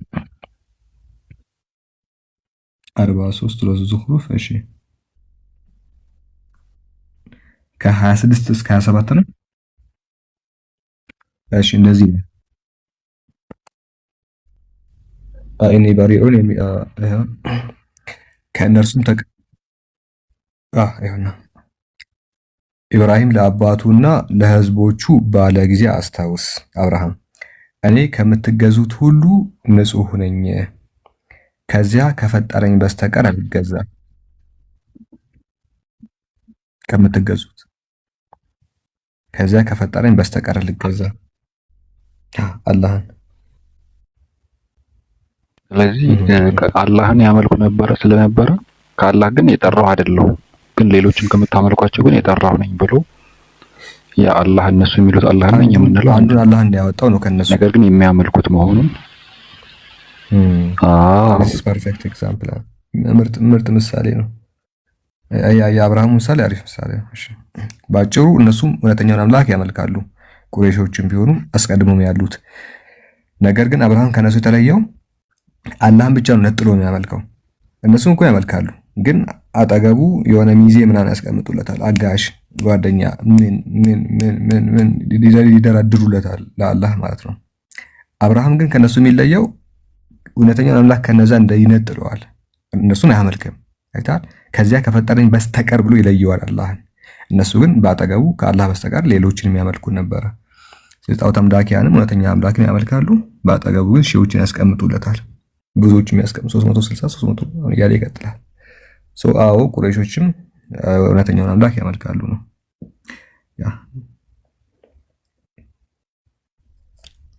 43 ለዙኽሩፍ። እሺ ከ26 እስከ 27 ነው። እሺ እንደዚህ ነው። እኔ ባሪኡን ከእነርሱም ይሁንና ኢብራሂም ለአባቱና ለሕዝቦቹ ባለ ጊዜ አስታውስ። አብርሃም እኔ ከምትገዙት ሁሉ ንጹሕ ነኝ፣ ከዚያ ከፈጠረኝ በስተቀር አልገዛም። ከምትገዙት ከዚያ ከፈጠረኝ በስተቀር አልገዛም አላህን። ስለዚህ አላህን ያመልኩ ነበረ ስለነበረ ከአላህ ግን የጠራሁ አይደለሁም፣ ግን ሌሎችም ከምታመልኳቸው ግን የጠራሁ ነኝ ብሎ ያ አላህ እነሱ የሚሉት አላህ ነኝ የምንለው አንዱን አላህ እንዲያወጣው ነው ከነሱ። ነገር ግን የሚያመልኩት መሆኑን ፐርፌክት ኤግዛምፕል፣ ምርጥ ምሳሌ ነው። የአብርሃም ምሳሌ አሪፍ ምሳሌ ነው። እሺ ባጭሩ እነሱም እውነተኛውን አምላክ ያመልካሉ፣ ቁረይሾችም ቢሆኑ አስቀድሞም ያሉት። ነገር ግን አብርሃም ከነሱ የተለየው አላህን ብቻ ነው ነጥሎ የሚያመልከው። እነሱም እኮ ያመልካሉ፣ ግን አጠገቡ የሆነ ሚዜ ምናምን ያስቀምጡለታል፣ አጋሽ ጓደኛ ምን ይደረድሩለታል ለአላህ ማለት ነው። አብርሃም ግን ከነሱ የሚለየው እውነተኛውን አምላክ ከነዛ ይነጥለዋል። እነሱን አያመልክም። አይታል ከዚያ ከፈጠረኝ በስተቀር ብሎ ይለየዋል አላህን። እነሱ ግን በአጠገቡ ከአላህ በስተቀር ሌሎችን የሚያመልኩ ነበረ። ጣዖት አምላኪያንም እውነተኛ አምላክን ያመልካሉ፣ በአጠገቡ ግን ሺዎችን ያስቀምጡለታል። ብዙዎች የሚያስቀምጡ 360 300 እያለ ይቀጥላል። አዎ ቁረይሾችም እውነተኛውን አምላክ ያመልካሉ ነው።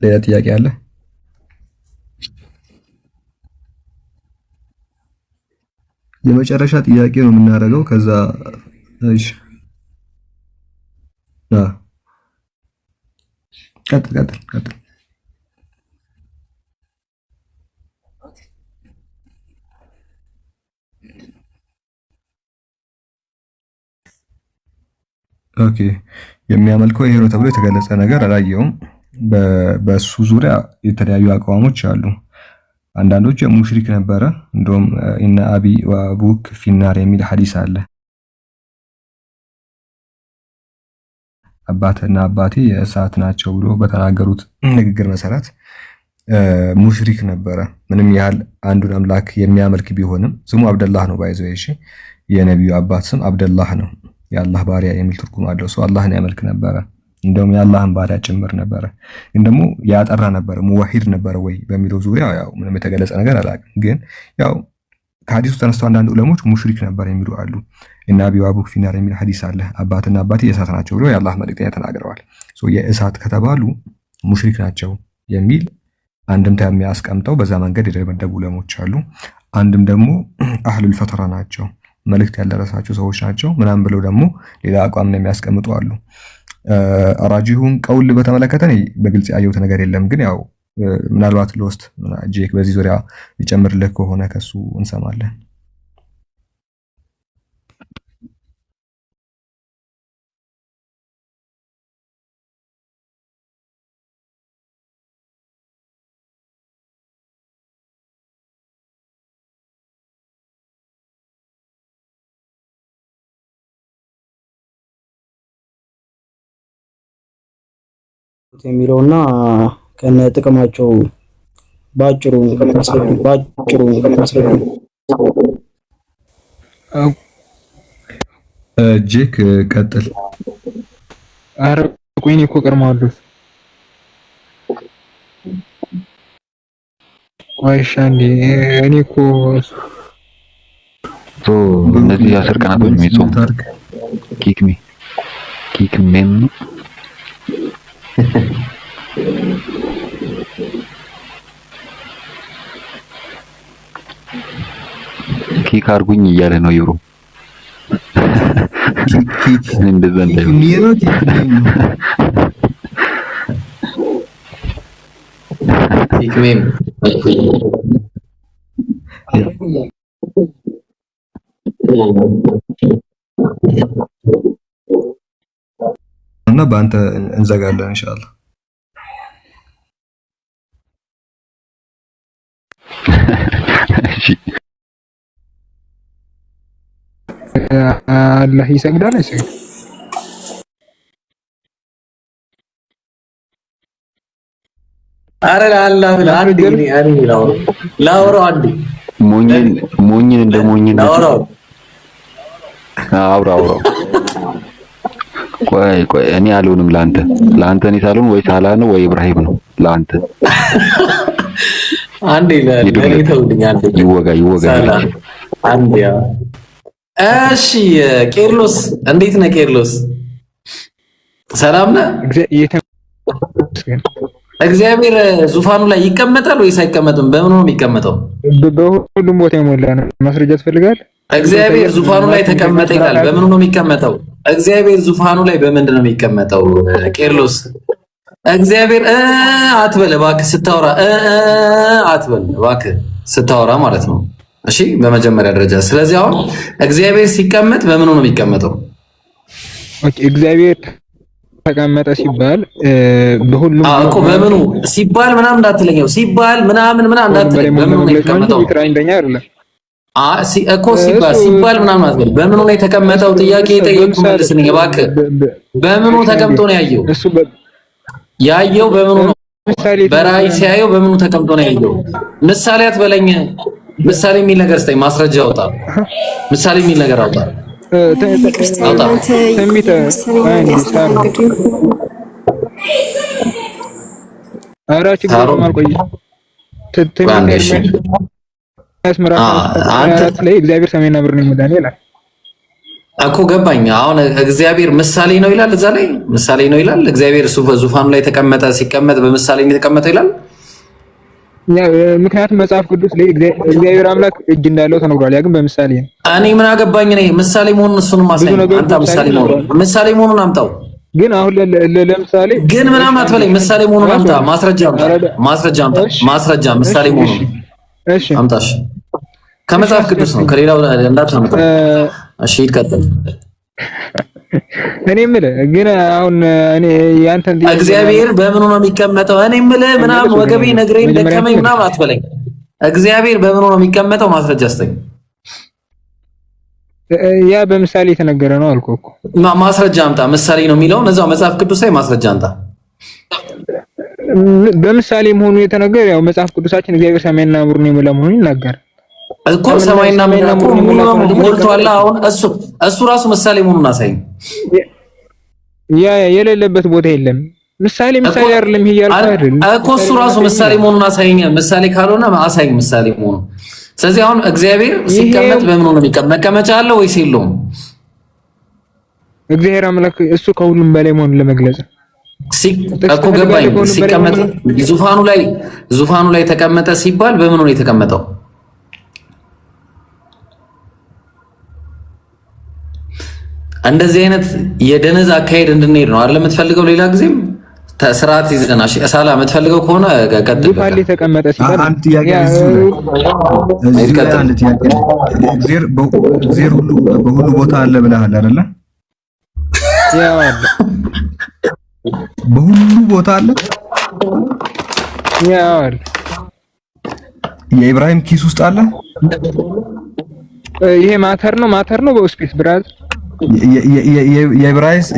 ሌላ ጥያቄ አለ? የመጨረሻ ጥያቄ ነው የምናደርገው። ከዛ እሺ ቀጥል። ኦኬ የሚያመልከው ይሄ ነው ተብሎ የተገለጸ ነገር አላየውም። በሱ ዙሪያ የተለያዩ አቋሞች አሉ። አንዳንዶች ሙሽሪክ ነበረ፣ እንደውም ኢነ አቢ ወአቡክ ፊናር የሚል ሐዲስ አለ። አባትና አባቴ የእሳት ናቸው ብሎ በተናገሩት ንግግር መሰረት ሙሽሪክ ነበረ። ምንም ያህል አንዱን አምላክ የሚያመልክ ቢሆንም ስሙ አብደላህ ነው። ባይዘው እሺ፣ የነቢዩ አባት ስም አብደላህ ነው። የአላህ ባሪያ የሚል ትርጉም አለው። ሰው አላህን ያመልክ ነበረ፣ እንደውም የአላህን ባሪያ ጭምር ነበረ። ግን ደግሞ ያጠራ ነበረ፣ ሙዋሂድ ነበረ ወይ በሚለው ዙሪያ ያው ምንም የተገለጸ ነገር አላውቅም። ግን ያው ከሐዲሱ ተነስተው አንዳንድ ዑለሞች ሙሽሪክ ነበር የሚሉ አሉ። እና አቢ ወአቡክ ፊናር የሚል ሐዲስ አለ። አባትና አባቴ የእሳት ናቸው ብሎ የአላህ መልእክተኛ ተናግረዋል። የእሳት ከተባሉ ሙሽሪክ ናቸው የሚል አንድምታ የሚያስቀምጠው በዛ መንገድ የደመደቡ ዑለሞች አሉ። አንድም ደግሞ አህሉል ፈተራ ናቸው፣ መልእክት ያልደረሳቸው ሰዎች ናቸው ምናምን ብለው ደግሞ ሌላ አቋም ነው የሚያስቀምጡ አሉ። ራጂሁን ቀውል በተመለከተ በግልጽ ያየሁት ነገር የለም። ግን ያው ምናልባት ለውስጥ ጄክ በዚህ ዙሪያ ሊጨምርልህ ከሆነ ከሱ እንሰማለን። የሚለውና ከነ ጥቅማቸው ባጭሩ ጄክ ቀጥል። አረ ቆይ እኔ እኮ ቀርማለሁ። ቆይሻ እንዴ እኔ እኮ እነዚህ 10 ቀናቶች የሚጾም ኪክሜም ኪክ አርጉኝ እያለ ነው ዩሮ። እንደዛ እንዳይሆን ኪክሜም እና በአንተ እንዘጋለን ኢንሻአላህ። እሺ አላህ ይሰግዳል አይሰግድም? አረ ለአላህ ብለህ አንዴ ላውራው አንዴ ሞኝን እንደ ሞኝን አውራው ቆይ እኔ አልሆንም ለአንተ እኔ ሳልሆን ወይ ሳላ ነው ወይ ኢብራሂም ነው ለአንተ አንዴ ለኔ ተውልኝ አንዴ ይወጋ አንዴ እሺ ቄርሎስ እንዴት ነህ ቄርሎስ ሰላም ነህ እግዚአብሔር ዙፋኑ ላይ ይቀመጣል ወይስ አይቀመጥም በምን ነው የሚቀመጠው በሁሉም ቦታ የሞላ ነው ማስረጃ ያስፈልጋል እግዚአብሔር ዙፋኑ ላይ ተቀመጠ ይላል በምን ነው የሚቀመጠው እግዚአብሔር ዙፋኑ ላይ በምንድን ነው የሚቀመጠው ቄርሎስ እግዚአብሔር አትበል እባክህ ስታወራ አትበል እባክህ ስታወራ ማለት ነው እሺ በመጀመሪያ ደረጃ ስለዚህ አሁን እግዚአብሔር ሲቀመጥ በምን ነው የሚቀመጠው ኦኬ እግዚአብሔር ተቀመጠ ሲባል በሁሉም እኮ በምኑ ሲባል ምናምን እንዳትለኛው ሲባል ምናምን እንዳትለኝ በምኑ ነው የሚቀመጠው ይጥራኝደኛ አይደለም እኮ ሲባል ምናምን አትበል በምኑ ነው የተቀመጠው ጥያቄ ጠየቅኩ መልስልኝ እባክህ በምኑ ተቀምጦ ነው ያየው በምኑ ነው በራእይ ሲያየው በምኑ ተቀምጦ ነው ያየው ምሳሌ አትበለኝ ምሳሌ የሚል ነገር ስጠኝ ማስረጃ አውጣ ምሳሌ የሚል ነገር አውጣ ትንቢተ አራች ጋር ማልቆይ አንተ ላይ እግዚአብሔር ሰማይና ምድር ነው የሚዳን ይላል እኮ ገባኝ አሁን እግዚአብሔር ምሳሌ ነው ይላል እዛ ላይ ምሳሌ ነው ይላል እግዚአብሔር ዙፋኑ ላይ ተቀመጠ ሲቀመጥ በምሳሌ ነው የተቀመጠው ይላል ምክንያቱም መጽሐፍ ቅዱስ ላይ እግዚአብሔር አምላክ እጅ እንዳለው ተነግሯል ያ ግን በምሳሌ ነው እኔ ምን አገባኝ ነኝ ምሳሌ መሆኑን እሱንም አሳይ አንተ ምሳሌ መሆኑን አምጣው ግን አሁን ለምሳሌ ግን ምናምን አትበለኝ ምሳሌ መሆኑን አምጣ ማስረጃ ምሳሌ መሆኑን እሺ አምጣሽ ከመጽሐፍ ቅዱስ ነው ከሌላው እንዳታመጣ እሺ ይቀጥል እኔ የምልህ ግን አሁን እኔ ያንተን እግዚአብሔር በምኑ ነው የሚቀመጠው እኔ የምልህ ምናምን ወገቤ ነግረኝ ደከመኝ ምናምን አትበለኝ እግዚአብሔር በምኑ ነው የሚቀመጠው ማስረጃ አስተኝ ያ በምሳሌ የተነገረ ነው አልኩህ እኮ ማስረጃ አምጣ ምሳሌ ነው የሚለውን እዛው መጽሐፍ ቅዱስ ላይ ማስረጃ አምጣ በምሳሌ መሆኑ የተነገረ ያው መጽሐፍ ቅዱሳችን እግዚአብሔር ሰማይና ምድርን የሞላ መሆኑን ይናገራል እኮ ሰማይና ምድርን ሞልቷል አሁን እሱ ራሱ ምሳሌ መሆኑን አሳይኝ ያ የሌለበት ቦታ የለም ምሳሌ አይደለም ይሄ ያልኩህ አይደል እኮ እሱ ራሱ ምሳሌ መሆኑን አሳይኝ ምሳሌ ካልሆነ አሳይኝ ምሳሌ መሆኑን ስለዚህ አሁን እግዚአብሔር ሲቀመጥ በምን ነው የሚቀመጥ መቀመጫ አለው ወይስ የለውም እግዚአብሔር አምላክ እሱ ከሁሉም በላይ መሆኑን ለመግለጽ እኮ ገባኝ ሲቀመጥ ዙፋኑ ላይ ተቀመጠ ሲባል በምን ነው የተቀመጠው እንደዚህ አይነት የደነዝ አካሄድ እንድንሄድ ነው አይደል የምትፈልገው ሌላ ጊዜም ስርዓት ይዘና ሳላ የምትፈልገው ከሆነ ቀጥል ዙፋን ላይ ተቀመጠ ሲባል አንድ ጥያቄ እግዚአብሔር በሁሉ ቦታ አለ ብለሃል አይደለ ያው አለ በሁሉ ቦታ አለ ያው አለ የኢብራሂም ኪስ ውስጥ አለ ይሄ ማተር ነው በስፔስ ብራዝ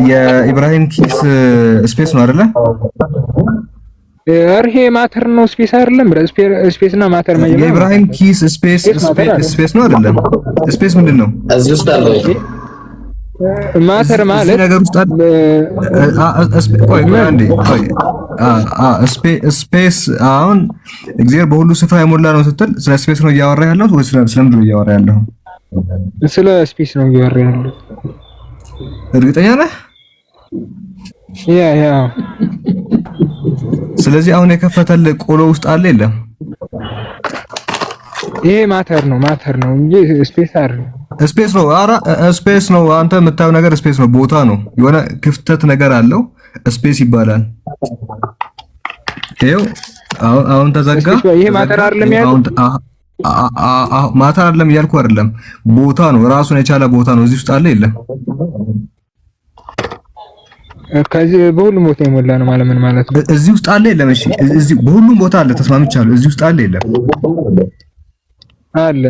የኢብራሂም ኪስ ስፔስ ነው አይደለ ይሄ ማተር ነው ስፔስ አይደለም ስፔስ እና ማተር ማለት የኢብራሂም ኪስ ስፔስ ነው አይደለም ስፔስ ምንድነው እዚህ ውስጥ አለ ማተር ማለት ነገር ውስጥ ስፔስ አሁን እግዚአብሔር በሁሉ ስፍራ የሞላ ነው ስትል ስለ ስፔስ ነው እያወራ ያለው ወይስ ስለምንድን ነው እያወራ ያለው ስለ ስፔስ ነው እያወራ ያለው እርግጠኛ ነህ ያ ስለዚህ አሁን የከፈተልህ ቆሎ ውስጥ አለ የለም ይሄ ማተር ነው እንጂ ስፔስ አይደለም ስፔስ ነው ስፔስ ነው አንተ የምታየው ነገር ስፔስ ነው ቦታ ነው የሆነ ክፍተት ነገር አለው ስፔስ ይባላል ይሄው አሁን ተዘጋ ይሄ ማተር አይደለም ያለው ማተር አይደለም እያልኩ አይደለም ቦታ ነው ራሱን የቻለ ቦታ ነው እዚህ ውስጥ አለ የለም ከዚህ በሁሉም ቦታ የሞላ ነው ማለት ምን ማለት ነው እዚህ ውስጥ አለ የለም እሺ እዚህ በሁሉም ቦታ አለ ተስማምቻለሁ እዚህ ውስጥ አለ የለም አለ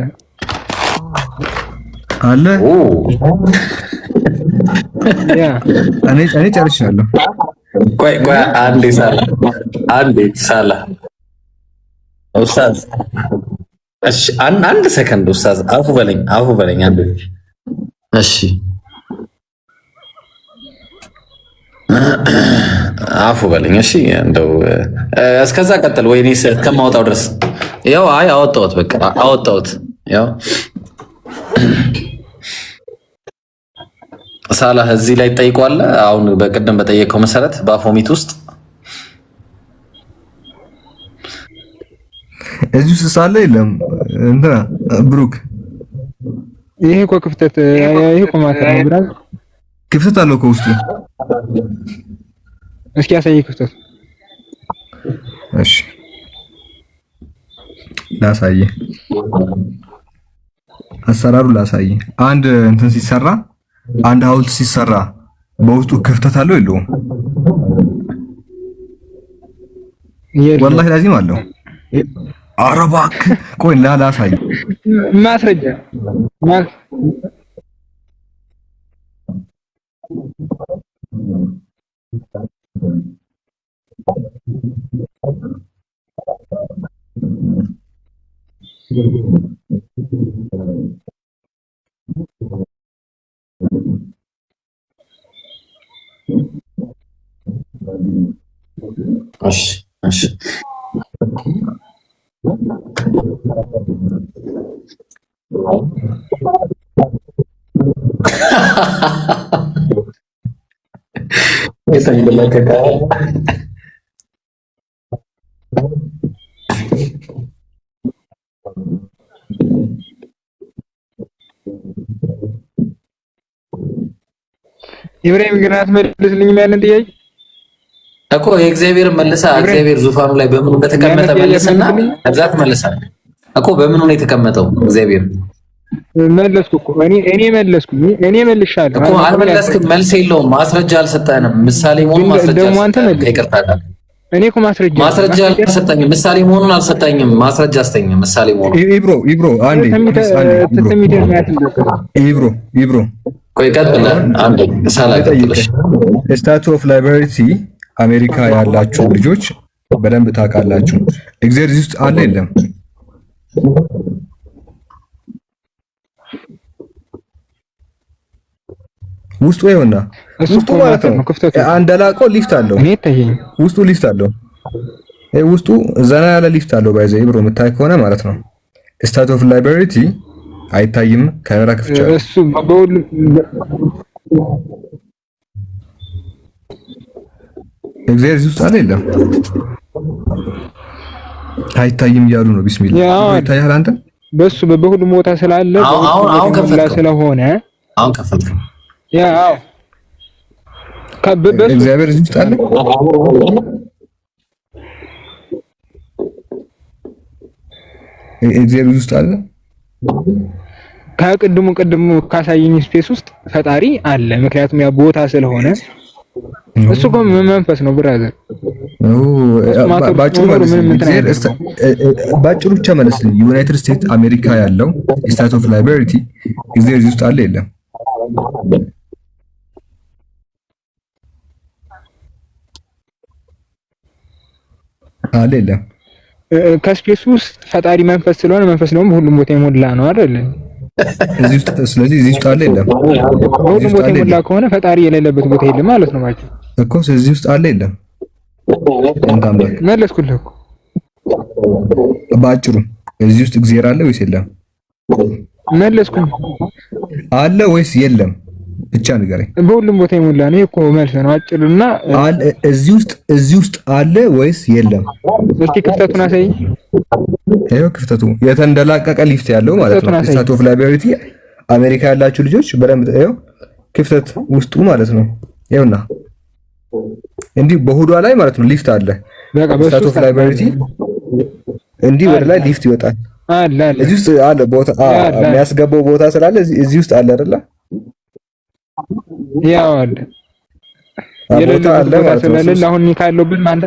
ያ እኔ ጨርሻለሁ ቆይ አንዴ ሳላ ኡስታዝ እሺ አንድ ሰከንድ ኡስታዝ አፉ በለኝ አንዴ እሺ አፉ በለኝ እሺ። እንደው እስከዛ ቀጥል ወይኔ እስከማውጣው ድረስ ያው አይ አወጣሁት፣ በቃ አወጣሁት። ያው ሳላህ እዚህ ላይ ጠይቋል። አሁን በቅድም በጠየቀው መሰረት በአፎሚት ውስጥ እዚህ ውስጥ ሳለ የለም እንትና ብሩክ ይሄ እኮ ክፍተት ይሄ እኮ ማለት ነው ብራዝ ክፍተት አለው ከውስጡ። እስኪ ያሳይ ክፍተት። እሺ ላሳይ፣ አሰራሩ ላሳይ። አንድ እንትን ሲሰራ አንድ ሐውልት ሲሰራ በውስጡ ክፍተት አለው የለውም? ወላሂ ላዚም አለው። ኧረ እባክህ ቆይ ላሳይ ማስረጃ እሺ እሺ ኢብራሂም ግን አትመልስልኝም ያንን ጥያቄ እኮ የእግዚአብሔር መልሳ እግዚአብሔር ዙፋኑ ላይ በምኑ እንደተቀመጠ መልስና አብዛት መልሳል እኮ በምኑ ነው የተቀመጠው? እግዚአብሔር መለስኩ እኮ እኔ መለስኩ እኔ መልሻለሁ እኮ አልመለስክም። መልስ የለውም። ማስረጃ አልሰጠንም። ምሳሌ መሆኑን ማስረጃ አልሰጠኝም። ይቅርታ እኔ እኮ ማስረጃ አልሰጠኝም። ምሳሌ መሆኑን አልሰጠኝም። ማስረጃ አስተኝ ምሳሌ መሆኑን ኢብሮ አንዴ ኢብሮ ቆይ ቀጥል። አንዴ ሳላቀጥልሽ ስታቹ ኦፍ ላይበርቲ አሜሪካ ያላችሁ ልጆች በደንብ ታውቃላችሁ። እግዚአብሔር እዚህ ውስጥ አለ የለም? ውስጡ ይሆንና ውስጡ ማለት ነው አንደላቆ ሊፍት አለው። ውስጡ ሊፍት አለው። ውስጡ ዘና ያለ ሊፍት አለው። ባይዘ ኢብሮ የምታይ ከሆነ ማለት ነው። ስታቹ ኦፍ ላይበርቲ አይታይም። ካሜራ ከፍቻለሁ። እሱ በሁሉ እግዚአብሔር እዚህ ውስጥ አለ የለም? አይታይም እያሉ ነው። ቢስሚላህ ይታያል። አንተ በሱ በሁሉም ቦታ ስላለ አሁን ከፈትከው ስለሆነ አሁን ከፈትከው ያው እግዚአብሔር እዚህ ውስጥ አለ። እግዚአብሔር እዚህ ውስጥ አለ። ከቅድሙ ካሳየኝ ስፔስ ውስጥ ፈጣሪ አለ። ምክንያቱም ያ ቦታ ስለሆነ እሱ እኮ መንፈስ ነው ብራዘር። ባጭሩ ብቻ መለስልኝ። ዩናይትድ ስቴትስ አሜሪካ ያለው ስታት ኦፍ ላይበርቲ እግዚአብሔር እዚህ ውስጥ አለ የለም? አለ የለም? ከስፔስ ውስጥ ፈጣሪ መንፈስ ስለሆነ መንፈስ ደግሞ ሁሉም ቦታ የሞላ ነው አይደል? እዚህ ውስጥ ስለዚህ እዚህ ውስጥ አለ የለም? ሁሉም ቦታ የሞላ ከሆነ ፈጣሪ የሌለበት ቦታ የለም ማለት ነው ማለት እኮ። እዚህ ውስጥ አለ የለም? መለስኩልህ እኮ ባጭሩ። እዚህ ውስጥ እግዚአብሔር አለ ወይስ የለም? መለስኩኝ። አለ ወይስ የለም ብቻ ንገረኝ። በሁሉም ቦታ የሞላ ነው እኮ መልስ ነው አጭሩና። እዚህ ውስጥ አለ ወይስ የለም? እስኪ ክፍተቱን አሳይ። ይሄው ክፍተቱ የተንደላቀቀ ሊፍት ያለው ማለት ነው። ስታት ኦፍ ላይበርቲ አሜሪካ ያላችሁ ልጆች በደንብ ይሄው ክፍተት ውስጡ ማለት ነው። ይሄውና እንዲህ በሆዷ ላይ ማለት ነው ሊፍት አለ። ስታት ኦፍ ላይበርቲ እንዲህ ወደ ላይ ሊፍት ይወጣል። እዚህ ውስጥ አለ ቦታ የሚያስገባው ቦታ ስላለ እዚህ ውስጥ አለ አይደለ? ያው አለ የሌለ አለ ማለት ነው። አሁን ካለውብን ማንተ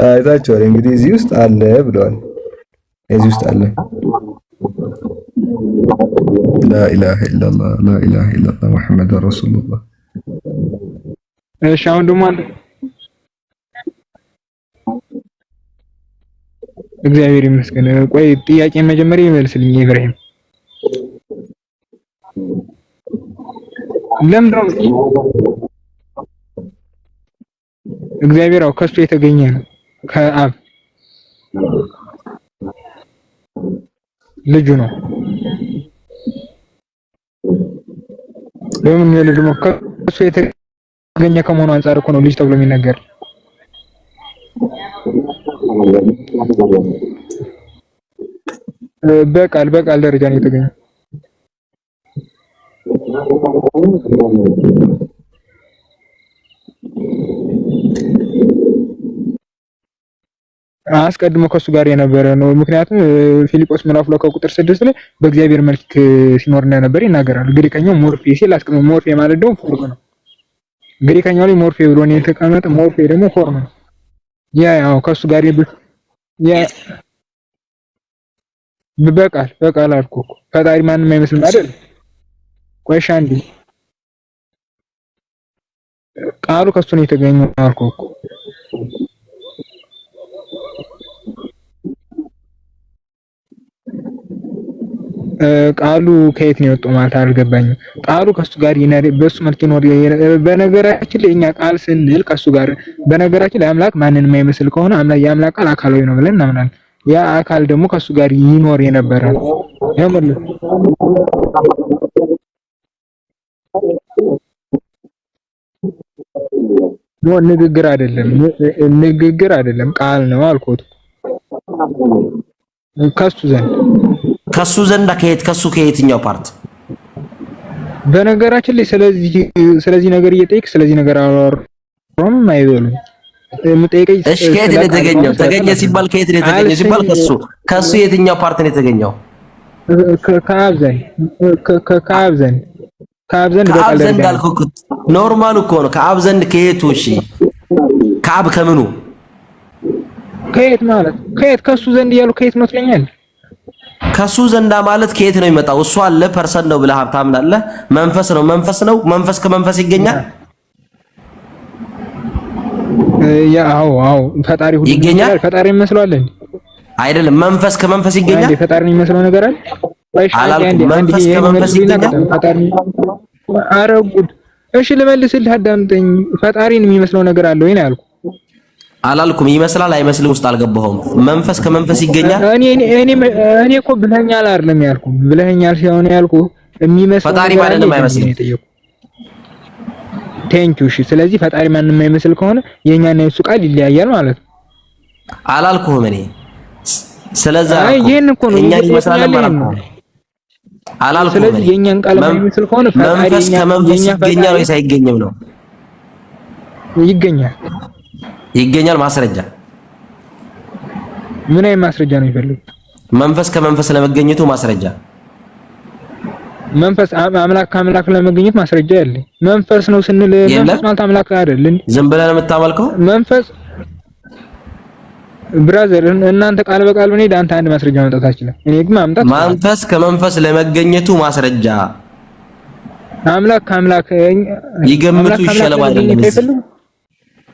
አይታችኋል እንግዲህ እዚህ ውስጥ አለ ብለዋል። እዚህ ውስጥ አለ። لا اله الا الله لا اله الا الله محمد رسول الله። እሺ አሁን ደግሞ አንተ እግዚአብሔር ይመስገን። ቆይ ጥያቄ መጀመሪያ ይመልስልኝ ኢብራሂም። ለምንድነው እግዚአብሔር ከሱ የተገኘ ነው ከአብ ልጁ ነው። ለምን የልጁ ነው ከሱ የተገኘ ከመሆኑ አንፃር እኮ ነው ልጅ ተብሎ የሚነገር። በቃል ደረጃ ነው የተገኘ። አስቀድሞ ከሱ ጋር የነበረ ነው። ምክንያቱም ፊልጶስ ምዕራፍ 2 ቁጥር 6 ላይ በእግዚአብሔር መልክ ሲኖር እንደነበር ይናገራል። ግሪከኛው ሞርፌ ሲል አስቀድሞ ሞርፌ ማለት ደግሞ ፎርም ነው። ግሪከኛው ላይ ሞርፌ ብሎ ነው የተቀመጠ። ሞርፌ ደግሞ ፎርም ነው። ያው ከሱ ጋር በቃል አልኩ እኮ ፈጣሪ ማንም አይመስልም አይደል? ቆይሻ እንዴ ቃሉ ከሱ ነው የተገኘው አልኩ እኮ። ቃሉ ከየት ነው የወጣው ማለት አልገባኝም። ቃሉ ከሱ ጋር በሱ መልክ ይኖር። በነገራችን ላይ እኛ ቃል ስንል ከሱ ጋር በነገራችን ላይ አምላክ ማንንም የማይመስል ከሆነ የአምላክ ቃል አካላዊ ነው ብለን እናምናለን። ያ አካል ደግሞ ከሱ ጋር ይኖር የነበረ ነው። ንግግር አይደለም ቃል ነው አልኩት። ከሱ ዘንድ ከየትኛው ፓርት? በነገራችን ላይ ስለዚህ ነገር እየጠየቅ ስለዚህ ነገር አወራም አይበሉም። እሺ ከየት ነው የተገኘው? ተገኘ ሲባል ከየት ነው የተገኘው ሲባል ከሱ የትኛው ፓርት ነው የተገኘው? ከአብ ዘንድ አልኩህ። ኖርማል እኮ ነው። ከአብ ዘንድ ከየቱ? እሺ ከአብ ከምኑ? ከየት ማለት ከየት? ከሱ ዘንድ እያሉ ከየት ነው ትለኛለህ? ከሱ ዘንዳ ማለት ከየት ነው የሚመጣው? እሱ አለ ፐርሰን ነው ብለህ ታምናለህ። መንፈስ ነው። መንፈስ ከመንፈስ ይገኛል። አዎ ፈጣሪ ሁሉ ይገኛል። ፈጣሪ ይመስለዋል እንዴ? አይደለም። መንፈስ ከመንፈስ ይገኛል። አንዴ ፈጣሪ የሚመስለው ነገር አለ። መንፈስ ከመንፈስ ይገኛል። ኧረ ጉድ! እሺ ልመልስልህ፣ አዳምጠኝ። ፈጣሪን የሚመስለው ነገር አለ ወይ ነው ያልኩህ። አላልኩም። ይመስላል አይመስልም ውስጥ አልገባሁም። መንፈስ ከመንፈስ ይገኛል። እኔ እኮ ብለኸኛል አይደለም ያልኩህ። ብለኸኛል ሲሆን ያልኩህ የሚመስለው ፈጣሪ ማንንም አይመስልም። ቴንኪው። እሺ ስለዚህ ፈጣሪ ማንንም የማይመስል ከሆነ የኛና የሱ ቃል ይለያያል ማለት ነው። አላልኩህም እኔ ስለዛ ይሄን እኮ ነው እኛ ይመስላል ማለት ነው። አላልኩም። ስለዚህ የኛን ቃል የማይመስል ከሆነ ፈጣሪ መንፈስ ከመንፈስ ይገኛል ወይስ አይገኝም ነው? ይገኛል። ማስረጃ ምን አይነት ማስረጃ ነው የሚፈልግ? መንፈስ ከመንፈስ ለመገኘቱ ማስረጃ። መንፈስ አምላክ ከአምላክ ለመገኘት ማስረጃ ያለኝ መንፈስ ነው ስንል መንፈስ ማለት አምላክ አይደል እንዴ? ዝም ብለህ ነው የምታመልከው? መንፈስ ብራዘር፣ እናንተ ቃል በቃል ሆነ አንተ አንድ ማስረጃ ማምጣት አትችልም። እኔ ግን ማምጣት መንፈስ ከመንፈስ ለመገኘቱ ማስረጃ አምላክ ከአምላክ ይገምቱ ይሻላል አይደለም?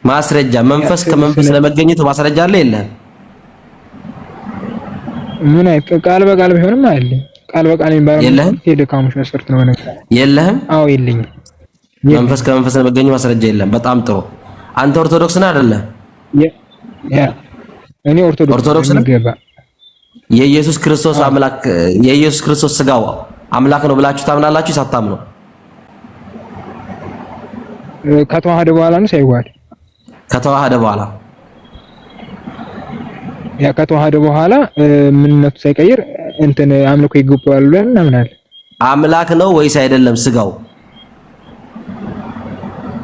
ማስረጃ መንፈስ ከመንፈስ ለመገኘቱ ማስረጃ አለ የለህም? ምን አይነት ቃል በቃል ቢሆንም አይደለም። ቃል በቃል የሚባለው የደካሞች መስፈርት ነው ነገር የለህም? አዎ የለኝም። መንፈስ ከመንፈስ ለመገኘቱ ማስረጃ የለም። በጣም ጥሩ። አንተ ኦርቶዶክስ ነህ አይደለ? እኔ ኦርቶዶክስ ነኝ። የኢየሱስ ክርስቶስ አምላክ የኢየሱስ ክርስቶስ ስጋው አምላክ ነው ብላችሁ ታምናላችሁ? ሳታምኑ ከተዋሃደ በኋላ ነው ሳይዋሃድ? ከተዋሃደ በኋላ ከተዋሃደ በኋላ ምንነቱ ሳይቀይር እንትን አምልኮ ይገባዋል ብለን እናምናለን። አምላክ ነው ወይስ አይደለም ስጋው?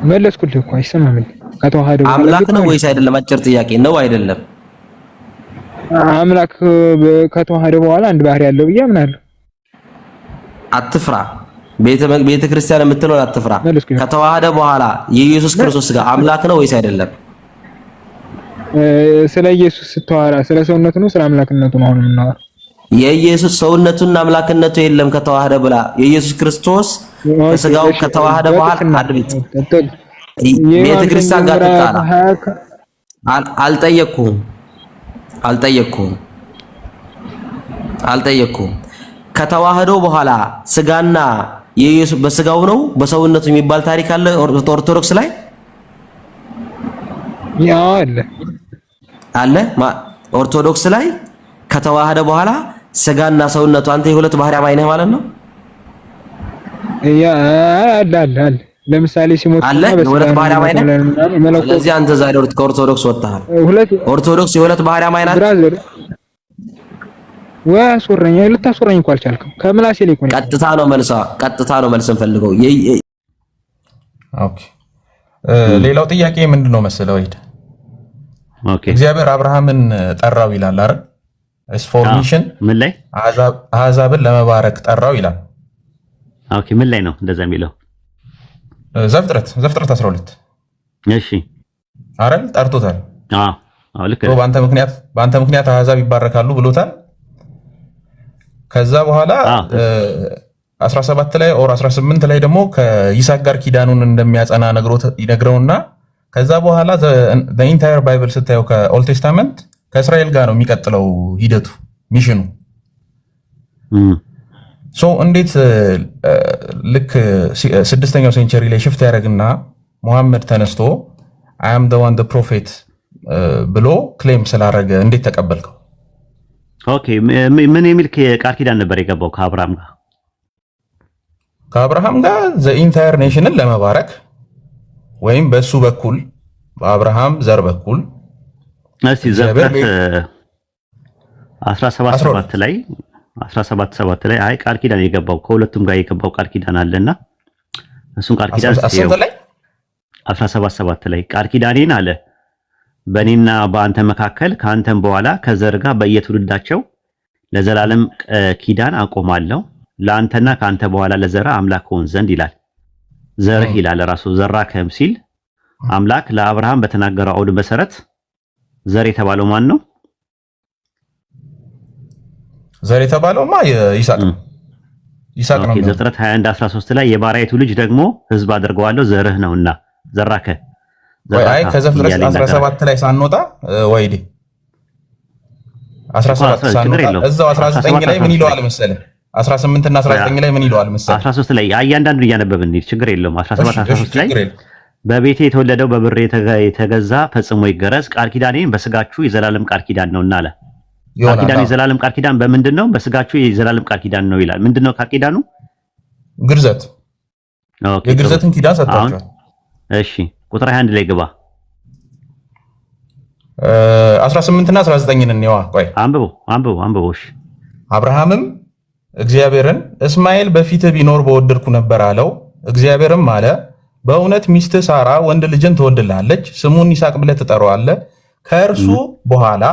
መለስኩልህ እኮ አይሰማም። ከተዋሃደ በኋላ አምላክ ነው ወይስ አይደለም? አጭር ጥያቄ ነው አይደለም? አምላክ ከተዋሃደ በኋላ አንድ ባህሪ ያለው ብዬ አምናለሁ። አትፍራ። ቤተ ክርስቲያን የምትለው አትፍራ። ከተዋሃደ በኋላ የኢየሱስ ክርስቶስ ስጋ አምላክ ነው ወይስ አይደለም? ስለ ኢየሱስ ስትዋራ ስለ ሰውነቱ ነው ስለ አምላክነቱ ነው አሁን የምናወራው? የኢየሱስ ሰውነቱና አምላክነቱ የለም ከተዋሃደ ብላ የኢየሱስ ክርስቶስ ከስጋው ከተዋሃደ በኋላ አድምጥ። ቤተ ክርስቲያን ጋር ተጣላ። አልጠየቅኩም። ከተዋህዶ በኋላ ስጋና የኢየሱስ በስጋው ነው በሰውነቱ የሚባል ታሪክ አለ ኦርቶዶክስ ላይ ያው አለ ኦርቶዶክስ ላይ ከተዋሃደ በኋላ ስጋና ሰውነቱ አንተ የሁለት ባህሪ አማኝ ነህ ማለት ነው። ያ አለ ለምሳሌ ሲሞት አለ የሁለት ባህሪ አማኝ ነህ። ስለዚህ አንተ ዛሬ ከኦርቶዶክስ ወጣሃል። ኦርቶዶክስ የሁለት ባህሪ አማኝ ናት። ብራዘር ወአስወራኝ ልታስወራኝ እንኳን አልቻልክም። ከምላሴ ላይ እኮ ቀጥታ ነው መልስን ፈልገው። ኦኬ ሌላው ጥያቄ ምንድነው መሰለው ይሄድ እግዚአብሔር አብርሃምን ጠራው ይላል አይደል? እስ ፎርሜሽን ምን ላይ አሕዛብን ለመባረክ ጠራው ይላል። ኦኬ ምን ላይ ነው እንደዛ የሚለው? ዘፍጥረት 12 እሺ አይደል? ጠርቶታል። አዎ ልክ ነው። በአንተ ምክንያት አሕዛብ ይባረካሉ ብሎታል። ከዛ በኋላ 17 ላይ ኦር 18 ላይ ደግሞ ከይስሐቅ ጋር ኪዳኑን እንደሚያጸና ይነግረውና ከዛ በኋላ the entire bible ስታየው ከኦልድ ቴስታመንት ከእስራኤል ጋር ነው የሚቀጥለው ሂደቱ ሚሽኑ። ሶ እንዴት ልክ 6ኛው ሴንቸሪ ላይ ሽፍት ያደርግና ሙሐመድ ተነስቶ I am the one the prophet ብሎ ክሌም ስላደረገ እንዴት ተቀበልከው? ኦኬ ምን የሚል ቃል ኪዳን ነበር የገባው ከአብርሃም ጋር? ከአብርሃም ጋር the entire nationን ለመባረክ ወይም በሱ በኩል በአብርሃም ዘር በኩል እስቲ ዘፍጥረት 17:7 ላይ 17:7 ላይ አይ ቃል ኪዳን የገባው ከሁለቱም ጋር የገባው ቃል ኪዳን አለና እሱን ቃል ኪዳን 17:7 ላይ ቃል ኪዳኔን አለ በእኔና በአንተ መካከል ከአንተም በኋላ ከዘር ጋር በየትውልዳቸው ለዘላለም ኪዳን አቆማለሁ ለአንተና ከአንተ በኋላ ለዘራ አምላክ ሆን ዘንድ ይላል። ዘርህ ይላል ራሱ ዘራከም ሲል አምላክ ለአብርሃም በተናገረው አውድ መሰረት ዘር የተባለው ማን ነው? ዘር የተባለውማ ይስሐቅ ነው። ዘፍጥረት 21:13 ላይ የባሪያይቱ ልጅ ደግሞ ሕዝብ አድርገዋለሁ ዘርህ ነውና ዘራከ አይ ከዘፍጥረት 17 ላይ ሳንወጣ ወይዴ 17 ሳንወጣ እዛው 19 ላይ ምን ይለዋል መሰለህ? 18 እና 19 ላይ ምን ይለዋል መሰለህ? 13 ላይ እያንዳንዱን እያነበብን እንሂድ፣ ችግር የለውም። 13 ላይ በቤቴ የተወለደው በብር የተገዛ ፈጽሞ ይገረዝ፣ ቃል ኪዳኔን በስጋችሁ የዘላለም ቃል ኪዳን ነውና አለ። ቃል ኪዳን የዘላለም ቃል ኪዳን በምንድን ነው? በስጋችሁ የዘላለም ቃል ኪዳን ነው ይላል። ምንድነው ቃል ኪዳኑ? ግርዘት። ኦኬ የግርዘትን ኪዳን ሰጣቸዋል። እሺ ቁጥር 21 ላይ ግባ። 18 እና 19 እንየዋ። ቆይ አንብቦ እሺ። አብርሃምም እግዚአብሔርን እስማኤል በፊትህ ቢኖር በወደድኩ ነበር አለው። እግዚአብሔርም አለ በእውነት ሚስትህ ሳራ ወንድ ልጅን ትወልድልሃለች፣ ስሙን ይስሐቅ ብለህ ትጠራዋለህ። ከእርሱ በኋላ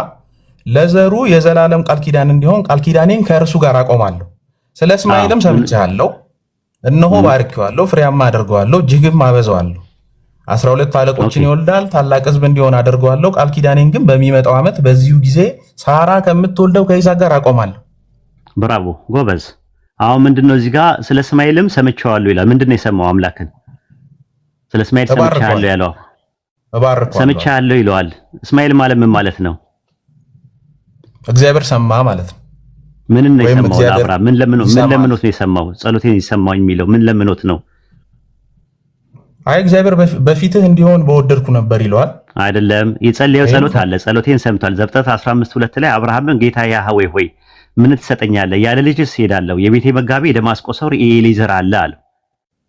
ለዘሩ የዘላለም ቃል ኪዳን እንዲሆን ቃል ኪዳኔን ከእርሱ ጋር አቆማለሁ። ስለ እስማኤልም ሰምቻለሁ፣ እነሆ ባርኬዋለሁ፣ ፍሬያማ አደርገዋለሁ፣ እጅግም አበዛዋለሁ። 12 አለቆችን ይወልዳል፣ ታላቅ ሕዝብ እንዲሆን አደርገዋለሁ። ቃል ኪዳኔን ግን በሚመጣው ዓመት በዚሁ ጊዜ ሳራ ከምትወልደው ከይስሐቅ ጋር አቆማለሁ። ብራቮ ጎበዝ። አሁን ምንድነው እዚህ ጋር ስለ እስማኤልም ሰምቻለሁ ይላል። ምንድነው የሰማው አምላክን? ስለ እስማኤል ሰምቻለሁ ያለው ሰምቻለሁ ይለዋል። እስማኤል ማለት ምን ማለት ነው? እግዚአብሔር ሰማ ማለት ነው። ምን ነው የሰማው? አብርሃም ምን ለምኖት ነው የሰማው? ጸሎቴን ይሰማው የሚለው ምን ለምኖት ነው? አይ እግዚአብሔር በፊትህ እንዲሆን በወደድኩ ነበር ይለዋል። አይደለም የጸለየው ጸሎት አለ። ጸሎቴን ሰምቷል። ዘፍጥረት 15:2 ላይ አብርሃምን ጌታ ያህዌ ሆይ ምን ትሰጠኛለህ? ያለ ልጅስ ሄዳለሁ። የቤቴ መጋቢ የደማስቆ ሰው ኤሊዘር አለ አለው።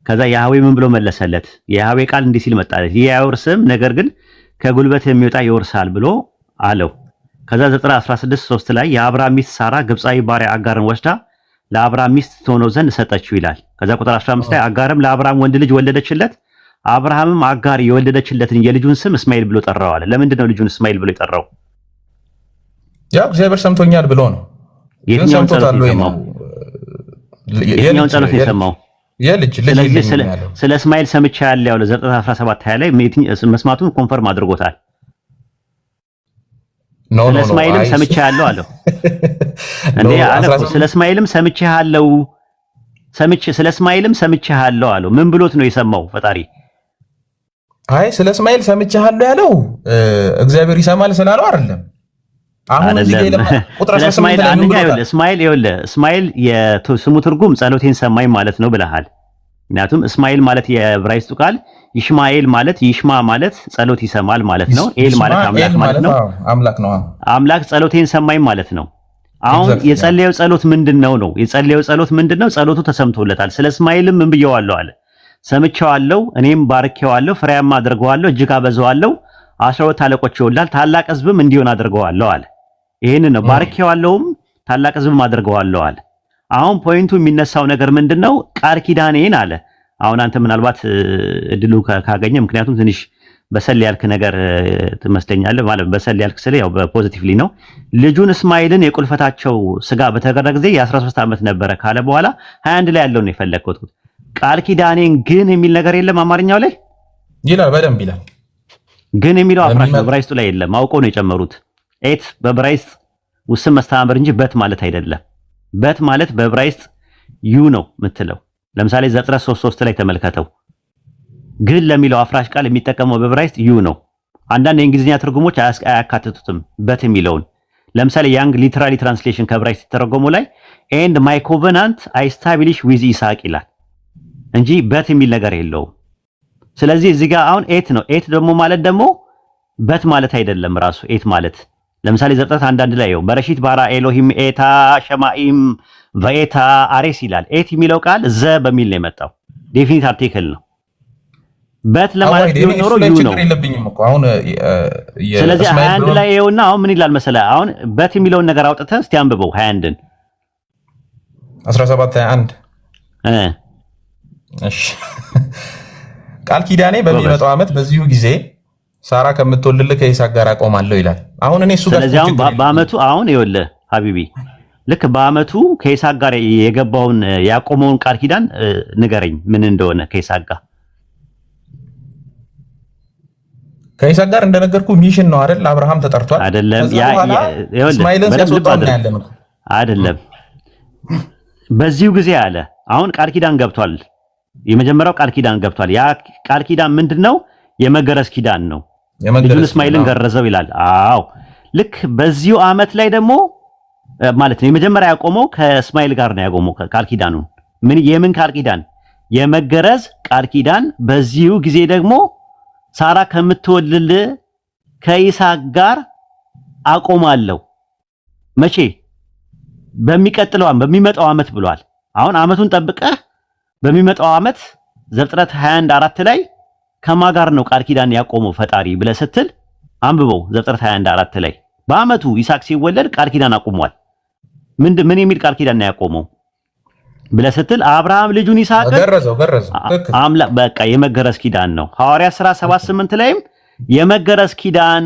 ከዛ ያህዌ ምን ብሎ መለሰለት? የያህዌ ቃል እንዲህ ሲል መጣለት፣ ይህ አይወርስም፣ ነገር ግን ከጉልበት የሚወጣ ይወርሳል ብሎ አለው። ከዛ ዘፍጥረት 16:3 ላይ የአብርሃም ሚስት ሳራ ግብፃዊ ባሪያ አጋርን ወስዳ ለአብርሃም ሚስት ትሆነው ዘንድ ሰጠችው ይላል። ከዛ ቁጥር 15 ላይ አጋርም ለአብርሃም ወንድ ልጅ ወለደችለት። አብርሃምም አጋር የወለደችለትን የልጁን ስም እስማኤል ብሎ ጠራው አለ። ለምንድን ነው ልጁን እስማኤል ብሎ የጠራው? ያው እግዚአብሔር ሰምቶኛል ብሎ ነው። የትኛውን ጸሎት የሰማው? ስለ እስማኤል ሰምቻለሁ ያለው ዘፍጥረት 17:20 ላይ መስማቱን ኮንፈርም አድርጎታል። ስለ እስማኤልም ሰምቻለሁ አለው። እንዴ አለ ስለ እስማኤልም ሰምቻለሁ ስለ እስማኤልም ሰምቻለሁ አለው። ምን ብሎት ነው የሰማው ፈጣሪ? አይ ስለ እስማኤል ሰምቻለሁ ያለው እግዚአብሔር ይሰማል ስላለው አይደለም። አሁን እዚህ ጋር ቁጥር 18 ላይ ምን ብሎታል? እስማኤል የስሙ ትርጉም ጸሎቴን ሰማኝ ማለት ነው ብለሃል። ምክንያቱም እስማኤል ማለት የዕብራይስጡ ቃል ይሽማኤል ማለት ይሽማ ማለት ጸሎት ይሰማል ማለት ነው። ኤል ማለት አምላክ ማለት ነው። አምላክ ነው። አምላክ ጸሎቴን ሰማኝ ማለት ነው። አሁን የጸለየው ጸሎት ምንድነው ነው? የጸለየው ጸሎት ምንድነው? ጸሎቱ ተሰምቶለታል። ስለ እስማኤልም ምን ብየዋለሁ አለ? ሰምቼዋለሁ፣ እኔም ባርኬዋለሁ፣ ፍሬያማ አድርገዋለሁ፣ እጅግ አበዛዋለሁ፣ 12 አለቆች ይወልዳል፣ ታላቅ ሕዝብም እንዲሆን አድርገዋለሁ አለ። ይሄንን ነው ባርኬዋለሁም ታላቅ ሕዝብም አድርገዋለሁ አለ። አሁን ፖይንቱ የሚነሳው ነገር ምንድነው? ቃል ኪዳኔን አለ። አሁን አንተ ምናልባት እድሉ ካገኘ ምክንያቱም ትንሽ በሰል ያልክ ነገር ትመስለኛለህ። ማለት በሰል ያልክ ስለ ያው በፖዚቲቭሊ ነው። ልጁን እስማኤልን የቁልፈታቸው ስጋ በተገረዘ ጊዜ የ13 ዓመት ነበረ ካለ በኋላ 21 ላይ ያለው ነው የፈለግኩት። ቃል ኪዳኔን ግን የሚል ነገር የለም አማርኛው ላይ ይላል፣ በደንብ ይላል። ግን የሚለው አፍራሽ ነው፣ ዕብራይስጡ ላይ የለም። አውቀው ነው የጨመሩት። ኤት በዕብራይስጥ ውስን መስተባበር እንጂ በት ማለት አይደለም። በት ማለት በዕብራይስጥ ዩ ነው የምትለው። ለምሳሌ ዘፍጥረት 3:3 ላይ ተመልከተው። ግን ለሚለው አፍራሽ ቃል የሚጠቀመው በዕብራይስጥ ዩ ነው። አንዳንድ የእንግሊዝኛ ትርጉሞች አያካትቱትም በት የሚለውን። ለምሳሌ ያንግ ሊተራሊ ትራንስሌሽን ከዕብራይስጥ ተረጎሙ ላይ ኤንድ ማይ ኮቨናንት አይ ስታብሊሽ ዊዝ ይስሐቅ ይላል እንጂ በት የሚል ነገር የለውም። ስለዚህ እዚህ ጋር አሁን ኤት ነው። ኤት ደግሞ ማለት ደግሞ በት ማለት አይደለም ራሱ ኤት ማለት። ለምሳሌ ዘፍጥረት 1:1 ላይ ነው በረሺት ባራ ኤሎሂም ኤታ ሸማኢም ወኤታ አሬስ ይላል። ኤት የሚለው ቃል ዘ በሚል ነው የመጣው። ዴፊኒት አርቲክል ነው። በት ለማለት ቢሆን ኖሮ ዩ ነው። ስለዚህ 21 ላይ ይኸውና አሁን ምን ይላል መሰለህ? አሁን በት የሚለውን ነገር አውጥተህ እስቲ አንብበው 21ን 17:21 እሺ ቃል ኪዳኔ በሚመጣው ዓመት በዚሁ ጊዜ ሳራ ከምትወልድልህ ከይስሐቅ ጋር አቆማለሁ ይላል። አሁን እኔ እሱ ጋር ስለዚህ አሁን በአመቱ አሁን ይኸውልህ ሀቢቢ ልክ በአመቱ ከይስሐቅ ጋር የገባውን ያቆመውን ቃል ኪዳን ንገረኝ ምን እንደሆነ። ከይስሐቅ ጋር እንደነገርኩ ሚሽን ነው አይደል? አብርሃም ተጠርቷል አይደለም? እስማኤልን ሲያስወጣው ነው ያለን አይደለም? በዚሁ ጊዜ አለ። አሁን ቃል ኪዳን ገብቷል። የመጀመሪያው ቃል ኪዳን ገብቷል። ያ ቃል ኪዳን ምንድነው? የመገረዝ ኪዳን ነው። ልጁን እስማኤልን ገረዘው ይላል። አዎ ልክ በዚሁ አመት ላይ ደግሞ ማለት ነው የመጀመሪያ ያቆመው ከእስማኤል ጋር ነው ያቆመው ቃል ኪዳኑን። ምን የምን ቃል ኪዳን? የመገረዝ ቃል ኪዳን። በዚሁ ጊዜ ደግሞ ሳራ ከምትወልድልህ ከይስሐቅ ጋር አቆማለሁ። መቼ? በሚመጣው አመት ብሏል። አሁን አመቱን ጠብቀህ በሚመጣው አመት ዘፍጥረት 21:4 ላይ ከማ ጋር ነው ቃል ኪዳን ያቆመው ፈጣሪ ብለህ ስትል አንብበው። ዘፍጥረት 21:4 ላይ በአመቱ ይስሐቅ ሲወለድ ቃል ኪዳን አቁሟል። ምን የሚል ቃል ኪዳን ነው ያቆመው ብለህ ስትል አብርሃም ልጁን ይስሐቅን ገረዘው። አምላክ በቃ የመገረዝ ኪዳን ነው። ሐዋርያት ሥራ 7:8 ላይም የመገረዝ ኪዳን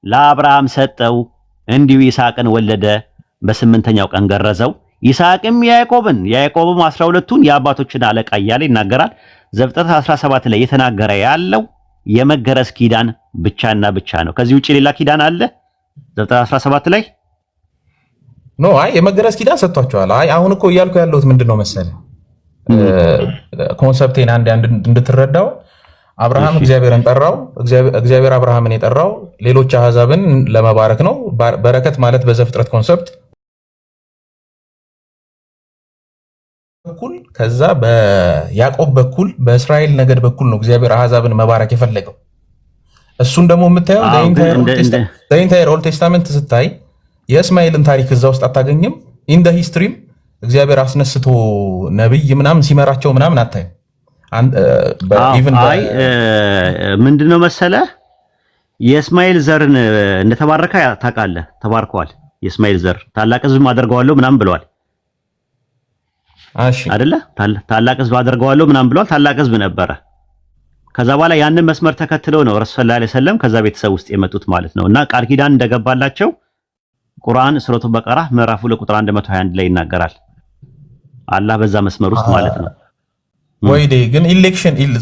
ለአብርሃም ሰጠው፣ እንዲሁ ይስሐቅን ወለደ፣ በ8ኛው ቀን ገረዘው። ይስሐቅም ያዕቆብም 12ቱን የአባቶችን አለቃ እያለ ይናገራል። ዘፍጥረት 17 ላይ የተናገረ ያለው የመገረዝ ኪዳን ብቻና ብቻ ነው። ከዚህ ውጪ ሌላ ኪዳን አለ ዘፍጥረት 17 ላይ? ኖ አይ የመገረዝ ኪዳን ሰጥቷቸዋል። አይ አሁን እኮ እያልኩ ያለሁት ምንድነው መሰለህ ኮንሰፕቴን አንድ እንድትረዳው አብርሃም እግዚአብሔርን ጠራው። እግዚአብሔር አብርሃምን የጠራው ሌሎች አሕዛብን ለመባረክ ነው። በረከት ማለት በዘፍጥረት ኮንሰፕት በኩል ከዛ በያዕቆብ በኩል በእስራኤል ነገድ በኩል ነው እግዚአብሔር አሕዛብን መባረክ የፈለገው። እሱን ደግሞ የምታየው ዘኢንታየር ኦልድ ቴስታመንት ስታይ የእስማኤልን ታሪክ እዛ ውስጥ አታገኝም። ኢንደ ሂስትሪም እግዚአብሔር አስነስቶ ነብይ ምናምን ሲመራቸው ምናምን አታይም። አይ ምንድነው መሰለህ የእስማኤል ዘርን እንደተባረከ ታውቃለህ። ተባርከዋል። የእስማኤል ዘር ታላቅ ሕዝብ አደርገዋለሁ ምናምን ብለዋል አይደለ? ታላቅ ሕዝብ አደርገዋለሁ ምናምን ብለዋል። ታላቅ ሕዝብ ነበረ። ከዛ በኋላ ያንን መስመር ተከትለው ነው ረሱል ሰለላሁ ዐለይሂ ወሰለም ከዛ ቤተሰብ ውስጥ የመጡት ማለት ነው። እና ቃል ኪዳን እንደገባላቸው ቁርአን ሱረቱ በቀራ ምዕራፍ 2 ቁጥር 121 ላይ ይናገራል። አላህ በዛ መስመር ውስጥ ማለት ነው። ወይዴ ግን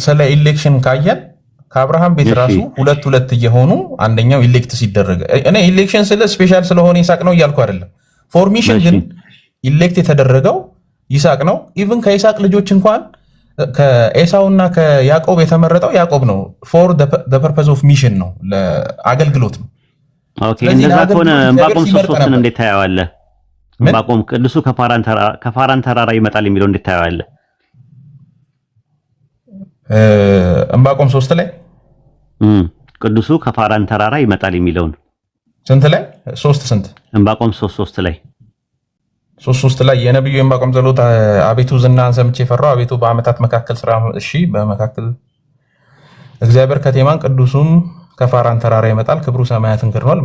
ስለ ኢሌክሽን ካየን ከአብርሃም ቤት ራሱ ሁለት እየሆኑ አንደኛው ኢሌክት ሲደረግ እኔ ኢሌክሽን ስለ ስፔሻል ስለሆነ ይስሐቅ ነው እያልኩ አይደለም። ፎርሜሽን ግን ኢሌክት የተደረገው ይስሐቅ ነው። ኢቭን ከይስሐቅ ልጆች እንኳን ከኤሳውና ከያዕቆብ የተመረጠው ያዕቆብ ነው። ፎር ዘ ፐርፐዝ ኦፍ ሚሽን ነው፣ ለአገልግሎት ነው። ኦኬ እንደዛ ከሆነ ዕንባቆም 3:3 እንዴት ታየዋለህ? ዕንባቆም ቅዱሱ ከፋራን ተራራ ይመጣል የሚለው እንዴት ታየዋለህ? ዕንባቆም 3 ላይ ቅዱሱ ከፋራን ተራራ ይመጣል የሚለውን ስንት ላይ 3 ስንት ዕንባቆም 3 ላይ 3 ላይ የነብዩ ዕንባቆም ጸሎት አቤቱ ዝናህን ሰምቼ ፈራሁ፣ አቤቱ በዓመታት መካከል ስራ በመካከል እግዚአብሔር ከቴማን ቅዱሱም ከፋራን ተራራ ይመጣል፣ ክብሩ ሰማያትን ክድኗል።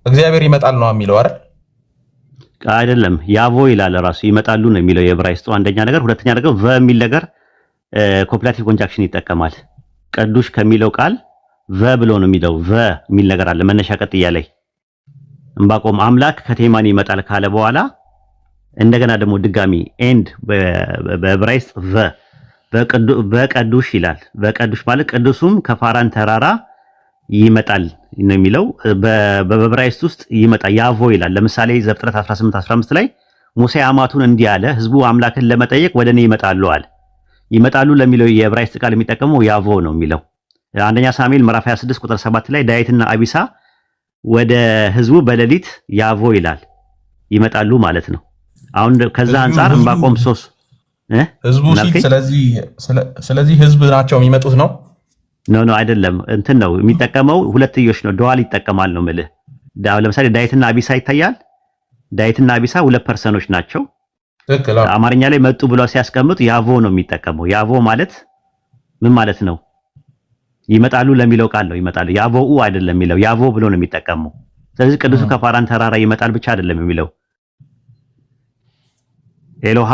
እግዚአብሔር ይመጣል ነው የሚለው አይደል? አይደለም፣ ያቮ ይላል ራሱ ይመጣሉ ነው የሚለው የዕብራይስጡ አንደኛ ነገር። ሁለተኛ ነገር የሚል ነገር ኮምፕሌቲቭ ኮንጃክሽን ይጠቀማል። ቅዱስ ከሚለው ቃል ብሎ ነው የሚለው የሚል ነገር አለ መነሻ ቀጥያ ላይ። ዕንባቆም አምላክ ከቴማን ይመጣል ካለ በኋላ እንደገና ደግሞ ድጋሚ ኤንድ በዕብራይስጥ በቅዱስ ይላል። በቅዱስ ማለት ቅዱሱም ከፋራን ተራራ ይመጣል ነው የሚለው። በዕብራይስጥ ውስጥ ይመጣ ያቮ ይላል። ለምሳሌ ዘፍጥረት 18:15 ላይ ሙሴ አማቱን እንዲህ አለ፣ ህዝቡ አምላክን ለመጠየቅ ወደ እኔ ይመጣሉ አለ። ይመጣሉ ለሚለው የዕብራይስጥ ቃል የሚጠቀመው ያቮ ነው የሚለው። አንደኛ ሳሙኤል ምዕራፍ 26 ቁጥር 7 ላይ ዳዊትና አቢሳ ወደ ህዝቡ በሌሊት ያቮ ይላል፣ ይመጣሉ ማለት ነው። አሁን ከዛ አንፃር ዕንባቆም 3 ህዝቡ ሲል ስለዚህ ህዝብ ናቸው የሚመጡት ነው። ኖ አይደለም፣ እንትን ነው የሚጠቀመው፣ ሁለትዮሽ ነው፣ ዱዋል ይጠቀማል ነው የምልህ። ለምሳሌ ዳዊትና አቢሳ ይታያል። ዳዊትና አቢሳ ሁለት ፐርሰኖች ናቸው። አማርኛ ላይ መጡ ብለው ሲያስቀምጡ ያቮ ነው የሚጠቀመው። ያቮ ማለት ምን ማለት ነው? ይመጣሉ ለሚለው ቃል ነው ይመጣሉ። ያቮኡ አይደለም የሚለው ያቮ ብሎ ነው የሚጠቀመው። ስለዚህ ቅዱሱ ከፋራን ተራራ ይመጣል ብቻ አይደለም የሚለው ኤሎሃ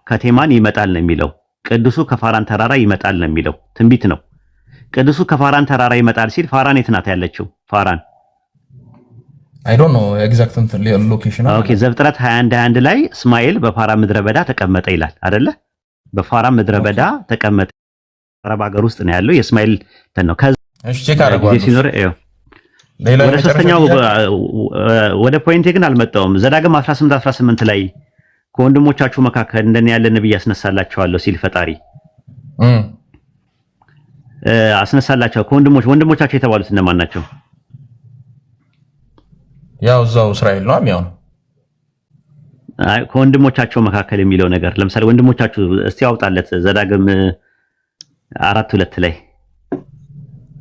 ከቴማን ይመጣል ነው የሚለው። ቅዱሱ ከፋራን ተራራ ይመጣል ነው የሚለው ትንቢት ነው። ቅዱሱ ከፋራን ተራራ ይመጣል ሲል ፋራን የት ናት ያለችው? ፋራን አይ ዶንት ኖ ኤግዛክት ሎኬሽን። ኦኬ ዘፍጥረት 21 ላይ እስማኤል በፋራን ምድረ በዳ ተቀመጠ ይላል አይደለ? በፋራን ምድረ በዳ ተቀመጠ። አረብ ሀገር ውስጥ ነው ያለው የእስማኤል ነው። እሺ ቼክ አድርጓል ሲኖር ወደ ሶስተኛው ወደ ፖይንቴ ግን አልመጣውም። ዘዳግም 18 ላይ ከወንድሞቻችሁ መካከል እንደኔ ያለ ነብይ ያስነሳላችኋለሁ ሲል ፈጣሪ አስነሳላቸው። ወንድሞቻቸው የተባሉት እነማን ናቸው? ያው እዛው እስራኤል ነው የሚሆነው። አይ ከወንድሞቻቸው መካከል የሚለው ነገር ለምሳሌ ወንድሞቻችሁ እስቲ ያውጣለት ዘዳግም 4:2 ላይ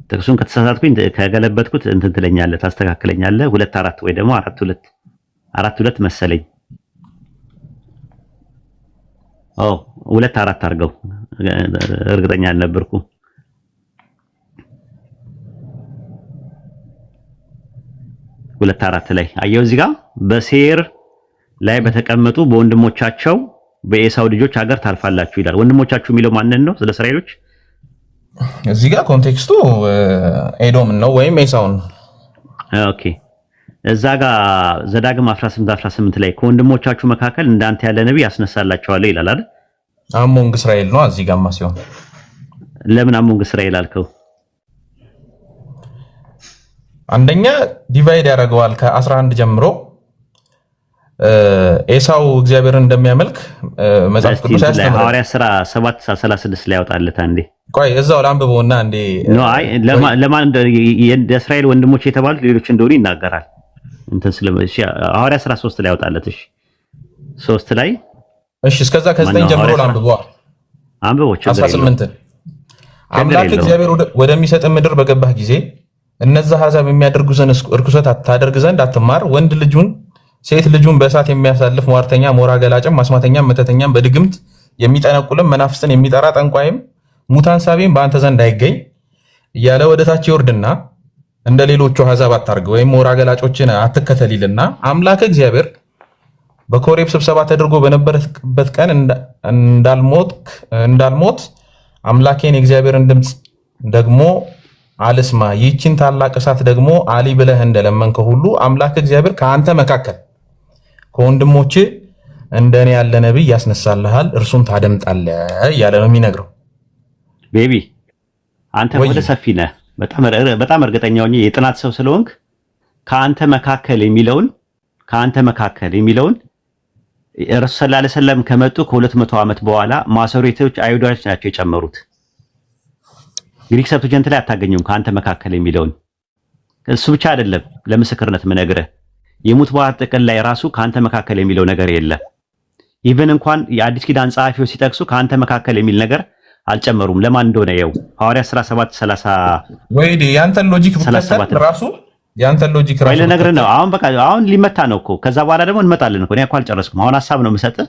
ጥቅሱን ከተሳሳትኩኝ ከገለበጥኩት እንትን ትለኛለህ፣ ታስተካክለኛለህ። 2:4 ወይ ደግሞ 4:2 መሰለኝ። 2:4 አድርገው፣ እርግጠኛ አልነበርኩም። 2:4 ላይ አየው። እዚህ ጋር በሴር ላይ በተቀመጡ በወንድሞቻቸው በኤሳው ልጆች ሀገር ታልፋላችሁ ይላል። ወንድሞቻችሁ የሚለው ማንን ነው? ስለ እስራኤሎች እዚህ ጋር ኮንቴክስቱ ኤዶም ነው ወይም ኤሳውን። ኦኬ እዛ ጋር ዘዳግም 18 ላይ ከወንድሞቻችሁ መካከል እንዳንተ ያለ ነብይ ያስነሳላችኋለሁ ይላል አይደል? አሞንግ እስራኤል ነው እዚህ ጋርማ ሲሆን ለምን አሞንግ እስራኤል አልከው? አንደኛ ዲቫይድ ያደርገዋል ከ11 ጀምሮ ኤሳው እግዚአብሔርን እንደሚያመልክ መጽሐፍ ቅዱስ ያስተምራል። ሐዋርያት ሥራ 7:36 ላይ ያወጣለት አንዴ ቆይ እዛው ላንብበውና አንዴ አይ ለማን የእስራኤል ወንድሞች የተባሉት ሌሎች እንደሆኑ ይናገራል። እንትን ስለዚህ ሐዋርያት ሥራ 3 ላይ ያወጣለት። እሺ 3 ላይ እሺ እስከዛ ከ9 ጀምሮ ላንብበው። አንብቦች 18 አምላክ እግዚአብሔር ወደሚሰጥ ምድር በገባህ ጊዜ እነዛ አሕዛብ የሚያደርጉትን እርኩሰት ታደርግ ዘንድ አትማር። ወንድ ልጁን ሴት ልጁን በእሳት የሚያሳልፍ ሟርተኛ፣ ሞራ ገላጭም፣ ማስማተኛም፣ መተተኛም፣ በድግምት የሚጠነቁልም፣ መናፍስትን የሚጠራ ጠንቋይም፣ ሙታን ሳቢም በአንተ ዘንድ አይገኝ እያለ ወደታች ይወርድና እንደ ሌሎቹ አሕዛብ አታርግ ወይም ሞራ ገላጮችን አትከተል ይልና አምላክ እግዚአብሔር በኮሬብ ስብሰባ ተደርጎ በነበረበት ቀን እንዳልሞት አምላኬን የእግዚአብሔርን ድምፅ ደግሞ አልስማ፣ ይህችን ታላቅ እሳት ደግሞ አሊ ብለህ እንደለመንከው ሁሉ አምላክ እግዚአብሔር ከአንተ መካከል ከወንድሞች እንደኔ ያለ ነብይ ያስነሳልሃል፣ እርሱን ታደምጣለህ እያለ ነው የሚነግረው። ቤቢ አንተ ወደ ሰፊ ነህ፣ በጣም እርግጠኛ ሆኜ የጥናት ሰው ስለሆንክ ከአንተ መካከል የሚለውን ረሱል ሰለላሁ ዐለይሂ ወሰለም ከመጡ ከ200 ዓመት በኋላ ማሶሬቶች አይሁዳዎች ናቸው የጨመሩት። ግሪክ ሰብትጀንት ላይ አታገኙም ከአንተ መካከል የሚለውን። እሱ ብቻ አይደለም ለምስክርነት ምነግርህ የሙት በዓል ጥቅል ላይ ራሱ ከአንተ መካከል የሚለው ነገር የለም። ኢቭን እንኳን የአዲስ ኪዳን ጸሐፊዎች ሲጠቅሱ ከአንተ መካከል የሚል ነገር አልጨመሩም። ለማን እንደሆነ ይኸው ሐዋርያት ሥራ 7:30 ወይኔ ያንተን ሎጂክ ብትከተል ራሱ ያንተን ሎጂክ ራሱ ነገር ነው። አሁን በቃ አሁን ሊመታ ነው እኮ ከዛ በኋላ ደግሞ እንመጣለን እኮ። እኔ እኮ አልጨረስኩም። አሁን ሐሳብ ነው የምሰጥህ።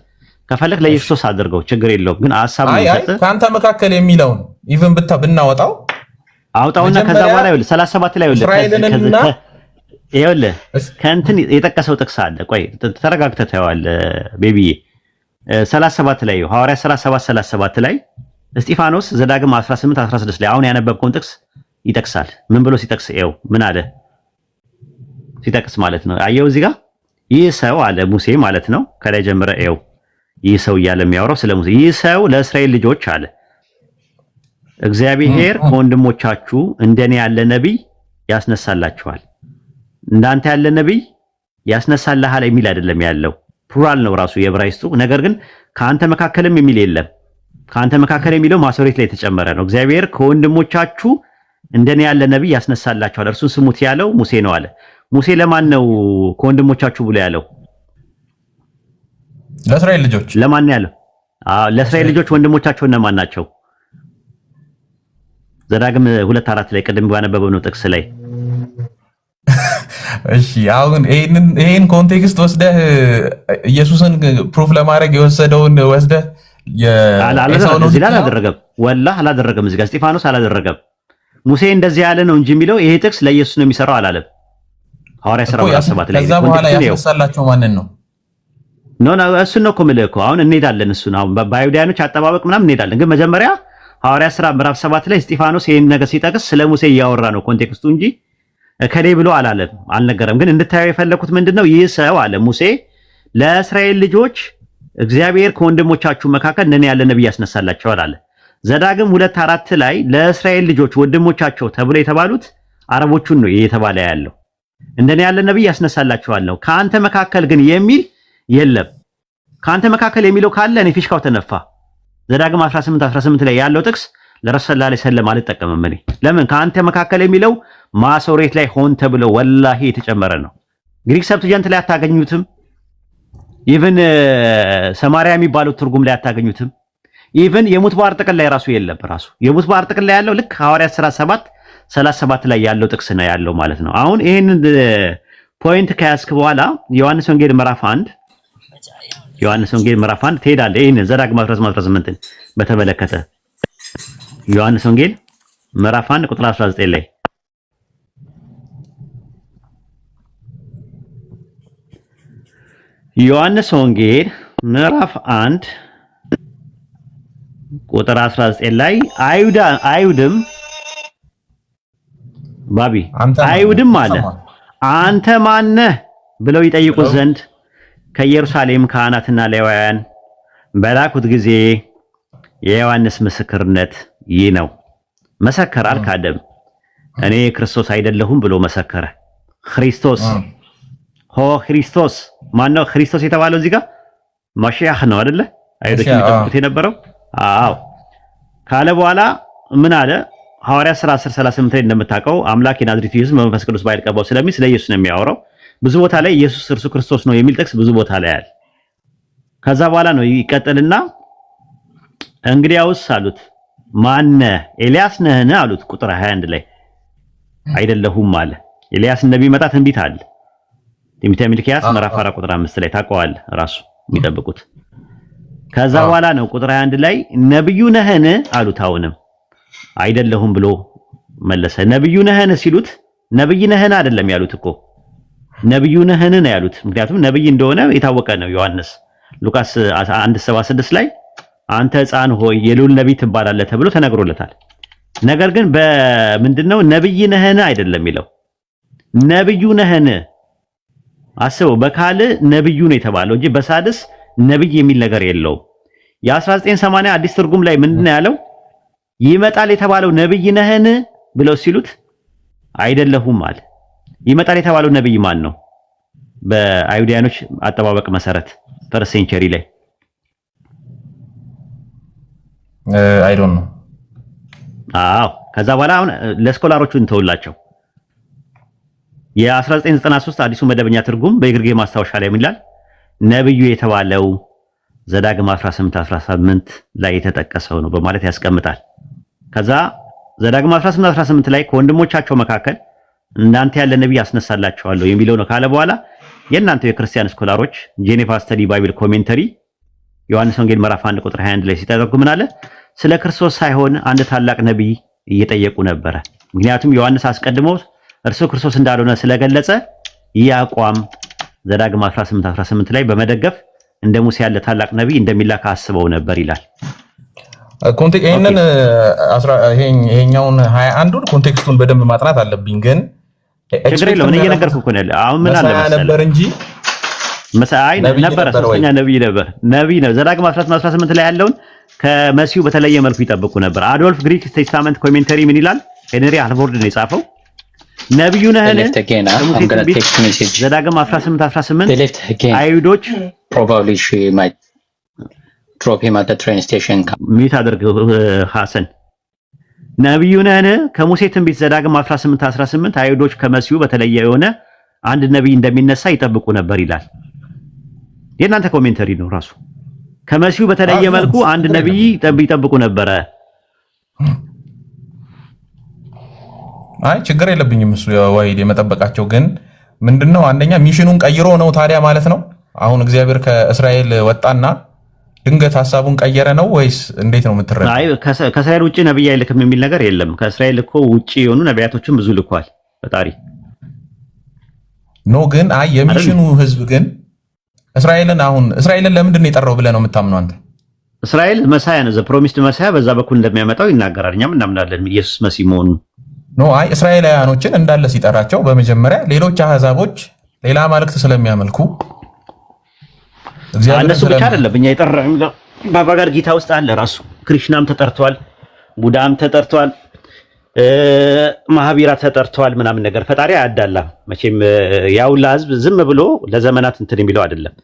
ከፈለክ ለኢየሱስ አድርገው ችግር የለውም። ግን ሐሳብ ነው የምሰጥህ። ካንተ መካከል የሚለውን ኢቭን ብናወጣው አውጣውና ከዛ በኋላ ይኸውልህ 37 ላይ ይኸውልህ ከእንትን የጠቀሰው ጥቅስ አለ። ቆይ ተረጋግተህ ታየዋለህ ቤቢዬ። 37 ላይ ሐዋርያት ሥራ 7:37 ላይ እስጢፋኖስ ዘዳግም 18:16 ላይ አሁን ያነበብከውን ጥቅስ ይጠቅሳል። ምን ብሎ ሲጠቅስ ይኸው ምን አለ ሲጠቅስ ማለት ነው። አየው እዚህ ጋር ይህ ሰው አለ ሙሴ ማለት ነው። ከላይ ጀምረ ይኸው ይህ ሰው እያለ የሚያወራው ስለ ሙሴ። ይህ ሰው ለእስራኤል ልጆች አለ እግዚአብሔር ከወንድሞቻችሁ እንደኔ ያለ ነብይ ያስነሳላችኋል። እንዳንተ ያለ ነብይ ያስነሳልሃል የሚል አይደለም ያለው፣ ፕሉራል ነው ራሱ የዕብራይስጡ። ነገር ግን ከአንተ መካከልም የሚል የለም። ከአንተ መካከል የሚለው ማሶሬት ላይ የተጨመረ ነው። እግዚአብሔር ከወንድሞቻችሁ እንደኔ ያለ ነብይ ያስነሳላችኋል፣ እርሱን ስሙት ያለው ሙሴ ነው አለ። ሙሴ ለማን ነው ከወንድሞቻችሁ ብሎ ያለው? ለእስራኤል ልጆች። ለማን ያለው? ለእስራኤል ልጆች ወንድሞቻቸው እነማን ናቸው? ዘዳግም 2:4 ላይ ቅድም ባነበበው ነው ጥቅስ ላይ። እሺ አሁን ይሄን ኮንቴክስት ወስደህ ኢየሱስን ፕሩፍ ለማድረግ የወሰደውን ወስደህ አላደረገም። ወላሂ አላደረገም። እዚህ ጋር እስጢፋኖስ አላደረገም። ሙሴ እንደዚህ ያለ ነው እንጂ የሚለው ይሄ ጥቅስ ለኢየሱስ ነው የሚሰራው አላለም። ሐዋርያት ሥራ 7 ላይ ከዛ በኋላ ያስነሳላቸው ማንን ነው? እሱን ነው እኮ የምልህ እኮ አሁን እንሄዳለን። እሱን አሁን በአይሁዳውያኖች አጠባበቅ ምናምን እንሄዳለን። ግን መጀመሪያ ሐዋርያት ሥራ ምዕራፍ 7 ላይ እስጢፋኖስ ይሄን ነገር ሲጠቅስ ስለ ሙሴ እያወራ ነው ኮንቴክስቱ እንጂ ከሌ ብሎ አላለም፣ አልነገረም። ግን እንድታየው የፈለኩት ምንድነው ይህ ሰው አለ ሙሴ ለእስራኤል ልጆች እግዚአብሔር ከወንድሞቻችሁ መካከል እንደኔ ያለ ነብይ ያስነሳላቸዋል አለ። ዘዳግም 2:4 ላይ ለእስራኤል ልጆች ወንድሞቻቸው ተብሎ የተባሉት አረቦቹን ነው የተባለ ያለው። እንደኔ ያለ ነብይ ያስነሳላቸዋል ነው። ከአንተ መካከል ግን የሚል የለም። ከአንተ መካከል የሚለው ካለ እኔ ፊሽካው ተነፋ። ዘዳግም 18:18 ላይ ያለው ጥቅስ ለረሱል ሰለላሁ ዐለይሂ ወሰለም አልጠቀምም እኔ። ለምን ከአንተ መካከል የሚለው ማሶሬት ላይ ሆን ተብሎ ወላሂ የተጨመረ ነው። ግሪክ ሰብትጀንት ላይ አታገኙትም። ኢቭን ሰማሪያ የሚባለው ትርጉም ላይ አታገኙትም። ኢቭን የሙት ባህር ጥቅል ላይ ራሱ የለም። ራሱ የሙት ባህር ጥቅል ላይ ያለው ልክ ሐዋርያት ሥራ 7:37 ላይ ያለው ጥቅስ ነው ያለው ማለት ነው። አሁን ይሄንን ፖይንት ከያዝክ በኋላ ዮሐንስ ወንጌል ምዕራፍ 1 ትሄዳለህ። ይሄን ዘዳግም 18:18 በተመለከተ ዮሐንስ ወንጌል ምዕራፍ 1 ቁጥር 19 ላይ ዮሐንስ ወንጌል ምዕራፍ 1 ቁጥር 19 ላይ አይሁድም አይሁድም አለ አንተ ማነህ ብለው ይጠይቁት ዘንድ ከኢየሩሳሌም ካህናትና ሌዋውያን በላኩት ጊዜ የዮሐንስ ምስክርነት ይህ ነው። መሰከረ፣ አልካደም። እኔ ክርስቶስ አይደለሁም ብሎ መሰከረ። ክርስቶስ ማነው? ክርስቶስ የተባለው እዚህ ጋር ማሽያህ ነው አይደለ? አይሁዶች የሚጠብቁት የነበረው። አዎ ካለ በኋላ ምን አለ? ሐዋርያት ሥራ 10:38 ላይ እንደምታውቀው አምላክ የናዝሬቱ ኢየሱስ በመንፈስ ቅዱስ ባይል ቀባው ስለሚል ስለ ኢየሱስ ነው የሚያወራው። ብዙ ቦታ ላይ ኢየሱስ እርሱ ክርስቶስ ነው የሚል ጥቅስ ብዙ ቦታ ላይ አለ። ከዛ በኋላ ነው ይቀጥልና እንግዲያውስ አሉት ማነ? ኤልያስ ነህን አሉት። ቁጥር 21 ላይ አይደለሁም አለ። ኤልያስ እንደሚመጣ ትንቢት አለ። ትንቢተ ሚልክያስ ምዕራፍ 4 ቁጥር 5 ላይ ታውቀዋለህ ራሱ የሚጠብቁት። ከዛ በኋላ ነው ቁጥር 21 ላይ ነብዩ ነህን አሉት። አሁንም አይደለሁም ብሎ መለሰ። ነብዩ ነህን ሲሉት ነብይ ነህን አይደለም ያሉት እኮ ነብዩ ነህን ነው ያሉት። ምክንያቱም ነብይ እንደሆነ የታወቀ ነው። ዮሐንስ ሉቃስ 1:76 ላይ አንተ ሕፃን ሆይ የልዑል ነብይ ትባላለህ ተብሎ ተነግሮለታል። ነገር ግን በምንድነው ነብይ ነህን አይደለም የሚለው ነብዩ ነህን። አስበው፣ በካል ነብዩ ነው የተባለው እንጂ በሳድስ ነብይ የሚል ነገር የለውም። የ1980 አዲስ ትርጉም ላይ ምንድነው ያለው? ይመጣል የተባለው ነብይ ነህን ብለው ሲሉት አይደለሁም አለ። ይመጣል የተባለው ነብይ ማን ነው? በአይሁዳኖች አጠባበቅ መሰረት ፈርስት ሴንቸሪ ላይ አይ ዶንት ኖ። አዎ ከዛ በኋላ አሁን ለስኮላሮቹ እንተውላቸው። የ1993 አዲሱ መደበኛ ትርጉም በግርጌ ማስታወሻ ላይ ምን ይላል? ነብዩ የተባለው ዘዳግም 18 ላይ የተጠቀሰው ነው በማለት ያስቀምጣል። ከዛ ዘዳግም 18 ላይ ከወንድሞቻቸው መካከል እናንተ ያለ ነብይ አስነሳላችኋለሁ የሚለው ነው ካለ በኋላ የእናንተ የክርስቲያን ስኮላሮች ጄኔቫ ስተዲ ባይብል ኮሜንተሪ ዮሐንስ ወንጌል ምዕራፍ 1 ቁጥር 21 ላይ ሲተረጉም ምን አለ? ስለ ክርስቶስ ሳይሆን አንድ ታላቅ ነብይ እየጠየቁ ነበረ። ምክንያቱም ዮሐንስ አስቀድሞ እርሱ ክርስቶስ እንዳልሆነ ስለገለጸ ይህ አቋም ዘዳግም 18 ላይ በመደገፍ እንደ ሙሴ ያለ ታላቅ ነብይ እንደሚላክ አስበው ነበር ይላል። ይሄኛውን 21ን ኮንቴክስቱን በደንብ ማጥናት አለብኝ። ግን ችግር የለውም እኔ እየነገርኩህ እኮ ነው። አሁን ምን አለ መሰለህ ነበር እንጂ መሳይ ነበር ሶስተኛ ነብይ ነው። ዘዳግም 18 ላይ ያለውን ከመሲሁ በተለየ መልኩ ይጠብቁ ነበር። አዶልፍ ግሪክ ቴስታመንት ኮሜንተሪ ምን ይላል? ሄንሪ አልቦርድ ነው የጻፈው። ነብዩ ነህን? ዘዳግም 18 አይሁዶች probably she might drop him at the train station ሚት አድርግ ሐሰን ነብዩ ነህን? ከሙሴ ትንቢት ዘዳግም 18 አይሁዶች ከመሲሁ በተለየ የሆነ አንድ ነብይ እንደሚነሳ ይጠብቁ ነበር ይላል። የእናንተ ኮሜንተሪ ነው ራሱ። ከመሲሁ በተለየ መልኩ አንድ ነብይ ይጠብቁ ነበረ። አይ ችግር የለብኝም እሱ ዋይድ የመጠበቃቸው ግን ምንድነው አንደኛ ሚሽኑን ቀይሮ ነው ታዲያ ማለት ነው። አሁን እግዚአብሔር ከእስራኤል ወጣና ድንገት ሐሳቡን ቀየረ ነው ወይስ እንዴት ነው የምትረዳው? አይ ከእስራኤል ውጪ ነብይ አይልክም የሚል ነገር የለም። ከእስራኤል እኮ ውጪ የሆኑ ነቢያቶችን ብዙ ልኳል ፈጣሪ ኖ። ግን አይ የሚሽኑ ህዝብ ግን እስራኤልን ለምንድን ነው የጠራው ብለህ ነው የምታምነው አንተ? እስራኤል መሳያ ነው፣ ዘ ፕሮሚስድ መሳያ በዛ በኩል እንደሚያመጣው ይናገራል። እኛም እናምናለን ኢየሱስ መሲህ መሆኑን። ኖ አይ እስራኤላውያኖችን እንዳለ ሲጠራቸው በመጀመሪያ ሌሎች አህዛቦች ሌላ አማልክት ስለሚያመልኩ እነሱ ብቻ አይደለም እኛ የጠራን በአባጋር ጌታ ውስጥ አለ ራሱ ክሪሽናም ተጠርቷል፣ ቡዳም ተጠርቷል፣ ማህቢራ ተጠርቷል ምናምን ነገር። ፈጣሪ አያዳላም መቼም ያውላ ህዝብ ዝም ብሎ ለዘመናት እንትን የሚለው አይደለም።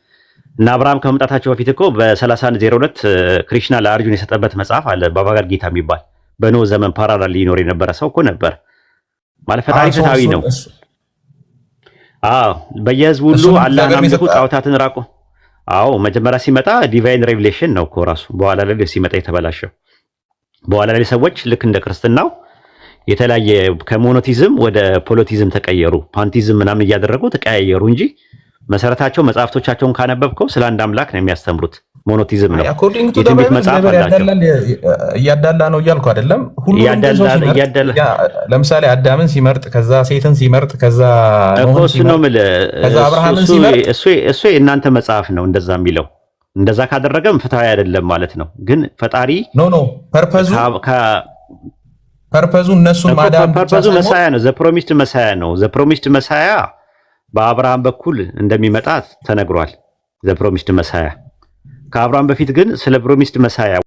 እና አብርሃም ከመምጣታቸው በፊት እኮ በ3102 ክሪሽና ለአርጁን የሰጠበት መጽሐፍ አለ በአባጋር ጌታ የሚባል በኖህ ዘመን ፓራላል ሊኖር የነበረ ሰው እኮ ነበር ማለት ፈጣሪ ፍትሃዊ ነው። በየህዝቡ ሁሉ አላህን አምልኩ ጣዖታትን ራቁ። መጀመሪያ ሲመጣ ዲቫይን ሬቪሌሽን ነው እኮ ራሱ። በኋላ ላይ ሲመጣ የተበላሸው በኋላ ላይ ሰዎች ልክ እንደ ክርስትናው የተለያየ ከሞኖቲዝም ወደ ፖሊቲዝም ተቀየሩ፣ ፓንቲዝም ምናምን እያደረጉ ተቀያየሩ እንጂ መሰረታቸው መጽሐፍቶቻቸውን ካነበብከው ስለ አንድ አምላክ ነው የሚያስተምሩት። ሞኖቲዝም ነው። የትንቢት መጽሐፍ አላቸው። እያዳላ ነው እያልኩ አይደለም። ለምሳሌ አዳምን ሲመርጥ ከዛ ሴትን ሲመርጥ ከዛ አብርሃምን ሲመርጥ እሱ የእናንተ መጽሐፍ ነው እንደዛ የሚለው። እንደዛ ካደረገም ፍትሃዊ አይደለም ማለት ነው። ግን ፈጣሪ ፐርፐዙ እነሱን ማዳን ፐርፐዙ መሳያ ነው። ዘ ፕሮሚስድ መሳያ ነው። ዘ ፕሮሚስድ መሳያ በአብርሃም በኩል እንደሚመጣ ተነግሯል። ዘ ፕሮሚስድ መሳያ ከአብርሃም በፊት ግን ስለ ፕሮሚስድ መሳያ